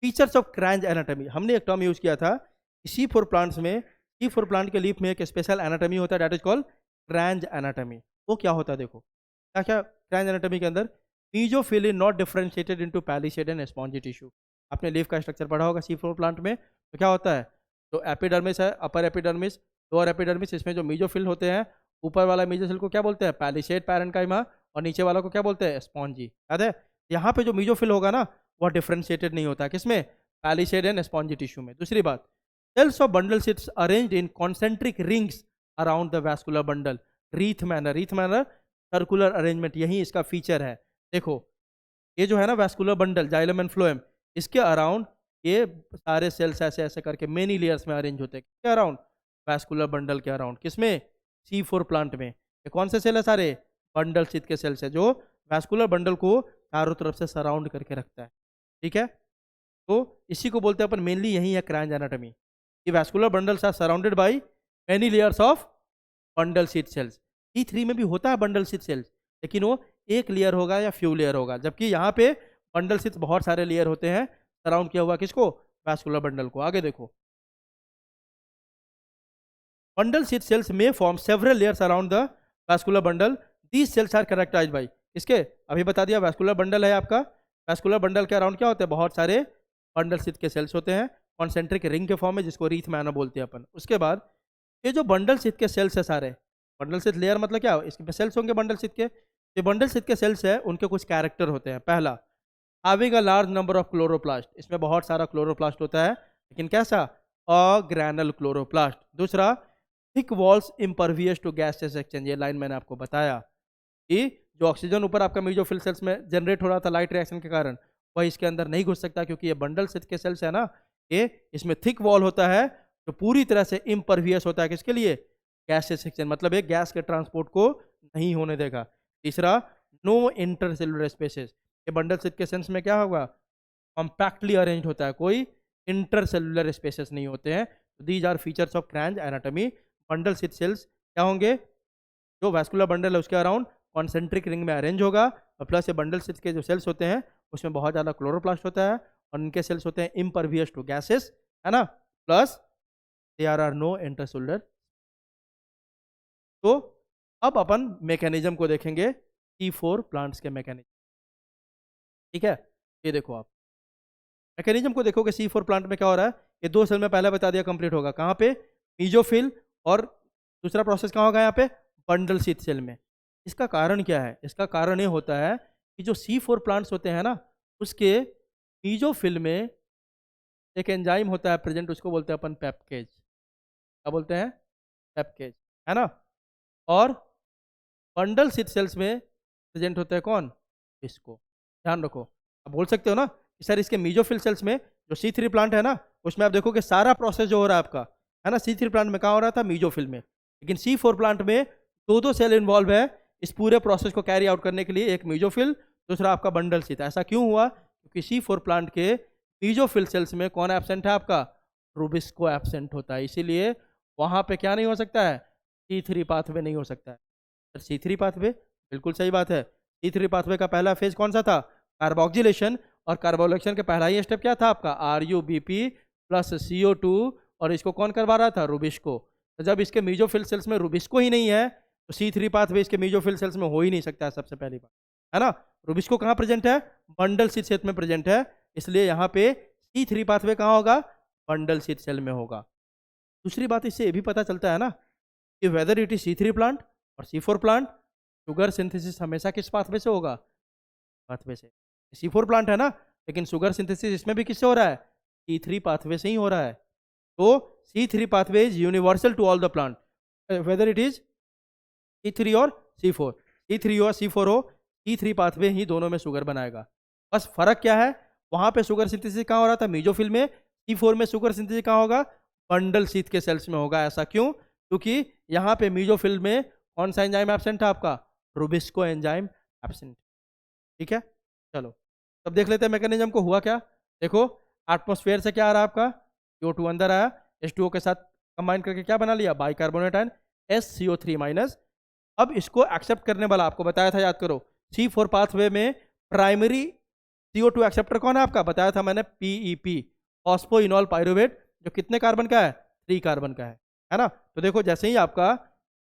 फीचर्स ऑफ क्रैंज एनाटॉमी। हमने एक टर्म यूज किया था C4 प्लांट्स में C4 प्लांट के लीफ में एक स्पेशल एनाटॉमी होता है, डेट इज कॉल्ड क्रेंज एनाटॉमी। वो क्या होता है देखो, क्या क्या क्रेंज एनाटॉमी के अंदर, mesophyll is not differentiated into palisade and spongy tissue. आपने लीफ का स्ट्रक्चर पढ़ा होगा C4 प्लांट में, तो क्या होता है, तो एपिडर्मिस है, अपर एपिडर्मिस, लोअर एपिडर्मिस, इसमें जो मीजोफिल होते हैं, ऊपर वाला मीजोफिल को क्या बोलते हैं, पैलिसेड पैरेन्काइमा, और नीचे वाला को क्या बोलते हैं, स्पॉन्जी। याद है, यहाँ पे जो मीजोफिल होगा ना, वह डिफरेंशिएटेड नहीं होता है, किसमें, पैलिसेड एंड स्पॉन्जी टिश्यू में। दूसरी बात, cells of bundle sits arranged in concentric rings around the vascular bundle, wreath manner circular arrangement, यही इसका फीचर है। देखो ये जो है ना vascular bundle, xylem and phloem, इसके अराउंड ये सारे सेल्स ऐसे ऐसे करके मेनी लेयर्स में अरेंज होते हैं, किसके अराउंड, वैस्कुलर बंडल के अराउंड। किसमें, C4 प्लांट में। ये कौन से सेल है, सारे बंडल स्थित के सेल्स है, जो वैस्कुलर बंडल को चारों तरफ से सराउंड करके रखता है। ठीक है, तो इसी को बोलते हैं अपन मेनली, यही है क्रेंज anatomy. The vascular bundles are surrounded by many layers of bundle sheath cells. C3 में भी होता है बंडल शीथ सेल्स, लेकिन वो एक लेयर होगा या फ्यू लेयर होगा, जबकि यहाँ पे बंडल शीथ बहुत सारे लेयर होते हैं, सराउंड किया हुआ किसको, वैस्कुलर बंडल को। आगे देखो, बंडल शीथ सेल्स में form several layers around the vascular bundle. These cells are characterised by, इसके अभी बता दिया, वैस्कुलर बंडल है आपका, वैस्कुलर बंडल के अराउंड क्या होते हैं, बहुत सारे बंडल शीथ के सेल्स होते हैं, कॉन्सेंट्रिक रिंग के फॉर्म में, जिसको रीथ मैनर बोलते हैं अपन। उसके बाद ये जो बंडल शीथ के सेल्स है सारे, बंडल शीथ लेयर मतलब क्या, इसके सेल्स होंगे बंडल शीथ के। ये बंडल शीथ के सेल्स है, उनके कुछ कैरेक्टर होते हैं। पहला, having a large number of chloroplast, इसमें बहुत सारा क्लोरोप्लास्ट होता है, लेकिन कैसा, अग्रैनल क्लोरोप्लास्ट। दूसरा, thick walls impervious to gases exchange, ये लाइन मैंने आपको बताया कि जो ऑक्सीजन ऊपर आपका मीजोफिल सेल्स में जनरेट हो रहा था लाइट रिएक्शन के कारण, वह इसके अंदर नहीं घुस सकता, क्योंकि ये बंडल शीथ के सेल्स है ना, ये इसमें थिक वॉल होता है, जो पूरी तरह से इम्परवियस होता है, किसके लिए, गैसेस एक्सचेंज, मतलब एक गैस के ट्रांसपोर्ट को नहीं होने देगा। तीसरा, नो इंटरसेलुलर स्पेसेस, ये बंडल शीथ के सेल्स में क्या होगा, कॉम्पैक्टली अरेंज होता है, कोई इंटरसेलुलर स्पेसेस नहीं होते हैं। These are features of Kranz anatomy. Bundle sheath cells क्या होंगे, जो वैस्कुलर बंडल है उसके अराउंड कॉन्सेंट्रिक रिंग में अरेंज होगा, और प्लस ये बंडल शीथ के जो सेल्स होते हैं उसमें बहुत ज़्यादा क्लोरोप्लास्ट होता है, और उनके सेल्स होते हैं इम्परवियस टू गैसेस, है ना, plus there are no intercellular. तो अब अपन मैकेनिज्म को देखेंगे, C4 प्लांट्स के मैकेनिज्म। ठीक है, ये देखो आप मैकेनिज्म को देखोगे, C4 प्लांट में क्या हो रहा है, ये दो सेल में पहले बता दिया कंप्लीट होगा, कहाँ पे, मीजोफिल, और दूसरा प्रोसेस कहाँ होगा, यहाँ पे बंडल शीथ सेल में। इसका कारण क्या है, इसका कारण ये होता है कि जो C4 प्लांट्स होते हैं ना, उसके मीजोफिल में एक एंजाइम होता है प्रेजेंट, उसको बोलते हैं अपन पेप्केज। क्या बोलते हैं, पेप्केज, है ना। और बंडल शीथ सेल्स में प्रेजेंट होता है कौन, इसको ध्यान रखो। आप बोल सकते हो ना कि सर इसके मीजोफिल सेल्स में जो C3 प्लांट है ना, उसमें आप देखोगे सारा प्रोसेस जो हो रहा है आपका, है ना, C3 प्लांट में कहाँ हो रहा था, मीजोफिल में, लेकिन C4 प्लांट में दो दो सेल इन्वॉल्व है इस पूरे प्रोसेस को कैरी आउट करने के लिए, एक मीजोफिल, दूसरा आपका बंडल शीथ। ऐसा क्यों हुआ, क्योंकि C4 प्लांट के मीजोफिल सेल्स में कौन एब्सेंट है आपका, रूबिस्को एब्सेंट होता है, इसीलिए वहाँ पे क्या नहीं हो सकता है, C3 पाथवे नहीं हो सकता है। C3 पाथवे, बिल्कुल सही बात है। C3 पाथवे का पहला फेज कौन सा था, कार्बोक्सिलेशन, और कार्बोक्सिलेशन का पहला ही स्टेप क्या था आपका, RuBP प्लस CO2, और इसको कौन करवा रहा था, रूबिस्को। तो जब इसके मीजोफिल सेल्स में रूबिस्को ही नहीं है, तो C3 पाथवे इसके मीजोफिल सेल्स में हो ही नहीं सकता है, सबसे पहली बात, है ना। रूबिस्को कहाँ प्रेजेंट है, बंडल शीथ सेल में प्रेजेंट है, इसलिए यहाँ पे C3 पाथवे कहाँ होगा, बंडल शीथ सेल में होगा। दूसरी बात इससे ये भी पता चलता है ना कि weather it is C3 plant और C4 प्लांट, शुगर सिंथेसिस हमेशा किस पाथवे से होगा, पाथवे से। C4 प्लांट है ना, लेकिन शुगर सिंथेसिस इसमें भी किससे हो रहा है, C3 पाथवे से ही हो रहा है। तो C3 pathway is universal to all the plant, whether it is C3 और C4, C3 और C4 हो, C3 पाथवे ही दोनों में शुगर बनाएगा। बस फर्क क्या है, वहां पे शुगर सिंथेसिस कहाँ हो रहा था, मीजोफिल में, C4 में शुगर सिंथेसिस कहाँ होगा, बंडल शीथ के सेल्स में होगा। ऐसा क्यों, क्योंकि यहाँ पे मीजोफिल में कौन सा एंजाइम एब्सेंट है आपका, रूबिस्को एंजाइम एब्सेंट। ठीक है, चलो तब देख लेते हैं मैकेनिज्म को हुआ क्या। देखो एटमॉस्फेयर से क्या आ रहा है आपका, CO2 अंदर आया, H2O के साथ कंबाइन करके क्या बना लिया, बाइकार्बोनेट आयन SCO3-। अब इसको एक्सेप्ट करने वाला आपको बताया था, याद करो, C4 पाथवे में प्राइमरी CO2 एक्सेप्टर कौन है आपका, बताया था मैंने, PEP, फॉस्फोइनोल पाइरुवेट, जो कितने कार्बन का है, 3 कार्बन का है। है ना। तो देखो जैसे ही आपका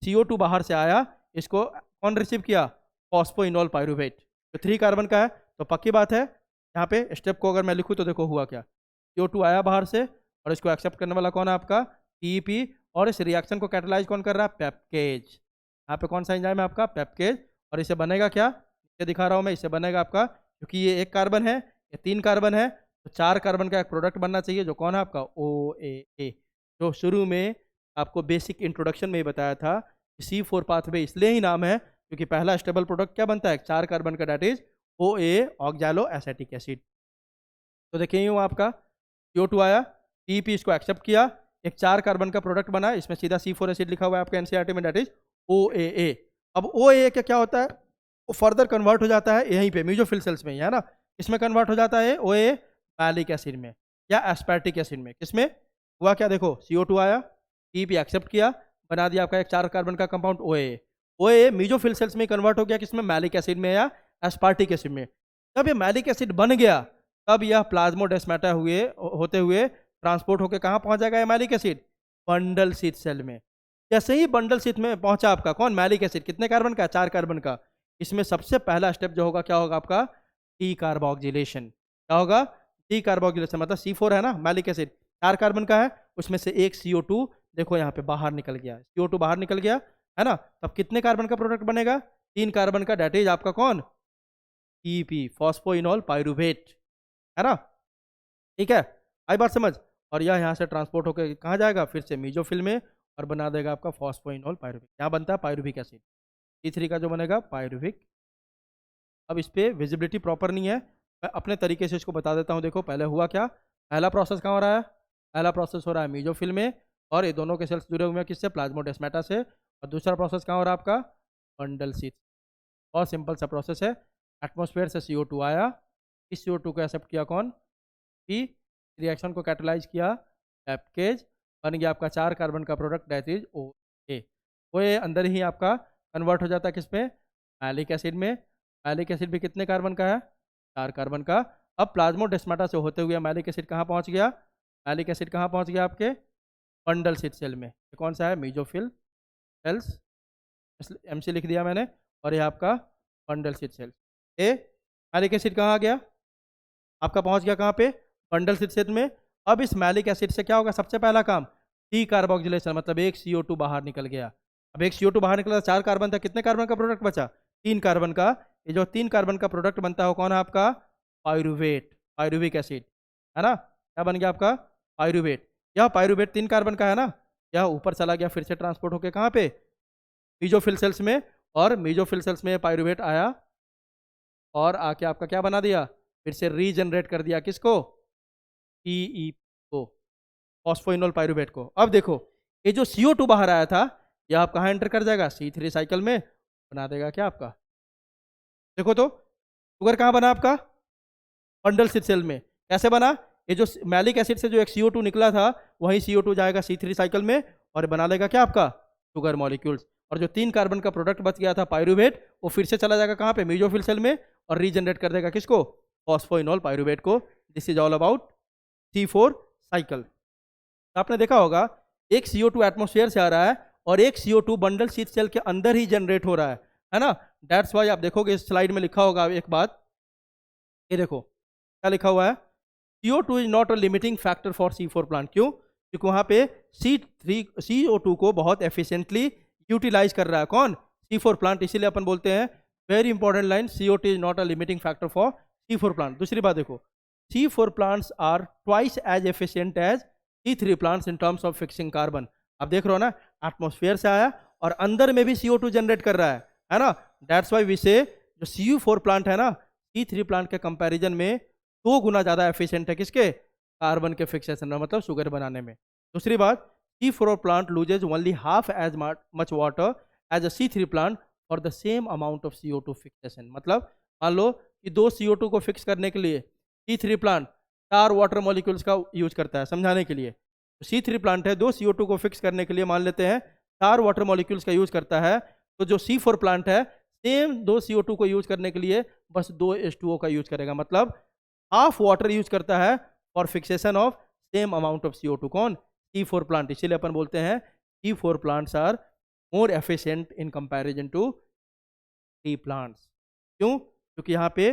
CO2 बाहर से आया, इसको कौन रिसीव किया, फॉस्फोइनोल पायरुवेट, तो 3 कार्बन का है, तो पक्की बात है यहाँ पे स्टेप को अगर मैं लिखूँ तो देखो हुआ क्या, CO2 आया बाहर से और इसको एक्सेप्ट करने वाला कौन है आपका PEP, और इस रिएक्शन को कैटेलाइज कौन कर रहा है, पेप्केज। यहाँ पे कौन सा एंजाइम है आपका, पेप्केज, और इसे बनेगा क्या, ये दिखा रहा हूँ मैं, इससे बनेगा आपका, क्योंकि ये 1 कार्बन है, ये 3 कार्बन है, तो 4 कार्बन का एक प्रोडक्ट बनना चाहिए, जो कौन है आपका OAA, जो शुरू में आपको बेसिक इंट्रोडक्शन में ही बताया था। C4 पाथवे इसलिए ही नाम है क्योंकि पहला स्टेबल प्रोडक्ट क्या बनता है, 4 कार्बन का, that is OA, oxaloacetic acid. तो देखिए यूँ आपका CO2 आया, PEP इसको एक्सेप्ट किया, एक 4 कार्बन का प्रोडक्ट बना, इसमें सीधा C4 एसिड लिखा हुआ है आपका NCERT में, डेट इज OAA। अब OAA का क्या होता है, वो फर्दर कन्वर्ट हो जाता है यहीं पे म्यूजोफिल सेल्स में ही, है ना, इसमें कन्वर्ट हो जाता है OA मैलिक एसिड में या एस्पर्टिक एसिड में। किसमें हुआ क्या, देखो CO2 आया, PEP एक्सेप्ट किया, बना दिया आपका एक 4 कार्बन का compound OAA। OAA mesophyll cells में कन्वर्ट हो गया किसमें, मैलिक एसिड में या एस्पार्टिक एसिड में। जब ये मैलिक एसिड बन गया तब यह प्लाज्मोडेस्माटा होते हुए ट्रांसपोर्ट होकर कहाँ पहुंच जाएगा, malic acid bundle sheath cell में। जैसे ही बंडल शीथ में पहुंचा आपका कौन, मैलिक एसिड, कितने कार्बन का, 4 कार्बन का, इसमें सबसे पहला स्टेप जो होगा क्या होगा आपका, डी कार्बोक्सिलेशन। क्या होगा, डी कार्बोक्सिलेशन, मतलब C4 है ना, मैलिक एसिड 4 कार्बन का है, उसमें से एक CO2 देखो यहाँ पे बाहर निकल गया, CO2 बाहर निकल गया, है ना, तब कितने कार्बन का प्रोडक्ट बनेगा, 3 कार्बन का, डेट इज आपका कौन, PEP, फॉस्फोइनोल पायरुवेट, है ना। ठीक है, आई बात समझ। और यह यहाँ से ट्रांसपोर्ट होकर कहाँ जाएगा, फिर से मीजोफिल में, और बना देगा आपका फॉस्फोइनोल पायरुविक। क्या बनता है, पायरुविक एसिड, C3 का जो बनेगा पायरुविक। अब इस पर विजिबिलिटी प्रॉपर नहीं है, मैं अपने तरीके से इसको बता देता हूँ। देखो पहले हुआ क्या, पहला प्रोसेस कहाँ हो रहा है, पहला प्रोसेस हो रहा है मीजोफिल में, और ये दोनों के सेल्स जुड़े हुए हैं किससे, प्लाज्मोडेस्माटा से। और दूसरा प्रोसेस कहाँ हो रहा है आपका, बंडल शीथ। बहुत सिंपल सा प्रोसेस है, एटमॉस्फेयर से CO2 आया, इस CO2 को एक्सेप्ट किया कौन, कि रिएक्शन को कैटेलाइज किया पेप्केज, बन गया आपका 4 कार्बन का product, that is OA। OA अंदर ही आपका कन्वर्ट हो जाता है किस में, मैलिक एसिड में। मैलिक एसिड भी कितने कार्बन का है, 4 कार्बन का। अब प्लाज्मोडेस्माटा से होते हुए मैलिक एसिड कहाँ पहुँच गया, मैलिक एसिड कहाँ पहुँच गया आपके बंडल शीथ सेल में। ये कौन सा है, मीजोफिल सेल्स, MC लिख दिया मैंने, और ये आपका बंडल शीथ सेल्स। ए मैलिक एसिड कहाँ आ गया आपका, पहुँच गया कहाँ पे, बंडल शीथ सेल में। अब इस मैलिक एसिड से क्या होगा, सबसे पहला काम डी कार्बोक्सिलेशन, मतलब एक CO2 बाहर निकल गया। अब एक CO2 बाहर निकला, 4 कार्बन था, कितने कार्बन का प्रोडक्ट बचा, 3 कार्बन का। ये जो 3 कार्बन का प्रोडक्ट बनता है वो कौन है आपका, पायरुवेट, पायरुविक एसिड, है ना। क्या बन गया आपका, पायरुवेट। यह पायरुवेट 3 कार्बन का है ना, यह ऊपर चला गया, फिर से ट्रांसपोर्ट होकर कहाँ पे, मीजोफिल सेल्स में, और मीजोफिल सेल्स में पायरुवेट आया और आके आपका क्या बना दिया, फिर से रीजनरेट कर दिया किसको, PEP को, फॉस्फोइनोल पायरुवेट को। अब देखो ये जो CO2 बाहर आया था, यह आप कहाँ एंटर कर जाएगा, C3 साइकिल में, बना देगा क्या आपका, देखो तो शुगर कहाँ बना आपका, बंडल शीथ सेल में। कैसे बना, ये जो मैलिक एसिड से जो एक CO2 निकला था, वही CO2 जाएगा C3 साइकिल में और बना लेगा क्या आपका, शुगर मॉलिक्यूल्स। और जो 3 कार्बन का प्रोडक्ट बच गया था पायरुवेट, वो फिर से चला जाएगा कहाँ पे, मीजोफिल सेल में, और रीजनरेट कर देगा किसको, फॉस्फोइनोल पायरुवेट को। This is all about C4 cycle. आपने देखा होगा एक CO2 एटमॉस्फेयर से आ रहा है और एक CO2 बंडल शीथ सेल के अंदर ही जनरेट हो रहा है ना। दैट्स वाई आप देखोगे इस स्लाइड में लिखा होगा एक बात, ये देखो क्या लिखा हुआ है, CO2 is not a limiting factor for C4 plant. क्यों, क्योंकि वहाँ पे CO2 को बहुत एफिशिएंटली यूटिलाइज कर रहा है कौन, C4 प्लांट। इसीलिए अपन बोलते हैं very important line, CO2 is not a limiting factor for C4 plant. दूसरी बात देखो, C4 plants are twice as efficient as C3 plants in terms of fixing carbon। आप देख रहे हो ना, एटमॉस्फेयर से आया और अंदर में भी CO2 जनरेट कर रहा है ना। दैट्स वाई वी से जो CU4 प्लांट है ना, C3 प्लांट के कंपैरिजन में 2 गुना ज़्यादा एफिशिएंट है किसके, कार्बन के फिक्सेशन में, मतलब शुगर बनाने में। दूसरी बात, C4 plant loses only half as much water as a C3 plant for the same amount of CO2 fixation. मतलब मान लो कि 2 CO2 को फिक्स करने के लिए C3 प्लांट 4 वाटर मॉलिक्यूल्स का यूज करता है, समझाने के लिए। तो C3 प्लांट है, 2 CO2 को फिक्स करने के लिए मान लेते हैं 4 वाटर मॉलिक्यूल्स का यूज करता है। तो जो C4 प्लांट है सेम 2 CO2 को यूज करने के लिए बस 2 H2O का यूज करेगा, मतलब हाफ वाटर यूज करता है for fixation of same amount of CO2। कौन, C4 प्लांट। इसीलिए अपन बोलते हैं C4 plants are more efficient in comparison to T plants. क्यों? क्योंकि यहाँ पे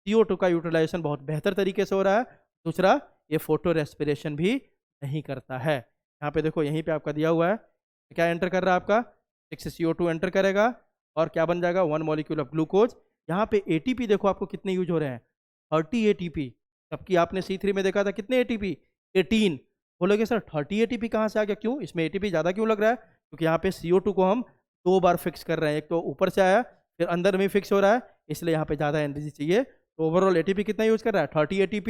CO2 का यूटिलाइजेशन बहुत बेहतर तरीके से हो रहा है। दूसरा, ये फोटो रेस्पिरेशन भी नहीं करता है। यहाँ पे देखो, यहीं पे आपका दिया हुआ है, क्या एंटर कर रहा है आपका 6 CO2 एंटर करेगा और क्या बन जाएगा 1 मॉलिक्यूल ऑफ ग्लूकोज। यहाँ पे ATP देखो आपको कितने यूज हो रहे हैं, 30 ATP, जबकि आपने C3 में देखा था कितने ATP, 18। बोलोगे सर 30 ATP कहाँ से आ गया, क्यों इसमें ATP ज़्यादा क्यों लग रहा है? क्योंकि यहाँ पे CO2 को हम 2 बार फिक्स कर रहे हैं, एक तो ऊपर से आया फिर अंदर में फिक्स हो रहा है, इसलिए यहाँ पे ज़्यादा एनर्जी चाहिए। तो ओवरऑल ATP कितना यूज कर रहा है, 30 ATP,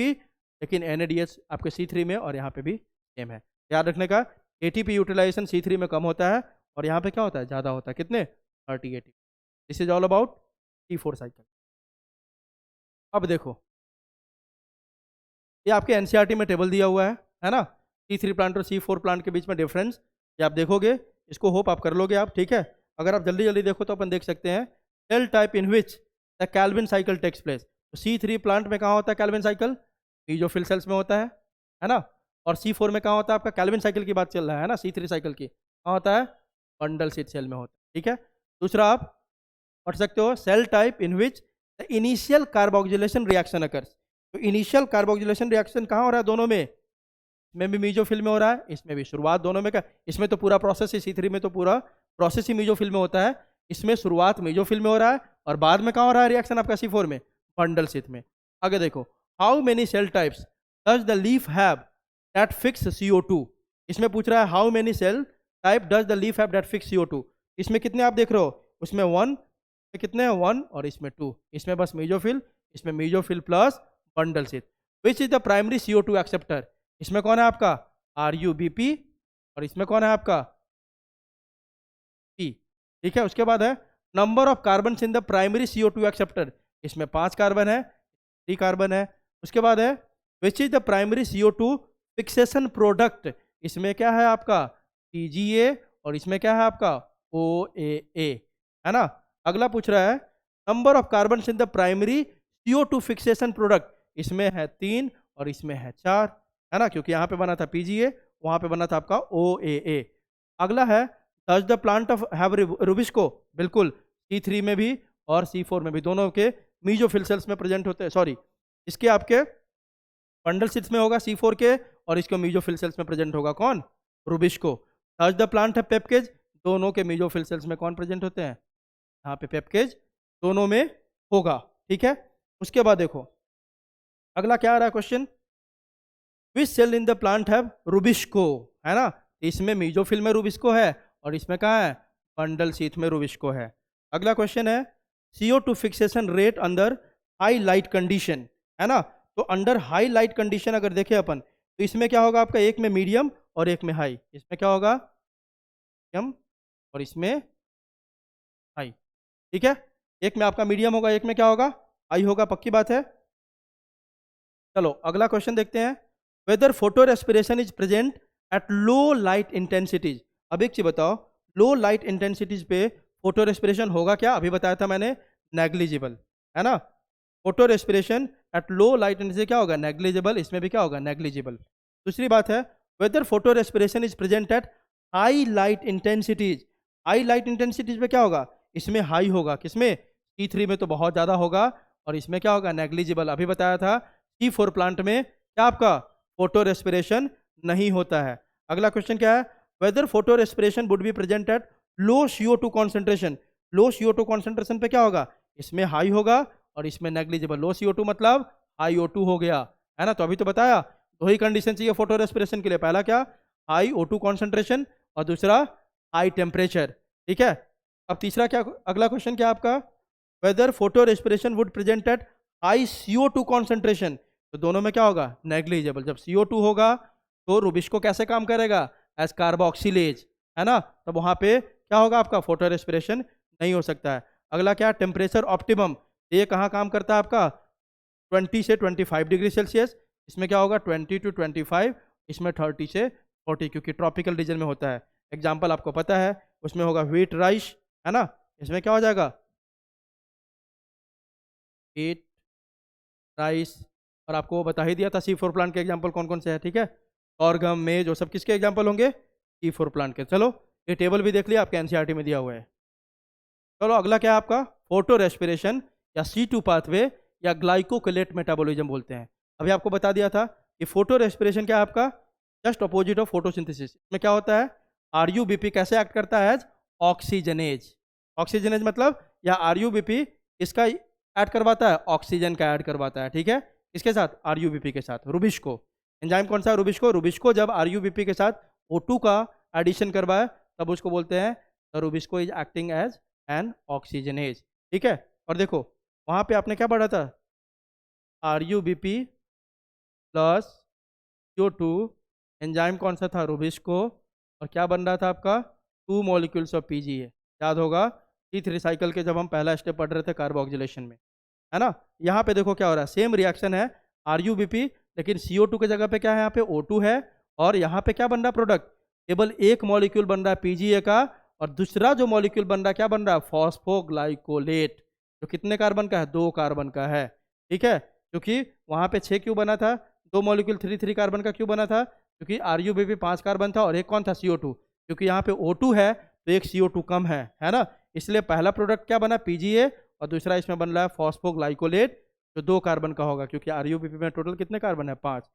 लेकिन NADH आपके C3 में और यहाँ पे भी सेम है। याद रखने का, ATP यूटिलाइजेशन C3 में कम होता है और यहाँ पे क्या होता है, ज़्यादा होता है। कितने, 30 ATP। This is all about C4 cycle. अब देखो, ये आपके NCERT में टेबल दिया हुआ है ना, C3 प्लांट और C4 प्लांट के बीच में डिफरेंस, ये आप देखोगे, इसको होप आप कर लोगे आप, ठीक है। अगर आप जल्दी जल्दी देखो तो अपन देख सकते हैं, cell type in which the Calvin cycle takes place. तो C3 प्लांट में कहाँ होता है कैल्विन साइकिल, मीजोफिल सेल्स में होता है ना। और C4 में कहाँ होता है आपका, कैल्विन साइकिल की बात चल रहा है ना, C3 साइकिल की, कहाँ होता है, बंडल सीट सेल में होता है, ठीक है। दूसरा आप पढ़ सकते हो, cell type in which the initial carboxylation reaction occurs. तो इनिशियल कार्बोक्सिलेशन रिएक्शन कहाँ हो रहा है, दोनों में, इसमें भी मीजोफिल में हो रहा है, इसमें भी, शुरुआत दोनों में क्या, इसमें तो पूरा प्रोसेस ही, C3 में तो पूरा प्रोसेस ही मीजोफिल में होता है, इसमें शुरुआत मीजोफिल में हो रहा है और बाद में कहाँ हो रहा है रिएक्शन आपका C4 में, बंडल शीथ में। आगे देखो, how many cell types does the leaf have that fix CO2। इसमें पूछ रहा है how many cell type does the leaf have that fix CO2। इसमें कितने आप देख रहे हो, उसमें 1, कितने हैं 1 और इसमें 2, इसमें बस मीजोफिल, इसमें mesophyll plus bundle sheath. Which is the primary CO2 acceptor, इसमें कौन है आपका RUBP और इसमें कौन है आपका P, ठीक है। उसके बाद है number of carbon in the primary CO2 acceptor, इसमें 5 कार्बन है, 3 कार्बन है। उसके बाद है which is the primary CO2 fixation product, इसमें क्या है आपका PGA और इसमें क्या है आपका OAA, है ना। अगला पूछ रहा है number of carbon in the primary CO2 fixation product, इसमें है 3 और इसमें है 4, है ना, क्योंकि यहाँ पे बना था PGA, वहाँ पे बना था आपका OAA। अगला है does the plant of have Rubisco, बिल्कुल C3 में भी और C4 में भी, दोनों के मीजोफिल सेल्स में प्रेजेंट होते हैं, सॉरी इसके आपके बंडल सीट्स में होगा C4 के और इसके मीजोफिल सेल्स में प्रेजेंट होगा कौन, रुबिस्को। डज द प्लांट है पेप्केज, दोनों के मीजोफिल सेल्स में कौन प्रेजेंट होते हैं, यहाँ पे पेप्केज दोनों में होगा, ठीक है। उसके बाद देखो अगला क्या आ रहा है question, which cell in the plant have rubisco, है ना, इसमें मीजोफिल में रुबिस्को है और इसमें कहाँ है, बंडल शीथ में रुबिस्को है। अगला क्वेश्चन है CO2 fixation rate under high light condition, है ना। तो अंडर हाई लाइट कंडीशन अगर देखें अपन, तो इसमें क्या होगा आपका, एक में मीडियम और एक में हाई, इसमें क्या होगा मीडियम और इसमें हाई, ठीक है। एक में आपका मीडियम होगा, एक में क्या होगा, हाई होगा, पक्की बात है। चलो अगला क्वेश्चन देखते हैं, whether photorespiration is present at low light intensities. अब एक चीज बताओ, लो लाइट इंटेंसिटीज पे फोटो रेस्पिरेशन होगा क्या, अभी बताया था मैंने, नेग्लिजिबल, है ना। Photorespiration at low light intensity क्या होगा, नेग्लिजिबल, इसमें भी क्या होगा, नेग्लिजिबल। दूसरी बात है whether photorespiration is present at high light intensities, high light intensities पे क्या होगा, इसमें हाई होगा, किसमें, C3 में तो बहुत ज़्यादा होगा और इसमें क्या होगा, नेग्लिजिबल। अभी बताया था C4 प्लांट में क्या आपका फोटो रेस्पिरेशन नहीं होता है। अगला क्वेश्चन क्या है, whether photorespiration would be present at low CO2 concentration, low CO2 concentration पे क्या होगा, इसमें हाई होगा और इसमें नेग्लिजिबल। लो CO2 मतलब हाई O2 हो गया, है ना। तो अभी तो बताया दो ही कंडीशन चाहिए फोटो रेस्पिरेशन के लिए, पहला क्या, हाई O2 कॉन्सेंट्रेशन और दूसरा हाई टेम्परेचर, ठीक है। अब तीसरा क्या, अगला क्वेश्चन क्या आपका, whether photorespiration would present at high CO2 concentration, तो दोनों में क्या होगा, नेग्लिजिबल। जब CO2 होगा तो रुबिस्को कैसे काम करेगा, एज कार्बोक्सिलेज, है ना, तब वहाँ पे क्या होगा आपका, फोटो रेस्पिरेशन नहीं हो सकता है। अगला क्या, टेम्परेचर ऑप्टिमम, ये कहाँ काम करता है आपका, 20 से 25 डिग्री सेल्सियस, इसमें क्या होगा 20 to 25, इसमें 30 से 40, क्योंकि ट्रॉपिकल रीजन में होता है। एग्जाम्पल आपको पता है, उसमें होगा व्हीट राइस, है ना, इसमें क्या हो जाएगा व्हीट राइस, और आपको बता ही दिया था C4 प्लांट के एग्जाम्पल कौन कौन से हैं, ठीक है। ऑर्गम में जो सब किसके एग्जाम्पल होंगे, C4 प्लांट के। चलो ये टेबल भी देख लिया, आपके एनसीईआरटी में दिया हुआ है। चलो अगला क्या है आपका, फोटो रेस्पिरेशन या C2 पाथवे या ग्लाइकोकोलेट मेटाबॉलिज्म बोलते हैं। अभी आपको बता दिया था कि फोटो रेस्पिरेशन क्या है आपका, जस्ट अपोजिट ऑफ फोटोसिंथेसिस। इसमें क्या होता है, RUBP कैसे एक्ट करता है, एज ऑक्सीजनेज। ऑक्सीजनेज मतलब, या RUBP इसका ऐड करवाता है, ऑक्सीजन का ऐड करवाता है, ठीक है। इसके साथ RUBP के साथ रुबिस्को एंजाइम कौन सा है, रुबिस्को जब RUBP के साथ O2 का एडिशन करवाए तब उसको बोलते हैं rubisco is acting as an oxygenase, ठीक है। और देखो वहां पे आपने क्या पढ़ा था, RUBP प्लस CO2, एंजाइम कौन सा था, रुबिस्को, और क्या बन रहा था आपका, 2 मॉलिक्यूल्स ऑफ PGA। याद होगा C3 साइकिल के जब हम पहला स्टेप पढ़ रहे थे कार्बोक्सिलेशन में, है ना। यहाँ पे देखो क्या हो रहा है, सेम रिएक्शन है, RUBP, लेकिन CO2 की जगह पे क्या है, यहाँ पे O2 है, और यहाँ पे क्या बन रहा है प्रोडक्ट, केवल एक मॉलिक्यूल बन रहा है PGA का, और दूसरा जो मॉलिक्यूल बन रहा है क्या बन रहा है, फॉस्फोग्लाइकोलेट, जो कितने कार्बन का है, 2 कार्बन का है, ठीक है। क्योंकि वहाँ पे 6 क्यों बना था, 2 मॉलिक्यूल 3 कार्बन का क्यों बना था, क्योंकि RUBP 5 कार्बन था और एक कौन था, CO2। क्योंकि यहाँ पे O2 है तो एक CO2 कम है ना, इसलिए पहला प्रोडक्ट क्या बना, PGA, और दूसरा इसमें बन रहा है फॉस्फोग्लाइकोलेट जो 2 कार्बन का होगा, क्योंकि RUBP में टोटल कितने कार्बन है, 5,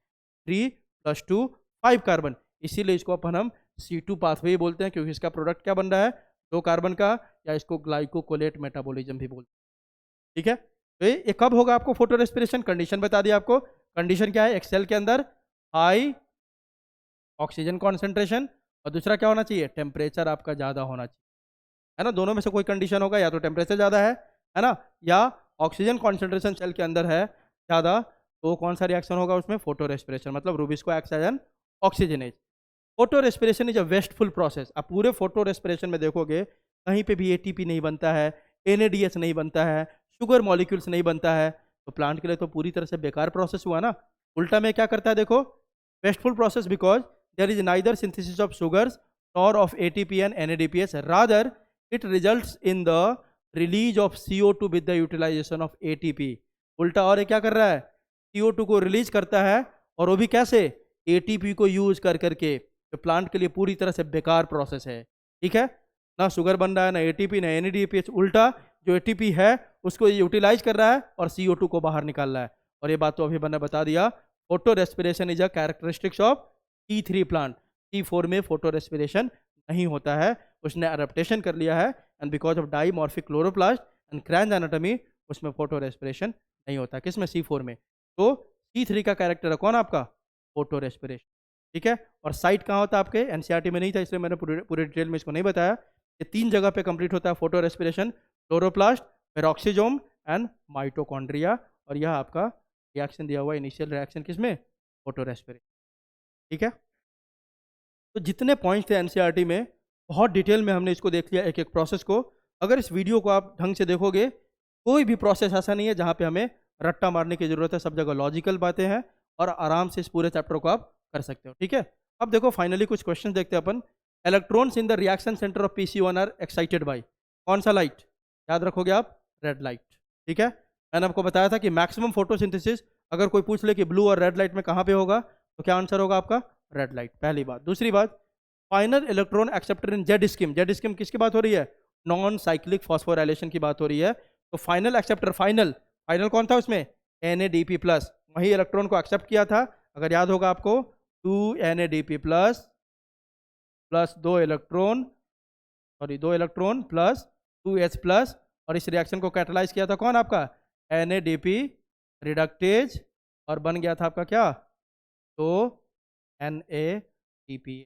3 + 2 5 कार्बन, इसीलिए इसको अपन हम C2 पाथवे बोलते हैं, क्योंकि इसका प्रोडक्ट क्या बन रहा है, 2 कार्बन का, या इसको ग्लाइकोकोलेट मेटाबॉलिज्म भी बोलते हैं, ठीक है। तो ये कब होगा आपको फोटो रेस्पिरेशन, कंडीशन बता दिया आपको। कंडीशन क्या है, एक सेल के अंदर हाई ऑक्सीजन कॉन्सेंट्रेशन, और दूसरा क्या होना चाहिए, टेम्परेचर आपका ज़्यादा होना चाहिए, है ना। दोनों में से कोई कंडीशन होगा, या तो टेम्परेचर ज़्यादा है ना, या ऑक्सीजन कॉन्सेंट्रेशन सेल के अंदर है ज़्यादा, तो कौन सा रिएक्शन होगा उसमें, फोटो रेस्पिरेशन, मतलब rubisco acts as an oxygenase. Photorespiration is a wasteful process. आप पूरे फोटो रेस्पिरेशन में देखोगे कहीं पे भी ATP नहीं बनता है, NADH नहीं बनता है, शुगर मॉलिक्यूल्स नहीं बनता है, तो प्लांट के लिए तो पूरी तरह से बेकार प्रोसेस हुआ ना। उल्टा में क्या करता है देखो, wasteful process because there is neither synthesis of sugars nor of ATP and NADPH, rather it results in the release of CO2 with the utilization of ATP। उल्टा और ये क्या कर रहा है, CO2 को रिलीज करता है, और वो भी कैसे, ATP को यूज कर करके, जो प्लांट के लिए पूरी तरह से बेकार प्रोसेस है, ठीक है। ना शुगर बन रहा है, ना ATP, ना NADPH, उल्टा जो ATP है उसको यूटिलाइज कर रहा है और CO2 को बाहर निकाल रहा है। और ये बात तो अभी मैंने बता दिया, photo respiration is a characteristics of T3 plant. T4 में फोटो रेस्पिरेशन नहीं होता है, उसने अडेप्टेशन कर लिया है, and because of dimorphic chloroplast and क्रैंज anatomy उसमें फोटो रेस्पिरेशन नहीं होता। किसमें, C4 में। तो T3 का कैरेक्टर है कौन आपका, फोटो रेस्पिरेशन, ठीक है। और साइट कहाँ होता है आपके, NCERT में नहीं था, इसलिए मैंने पूरे डिटेल में इसको नहीं बताया। ये 3 जगह पे कंप्लीट होता है photo respiration, chloroplast, peroxisome and mitochondria. और यह आपका रिएक्शन दिया हुआ, इनिशियल रिएक्शन किसमें, फोटो रेस्पिरेशन, ठीक है। तो जितने पॉइंट्स थे NCERT में, बहुत डिटेल में हमने इसको देख लिया, एक एक प्रोसेस को। अगर इस वीडियो को आप ढंग से देखोगे, कोई भी प्रोसेस ऐसा नहीं है जहाँ पे हमें रट्टा मारने की जरूरत है, सब जगह लॉजिकल बातें हैं, और आराम से इस पूरे चैप्टर को आप कर सकते हो, ठीक है। अब देखो फाइनली कुछ क्वेश्चन देखते हैं अपन। Electrons in the reaction centre of PC1 are excited by, कौन सा लाइट, याद रखोगे आप, रेड लाइट, ठीक है। मैंने आपको बताया था कि मैक्सिमम फोटोसिंथेसिस अगर कोई पूछ ले कि ब्लू और रेड लाइट में कहाँ पे होगा, तो क्या आंसर होगा आपका, रेड लाइट, पहली बात। दूसरी बात, फाइनल इलेक्ट्रॉन एक्सेप्टर इन जेड स्कीम, जेड स्कीम किसकी बात हो रही है, नॉन साइक्लिक फॉस्फोराइलेशन की बात हो रही है। तो फाइनल एक्सेप्टर, फाइनल कौन था उसमें, NADP+, वही इलेक्ट्रॉन को एक्सेप्ट किया था, अगर याद होगा आपको, 2 NADP+ plus 2 electron plus 2H+, और इस रिएक्शन को कैटलाइज किया था कौन आपका, NADP रिडक्टेज, और बन गया था आपका क्या, तो NADP,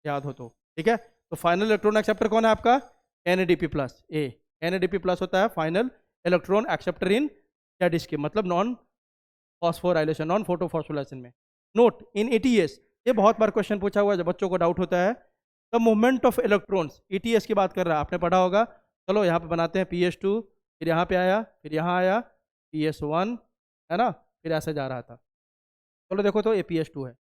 याद हो तो, ठीक है। तो फाइनल इलेक्ट्रॉन एक्सेप्टर कौन है आपका, NADP+, NADP+ होता है फाइनल इलेक्ट्रॉन एक्सेप्टर इन जेड स्कीम, मतलब non phosphorylation, non photo phosphorylation में। नोट इन ETS, ये बहुत बार क्वेश्चन पूछा हुआ है, जब बच्चों को डाउट होता है, the movement of electrons, ETS की बात कर रहा है, आपने पढ़ा होगा। चलो यहाँ पे बनाते हैं PS2, फिर यहाँ पे आया, फिर यहाँ आया PS1, है ना, फिर ऐसे जा रहा था। चलो देखो तो ये PS2 है,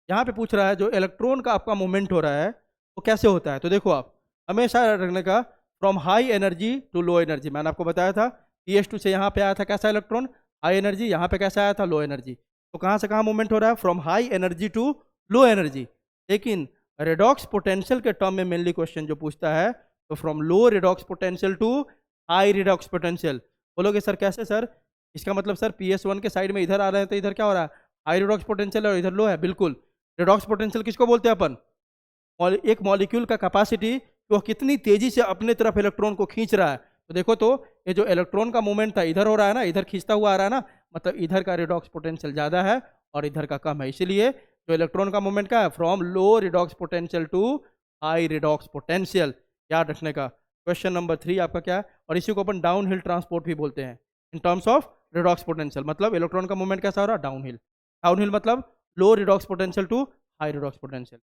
यहाँ पे पूछ रहा है जो इलेक्ट्रॉन का आपका मूवमेंट हो रहा है वो कैसे होता है। तो देखो आप हमेशा याद रखने का, from high energy to low energy, मैंने आपको बताया था PS2 से यहाँ पे आया था कैसा इलेक्ट्रॉन, हाई एनर्जी, यहाँ पे कैसा आया था, लो एनर्जी। तो कहाँ से कहाँ मूवमेंट हो रहा है, from high energy to low energy. लेकिन रेडॉक्स पोटेंशियल के टर्म में मेनली क्वेश्चन जो पूछता है, तो from low redox potential to high redox potential. बोलोगे सर कैसे सर? इसका मतलब सर PS1 के साइड में इधर आ रहे हैं तो इधर क्या हो रहा है, हाई रिडॉक्स पोटेंशियल है और इधर लो है। बिल्कुल, रिडॉक्स पोटेंशियल किसको बोलते हैं अपन? एक मॉलिक्यूल का कैपेसिटी कि वह कितनी तेजी से अपने तरफ इलेक्ट्रॉन को खींच रहा है। तो देखो तो ये जो इलेक्ट्रॉन का मूवमेंट था इधर हो रहा है ना, इधर खींचता हुआ आ रहा है ना, मतलब इधर का रिडॉक्स पोटेंशियल ज़्यादा है और इधर का कम है। इसीलिए जो इलेक्ट्रॉन का मूवमेंट का है from low redox potential to high redox potential, याद रखने का। क्वेश्चन नंबर 3 आपका क्या है? और इसी को अपन डाउन हिल ट्रांसपोर्ट भी बोलते हैं in terms of redox potential. मतलब इलेक्ट्रॉन का मूवमेंट कैसा हो रहा है? Downhill. डाउन हिल मतलब low redox potential to high redox potential.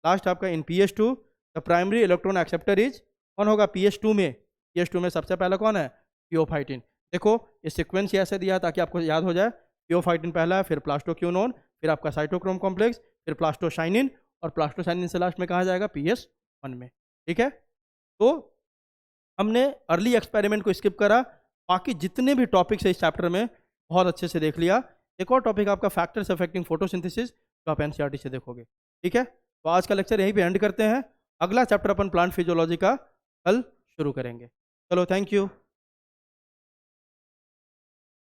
Last आपका in PS2 the primary electron acceptor is, कौन होगा PS2 में? PS2 में सबसे पहला कौन है? थियोफाइटिन। देखो ये सीक्वेंस ही ऐसे दिया ताकि आपको याद हो जाए। थियोफाइटिन पहला है, फिर प्लास्टोक्यूनोन, फिर आपका साइटोक्रोम कॉम्प्लेक्स, फिर प्लास्टोसाइनिन, और प्लास्टोसाइनिन से लास्ट में कहाँ जाएगा? PS1 में। ठीक है, तो हमने अर्ली एक्सपेरिमेंट को स्किप करा, बाकी जितने भी टॉपिक्स है इस चैप्टर में बहुत अच्छे से देख लिया। एक और टॉपिक आपका फैक्टर्स अफेक्टिंग फोटोसिंथेसिस, जो आप NCERT से देखोगे। ठीक है, तो आज का लेक्चर यहीं पे एंड करते हैं। अगला चैप्टर अपन प्लांट फिजियोलॉजी का कल शुरू करेंगे। चलो, थैंक यू।